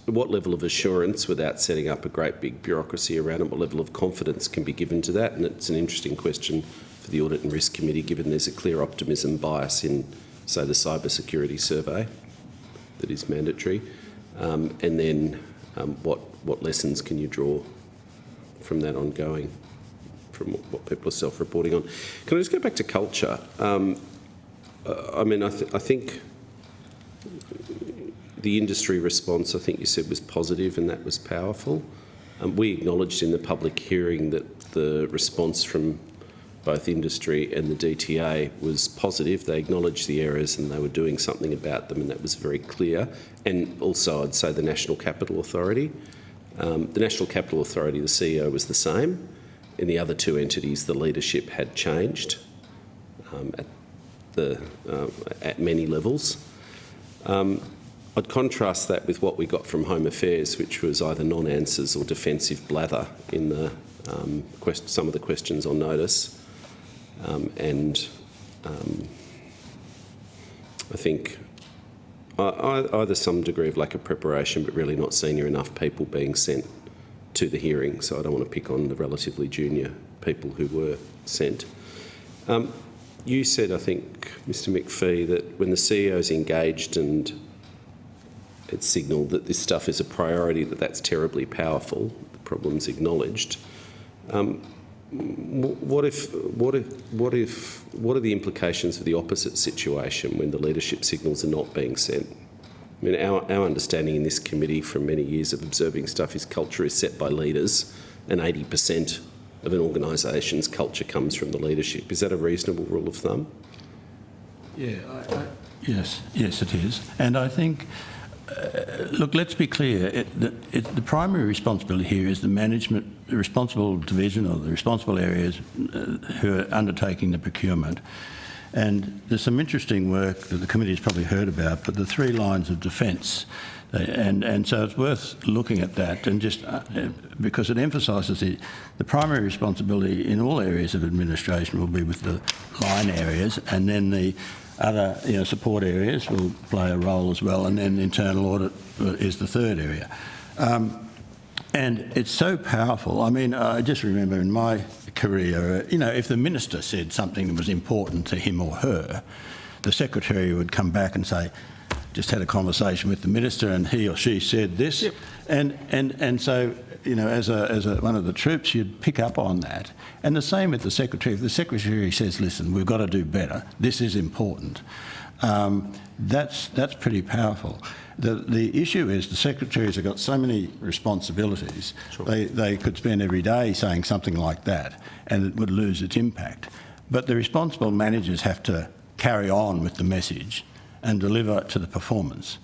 What level of assurance, without setting up a great big bureaucracy around it, what level of confidence can be given to that? And it's an interesting question for the Audit and Risk Committee, given there's a clear optimism bias in, say, the cyber security survey that is mandatory. And then what lessons can you draw from that ongoing, from what people are self-reporting on? Can I just go back to culture? I mean, I think the industry response, I think you said, was positive and that was powerful. We acknowledged in the public hearing that the response from both industry and the DTA was positive. They acknowledged the errors and they were doing something about them, and that was very clear. And also, I'd say the National Capital Authority. The National Capital Authority, the CEO was the same. In the other 2 entities, the leadership had changed at many levels. I'd contrast that with what we got from Home Affairs, which was either non-answers or defensive blather in the some of the questions on notice. I think either some degree of lack of preparation, but really not senior enough people being sent to the hearing. So I don't want to pick on the relatively junior people who were sent. You said, I think, Mr McPhee, that when the CEO's engaged and it's signalled that this stuff is a priority, that's terribly powerful. The problem's acknowledged. What are the implications of the opposite situation when the leadership signals are not being sent? I mean, our understanding in this committee from many years of observing stuff is culture is set by leaders, and 80% of an organisation's culture comes from the leadership. Is that a reasonable rule of thumb? Yeah, yes, it is. And I think, look, let's be clear, the primary responsibility here is the management, the responsible division or the responsible areas who are undertaking the procurement. And there's some interesting work that the committee has probably heard about, but the 3 lines of defence, and so it's worth looking at that, and just because it emphasises the primary responsibility in all areas of administration will be with the line areas, and then the other support areas will play a role as well, and then internal audit is the third area. And it's so powerful. I mean, I just remember in my career, if the minister said something that was important to him or her, the secretary would come back and say, just had a conversation with the minister and he or she said this. Yep. And so, as one of the troops, you'd pick up on that. And the same with the secretary. If the secretary says, listen, we've got to do better, this is important, that's pretty powerful. The issue is the secretaries have got so many responsibilities, sure. They could spend every day saying something like that and it would lose its impact. But the responsible managers have to carry on with the message and deliver to the performance.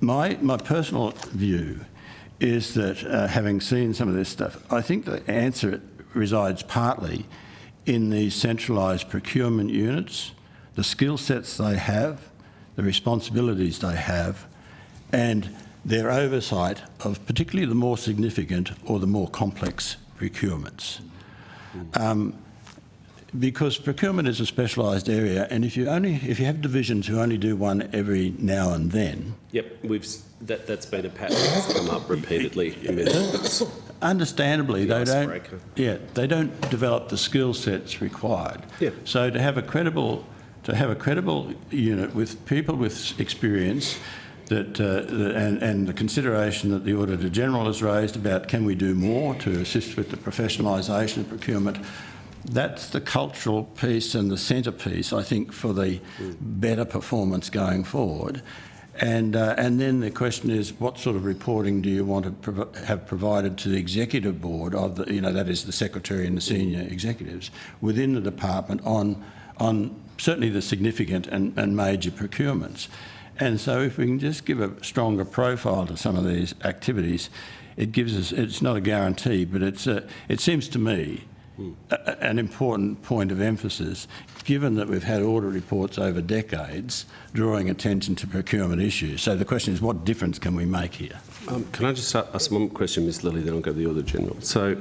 My personal view is that, having seen some of this stuff, I think the answer resides partly in these centralised procurement units, the skill sets they have, the responsibilities they have, and their oversight of particularly the more significant or the more complex procurements. Because procurement is a specialised area, and if you have divisions who only do one every now and then. Yep, that's been a pattern that's come up repeatedly in minutes. Understandably, they don't develop the skill sets required. Yeah. So to have a credible unit with people with experience, and the consideration that the Auditor General has raised about can we do more to assist with the professionalisation of procurement. That's the cultural piece and the centrepiece, I think, for the better performance going forward. And then the question is, what sort of reporting do you want to have provided to the executive board of the, that is the secretary and the senior executives within the department on certainly the significant and major procurements. And so if we can just give a stronger profile to some of these activities, it gives us, it's not a guarantee, but it seems to me an important point of emphasis, given that we've had audit reports over decades drawing attention to procurement issues. So the question is, what difference can we make here? Can I just ask one question, Ms Lilly, then I'll go to the Auditor General. So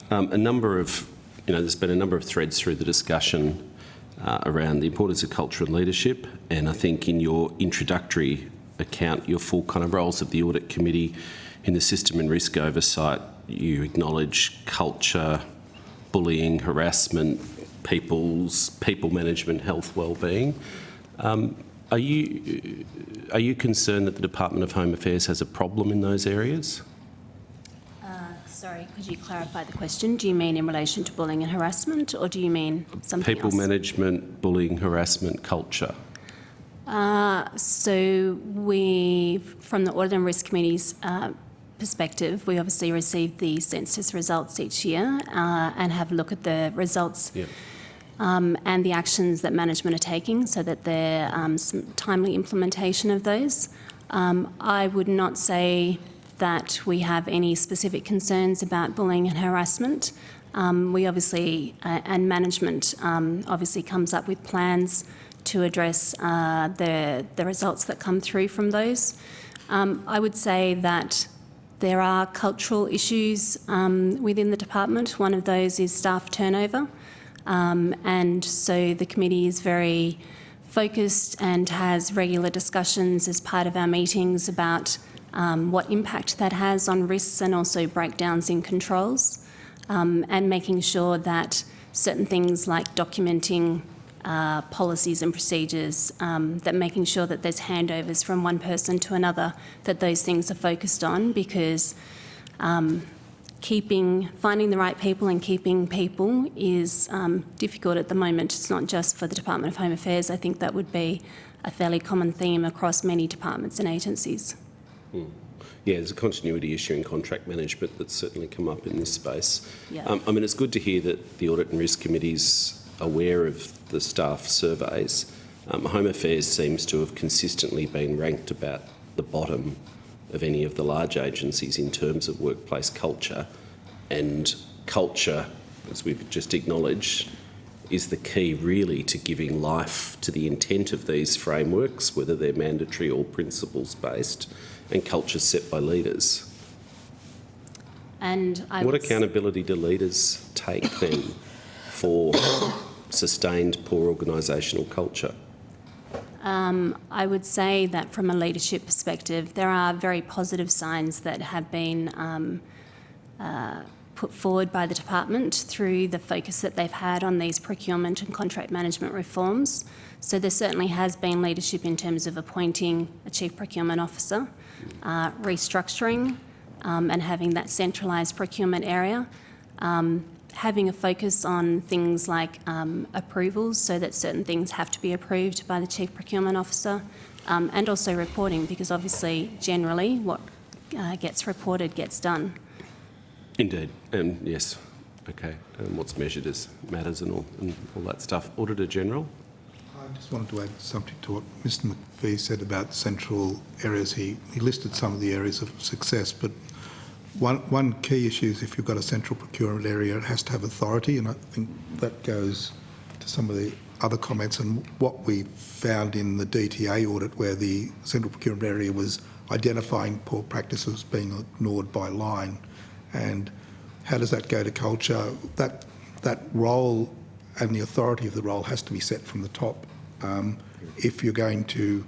there's been a number of threads through the discussion around the importance of culture and leadership, and I think in your introductory account, your full kind of roles of the Audit Committee in the system and risk oversight, you acknowledge culture, bullying, harassment, people management, health, wellbeing. Are you concerned that the Department of Home Affairs has a problem in those areas? Sorry, could you clarify the question? Do you mean in relation to bullying and harassment, or do you mean something else? People management, bullying, harassment, culture. So we, from the Audit and Risk Committee's perspective, we obviously receive the census results each year and have a look at the results and the actions that management are taking so that there's some timely implementation of those. I would not say that we have any specific concerns about bullying and harassment. We obviously, and management obviously comes up with plans to address the results that come through from those. I would say that there are cultural issues within the department. One of those is staff turnover. And so the committee is very focused and has regular discussions as part of our meetings about what impact that has on risks and also breakdowns in controls, and making sure that certain things like documenting policies and procedures, that making sure that there's handovers from one person to another, that those things are focused on, because finding the right people and keeping people is difficult at the moment. It's not just for the Department of Home Affairs. I think that would be a fairly common theme across many departments and agencies. Yeah, there's a continuity issue in contract management that's certainly come up in this space. Yeah. I mean, it's good to hear that the Audit and Risk Committee's aware of the staff surveys. Home Affairs seems to have consistently been ranked about the bottom of any of the large agencies in terms of workplace culture, and culture, as we've just acknowledged, is the key really to giving life to the intent of these frameworks, whether they're mandatory or principles-based, and culture set by leaders. And what accountability do leaders take then for sustained poor organisational culture? I would say that from a leadership perspective, there are very positive signs that have been put forward by the department through the focus that they've had on these procurement and contract management reforms. So there certainly has been leadership in terms of appointing a Chief Procurement Officer, restructuring and having that centralised procurement area, having a focus on things like approvals, so that certain things have to be approved by the Chief Procurement Officer, and also reporting, because obviously generally what gets reported gets done. Indeed, and yes, okay, and what's measured as matters and all that stuff. Auditor General? I just wanted to add something to what Mr McPhee said about central areas. He listed some of the areas of success, but one key issue is if you've got a central procurement area, it has to have authority, and I think that goes to some of the other comments and what we found in the DTA audit, where the central procurement area was identifying poor practices being ignored by line. And how does that go to culture? That role and the authority of the role has to be set from the top. If you're going to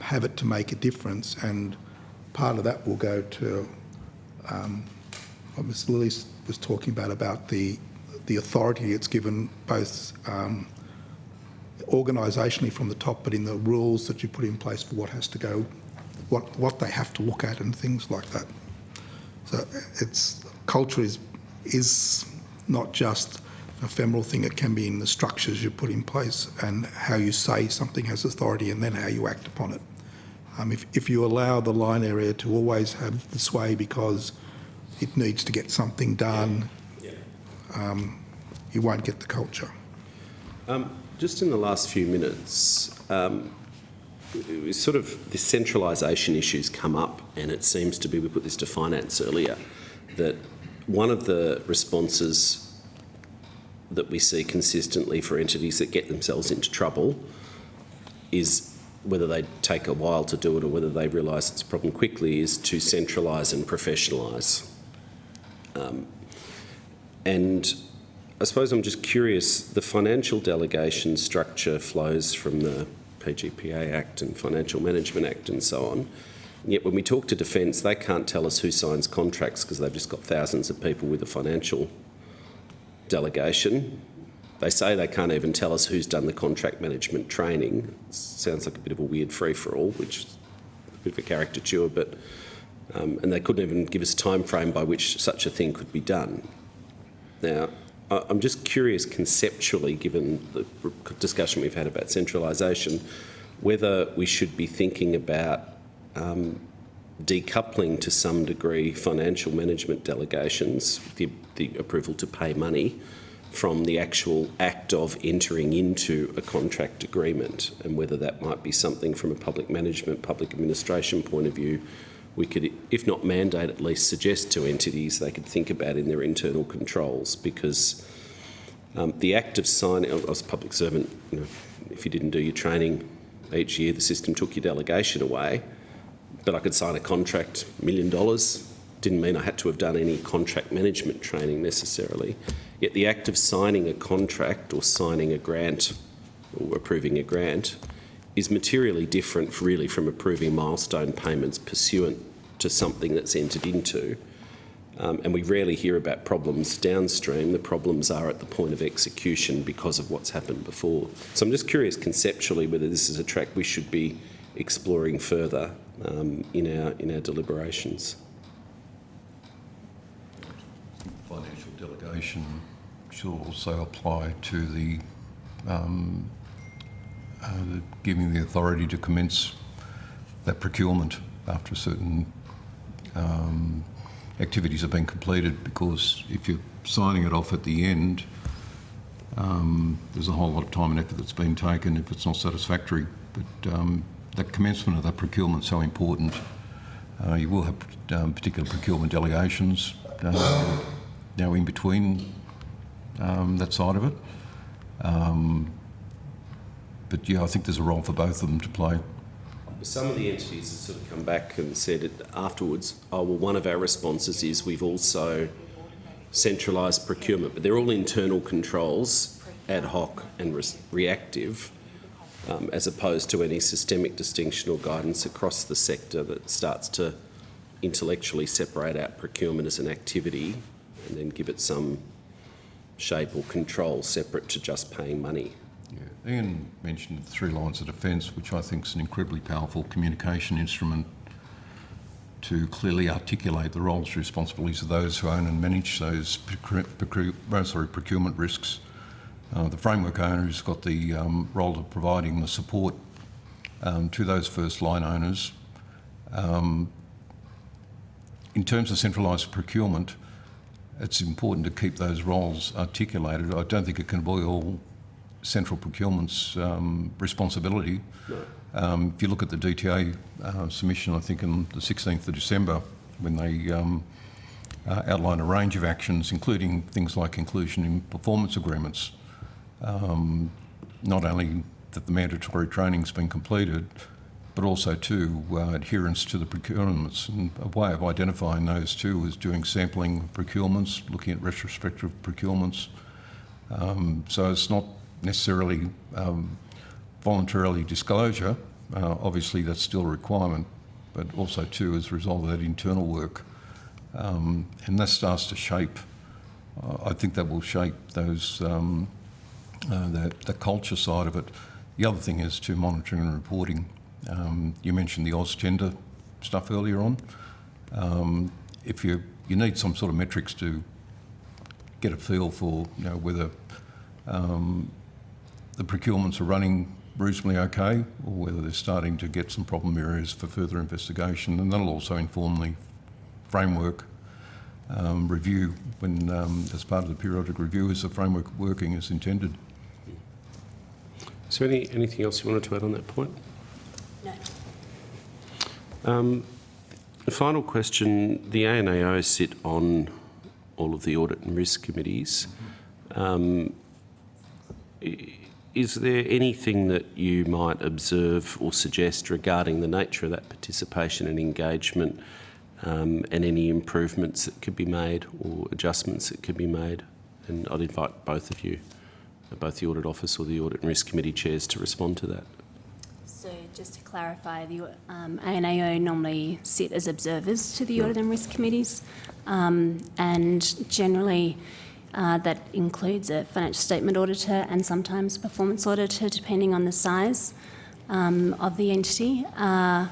have it to make a difference, and part of that will go to what Ms Lilly was talking about the authority it's given both organisationally from the top, but in the rules that you put in place for what has to go, what they have to look at and things like that. So culture is not just an ephemeral thing. It can be in the structures you put in place and how you say something has authority and then how you act upon it. If you allow the line area to always have the sway because it needs to get something done, you won't get the culture. Just in the last few minutes, sort of the centralisation issues come up, and it seems to be, we put this to finance earlier, that one of the responses that we see consistently for entities that get themselves into trouble is, whether they take a while to do it or whether they realise it's a problem quickly, is to centralise and professionalise. And I suppose I'm just curious, the financial delegation structure flows from the PGPA Act and Financial Management Act and so on. And yet when we talk to Defence, they can't tell us who signs contracts because they've just got thousands of people with a financial delegation. They say they can't even tell us who's done the contract management training. It sounds like a bit of a weird free-for-all, which is a bit of a caricature, but and they couldn't even give us a time frame by which such a thing could be done. Now, I'm just curious conceptually, given the discussion we've had about centralisation, whether we should be thinking about decoupling to some degree financial management delegations, the approval to pay money, from the actual act of entering into a contract agreement, and whether that might be something from a public management, public administration point of view we could, if not mandate, at least suggest to entities they could think about in their internal controls, because the act of signing, I was a public servant, if you didn't do your training each year, the system took your delegation away, but I could sign a contract, $1 million, didn't mean I had to have done any contract management training necessarily. Yet the act of signing a contract or signing a grant, or approving a grant is materially different really from approving milestone payments pursuant to something that's entered into. And we rarely hear about problems downstream. The problems are at the point of execution because of what's happened before. So I'm just curious conceptually whether this is a track we should be exploring further in our deliberations. Financial delegation should also apply to the giving the authority to commence that procurement after certain activities have been completed, because if you're signing it off at the end, there's a whole lot of time and effort that's been taken if it's not satisfactory. But that commencement of that procurement is so important. You will have particular procurement delegations now in between that side of it. But yeah, I think there's a role for both of them to play. Some of the entities have sort of come back and said afterwards, oh, well, one of our responses is we've also centralised procurement, but they're all internal controls, ad hoc and reactive, as opposed to any systemic distinction or guidance across the sector that starts to intellectually separate out procurement as an activity and then give it some shape or control separate to just paying money. Yeah. Ian mentioned 3 lines of defence, which I think is an incredibly powerful communication instrument to clearly articulate the roles and responsibilities of those who own and manage those procurement risks. The framework owner has got the role of providing the support to those first line owners. In terms of centralised procurement, it's important to keep those roles articulated. I don't think it can be all central procurement's responsibility. No. If you look at the DTA submission, I think on the 16th of December, when they outline a range of actions, including things like inclusion in performance agreements, not only that the mandatory training's been completed, but also too adherence to the procurements. And a way of identifying those too is doing sampling of procurements, looking at retrospective procurements. So it's not necessarily voluntarily disclosure. Obviously that's still a requirement, but also too as a result of that internal work. And that starts to shape, I think that will shape those, the culture side of it. The other thing is to monitoring and reporting. You mentioned the Oz tender stuff earlier on. If you need some sort of metrics to get a feel for whether the procurements are running reasonably okay, or whether they're starting to get some problem areas for further investigation, and that'll also inform the framework review when, as part of the periodic review, is the framework working as intended. Is there anything else you wanted to add on that point? No. The final question, the ANAO sit on all of the audit and risk committees. Is there anything that you might observe or suggest regarding the nature of that participation and engagement, and any improvements that could be made or adjustments that could be made? And I'd invite both of you, both the Audit Office or the Audit and Risk Committee chairs, to respond to that. So just to clarify, the ANAO normally sit as observers to the Audit and Risk Committees, and generally that includes a financial statement auditor and sometimes a performance auditor, depending on the size of the entity. I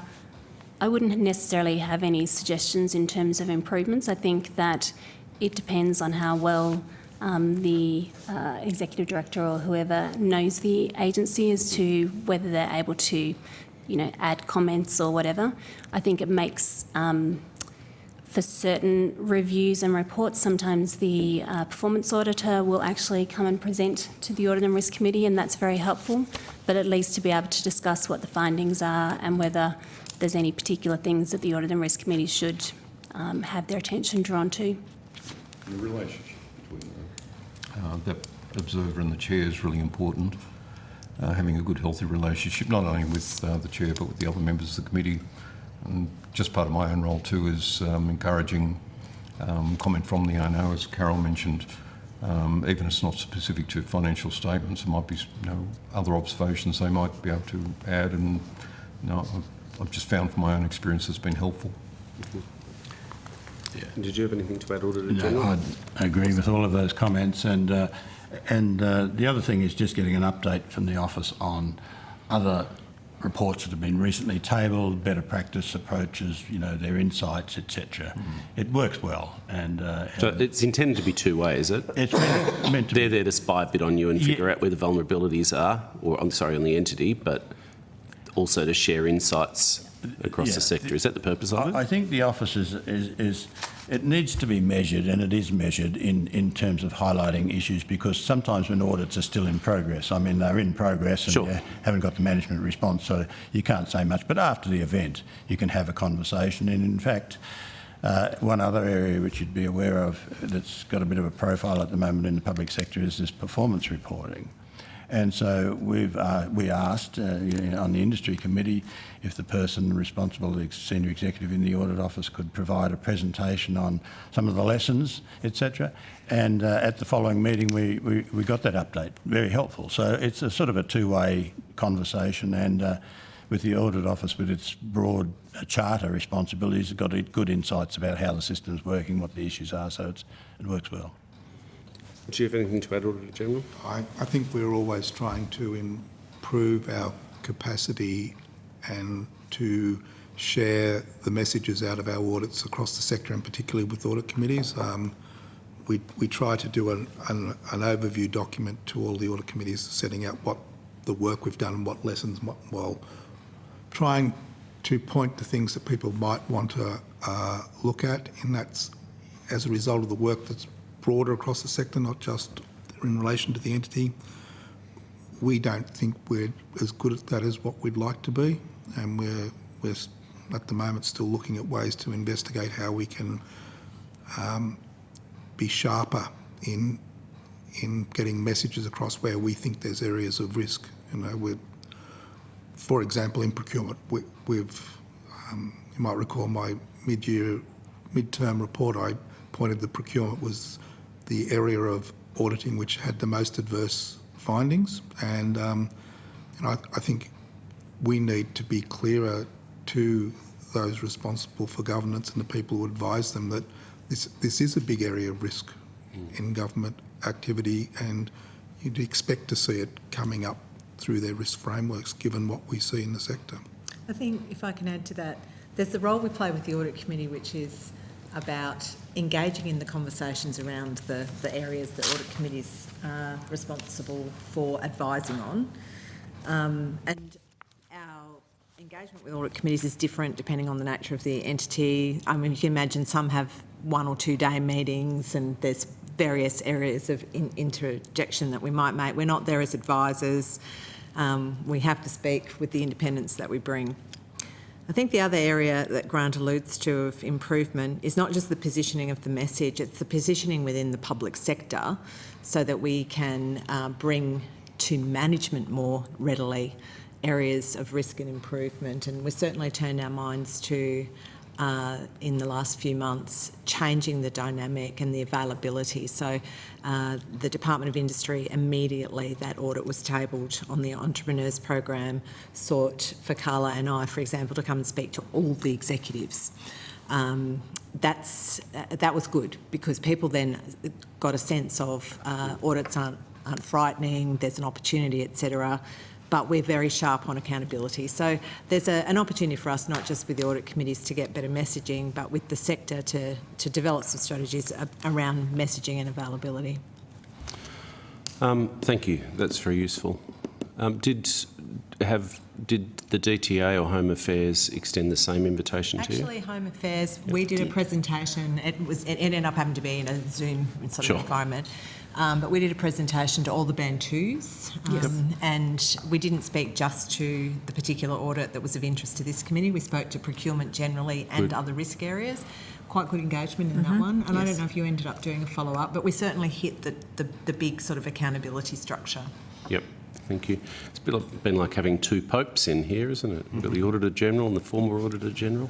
wouldn't necessarily have any suggestions in terms of improvements. I think that it depends on how well the executive director or whoever knows the agency as to whether they're able to, add comments or whatever. I think it makes, for certain reviews and reports, sometimes the performance auditor will actually come and present to the Audit and Risk Committee, and that's very helpful, but at least to be able to discuss what the findings are and whether there's any particular things that the Audit and Risk Committee should have their attention drawn to. The relationship between that observer and the chair is really important. Having a good, healthy relationship, not only with the chair but with the other members of the committee. And just part of my own role too is encouraging comment from the ANO, as Carol mentioned, even if it's not specific to financial statements. There might be other observations they might be able to add, and I've just found from my own experience it's been helpful. Yeah. Did you have anything to add, Auditor General? No, I agree with all of those comments, and the other thing is just getting an update from the office on other reports that have been recently tabled, better practice approaches, their insights, etc. It works well, and so it's intended to be two-way, is it? It's meant to. They're there to spy a bit on you and figure out where the vulnerabilities are, or I'm sorry, on the entity, but also to share insights across the sector. Is that the purpose of it? I think the office is it needs to be measured, and it is measured in terms of highlighting issues, because sometimes when audits are still in progress, I mean, they're in progress and you haven't got the management response, so you can't say much. But after the event, you can have a conversation. And in fact, one other area which you'd be aware of that's got a bit of a profile at the moment in the public sector is this performance reporting. And so we asked on the industry committee if the person responsible, the senior executive in the audit office, could provide a presentation on some of the lessons, etc. And at the following meeting, we got that update. Very helpful. So it's a sort of a two-way conversation, and with the audit office, with its broad charter responsibilities, it's got good insights about how the system's working, what the issues are. So it works well. Do you have anything to add, Auditor General? I think we're always trying to improve our capacity and to share the messages out of our audits across the sector, and particularly with audit committees. We try to do an overview document to all the audit committees, setting out what the work we've done and what lessons, while trying to point to things that people might want to look at, and that's as a result of the work that's broader across the sector, not just in relation to the entity. We don't think we're as good at that as what we'd like to be, and we're at the moment still looking at ways to investigate how we can be sharper in getting messages across where we think there's areas of risk. For example, in procurement, we've you might recall my mid-term report. I pointed the procurement was the area of auditing which had the most adverse findings, and I think we need to be clearer to those responsible for governance and the people who advise them that this is a big area of risk in government activity, and you'd expect to see it coming up through their risk frameworks given what we see in the sector. I think, if I can add to that, there's the role we play with the Audit Committee, which is about engaging in the conversations around the areas that audit committees are responsible for advising on. And our engagement with audit committees is different depending on the nature of the entity. I mean, you can imagine some have 1 or 2 day meetings, and there's various areas of interjection that we might make. We're not there as advisors. We have to speak with the independence that we bring. I think the other area that Grant alludes to of improvement is not just the positioning of the message, it's the positioning within the public sector, so that we can bring to management more readily areas of risk and improvement. And we've certainly turned our minds to, in the last few months, changing the dynamic and the availability. So the Department of Industry, immediately that audit was tabled on the Entrepreneurs Program, sought for Carla and I, for example, to come and speak to all the executives. That was good, because people then got a sense of audits aren't frightening, there's an opportunity, etc. But we're very sharp on accountability. So there's an opportunity for us, not just with the audit committees to get better messaging, but with the sector to develop some strategies around messaging and availability. Thank you. That's very useful. Did the DTA or Home Affairs extend the same invitation to you? Actually, Home Affairs, we did a presentation. It ended up having to be in a Zoom sort of environment. But we did a presentation to all the Band 2s, and we didn't speak just to the particular audit that was of interest to this committee. We spoke to procurement generally and other risk areas. Quite good engagement in that one. And I don't know if you ended up doing a follow-up, but we certainly hit the big sort of accountability structure. Yep, thank you. It's been like having 2 popes in here, isn't it? We've got the Auditor General and the former Auditor General.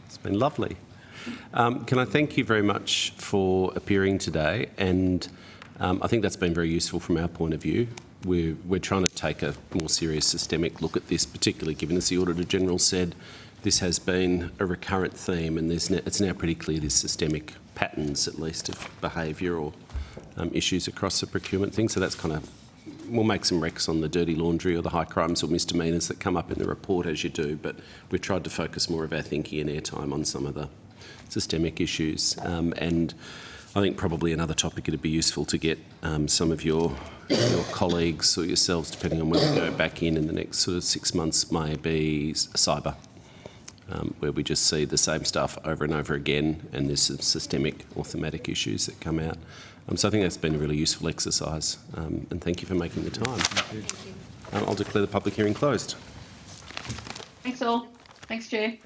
It's been lovely. Can I thank you very much for appearing today, and I think that's been very useful from our point of view. We're trying to take a more serious systemic look at this, particularly given, as the Auditor General said, this has been a recurrent theme, and it's now pretty clear there's systemic patterns, at least, of behaviour or issues across the procurement thing. So that's kind of, we'll make some recs on the dirty laundry or the high crimes or misdemeanours that come up in the report, as you do, but we've tried to focus more of our thinking and airtime on some of the systemic issues. And I think probably another topic it'd be useful to get some of your colleagues or yourselves, depending on whether we go back in the next sort of 6 months, may be cyber, where we just see the same stuff over and over again, and there's some systemic or thematic issues that come out. So I think that's been a really useful exercise, and thank you for making the time. I'll declare the public hearing closed. Thanks all. Thanks, Chair.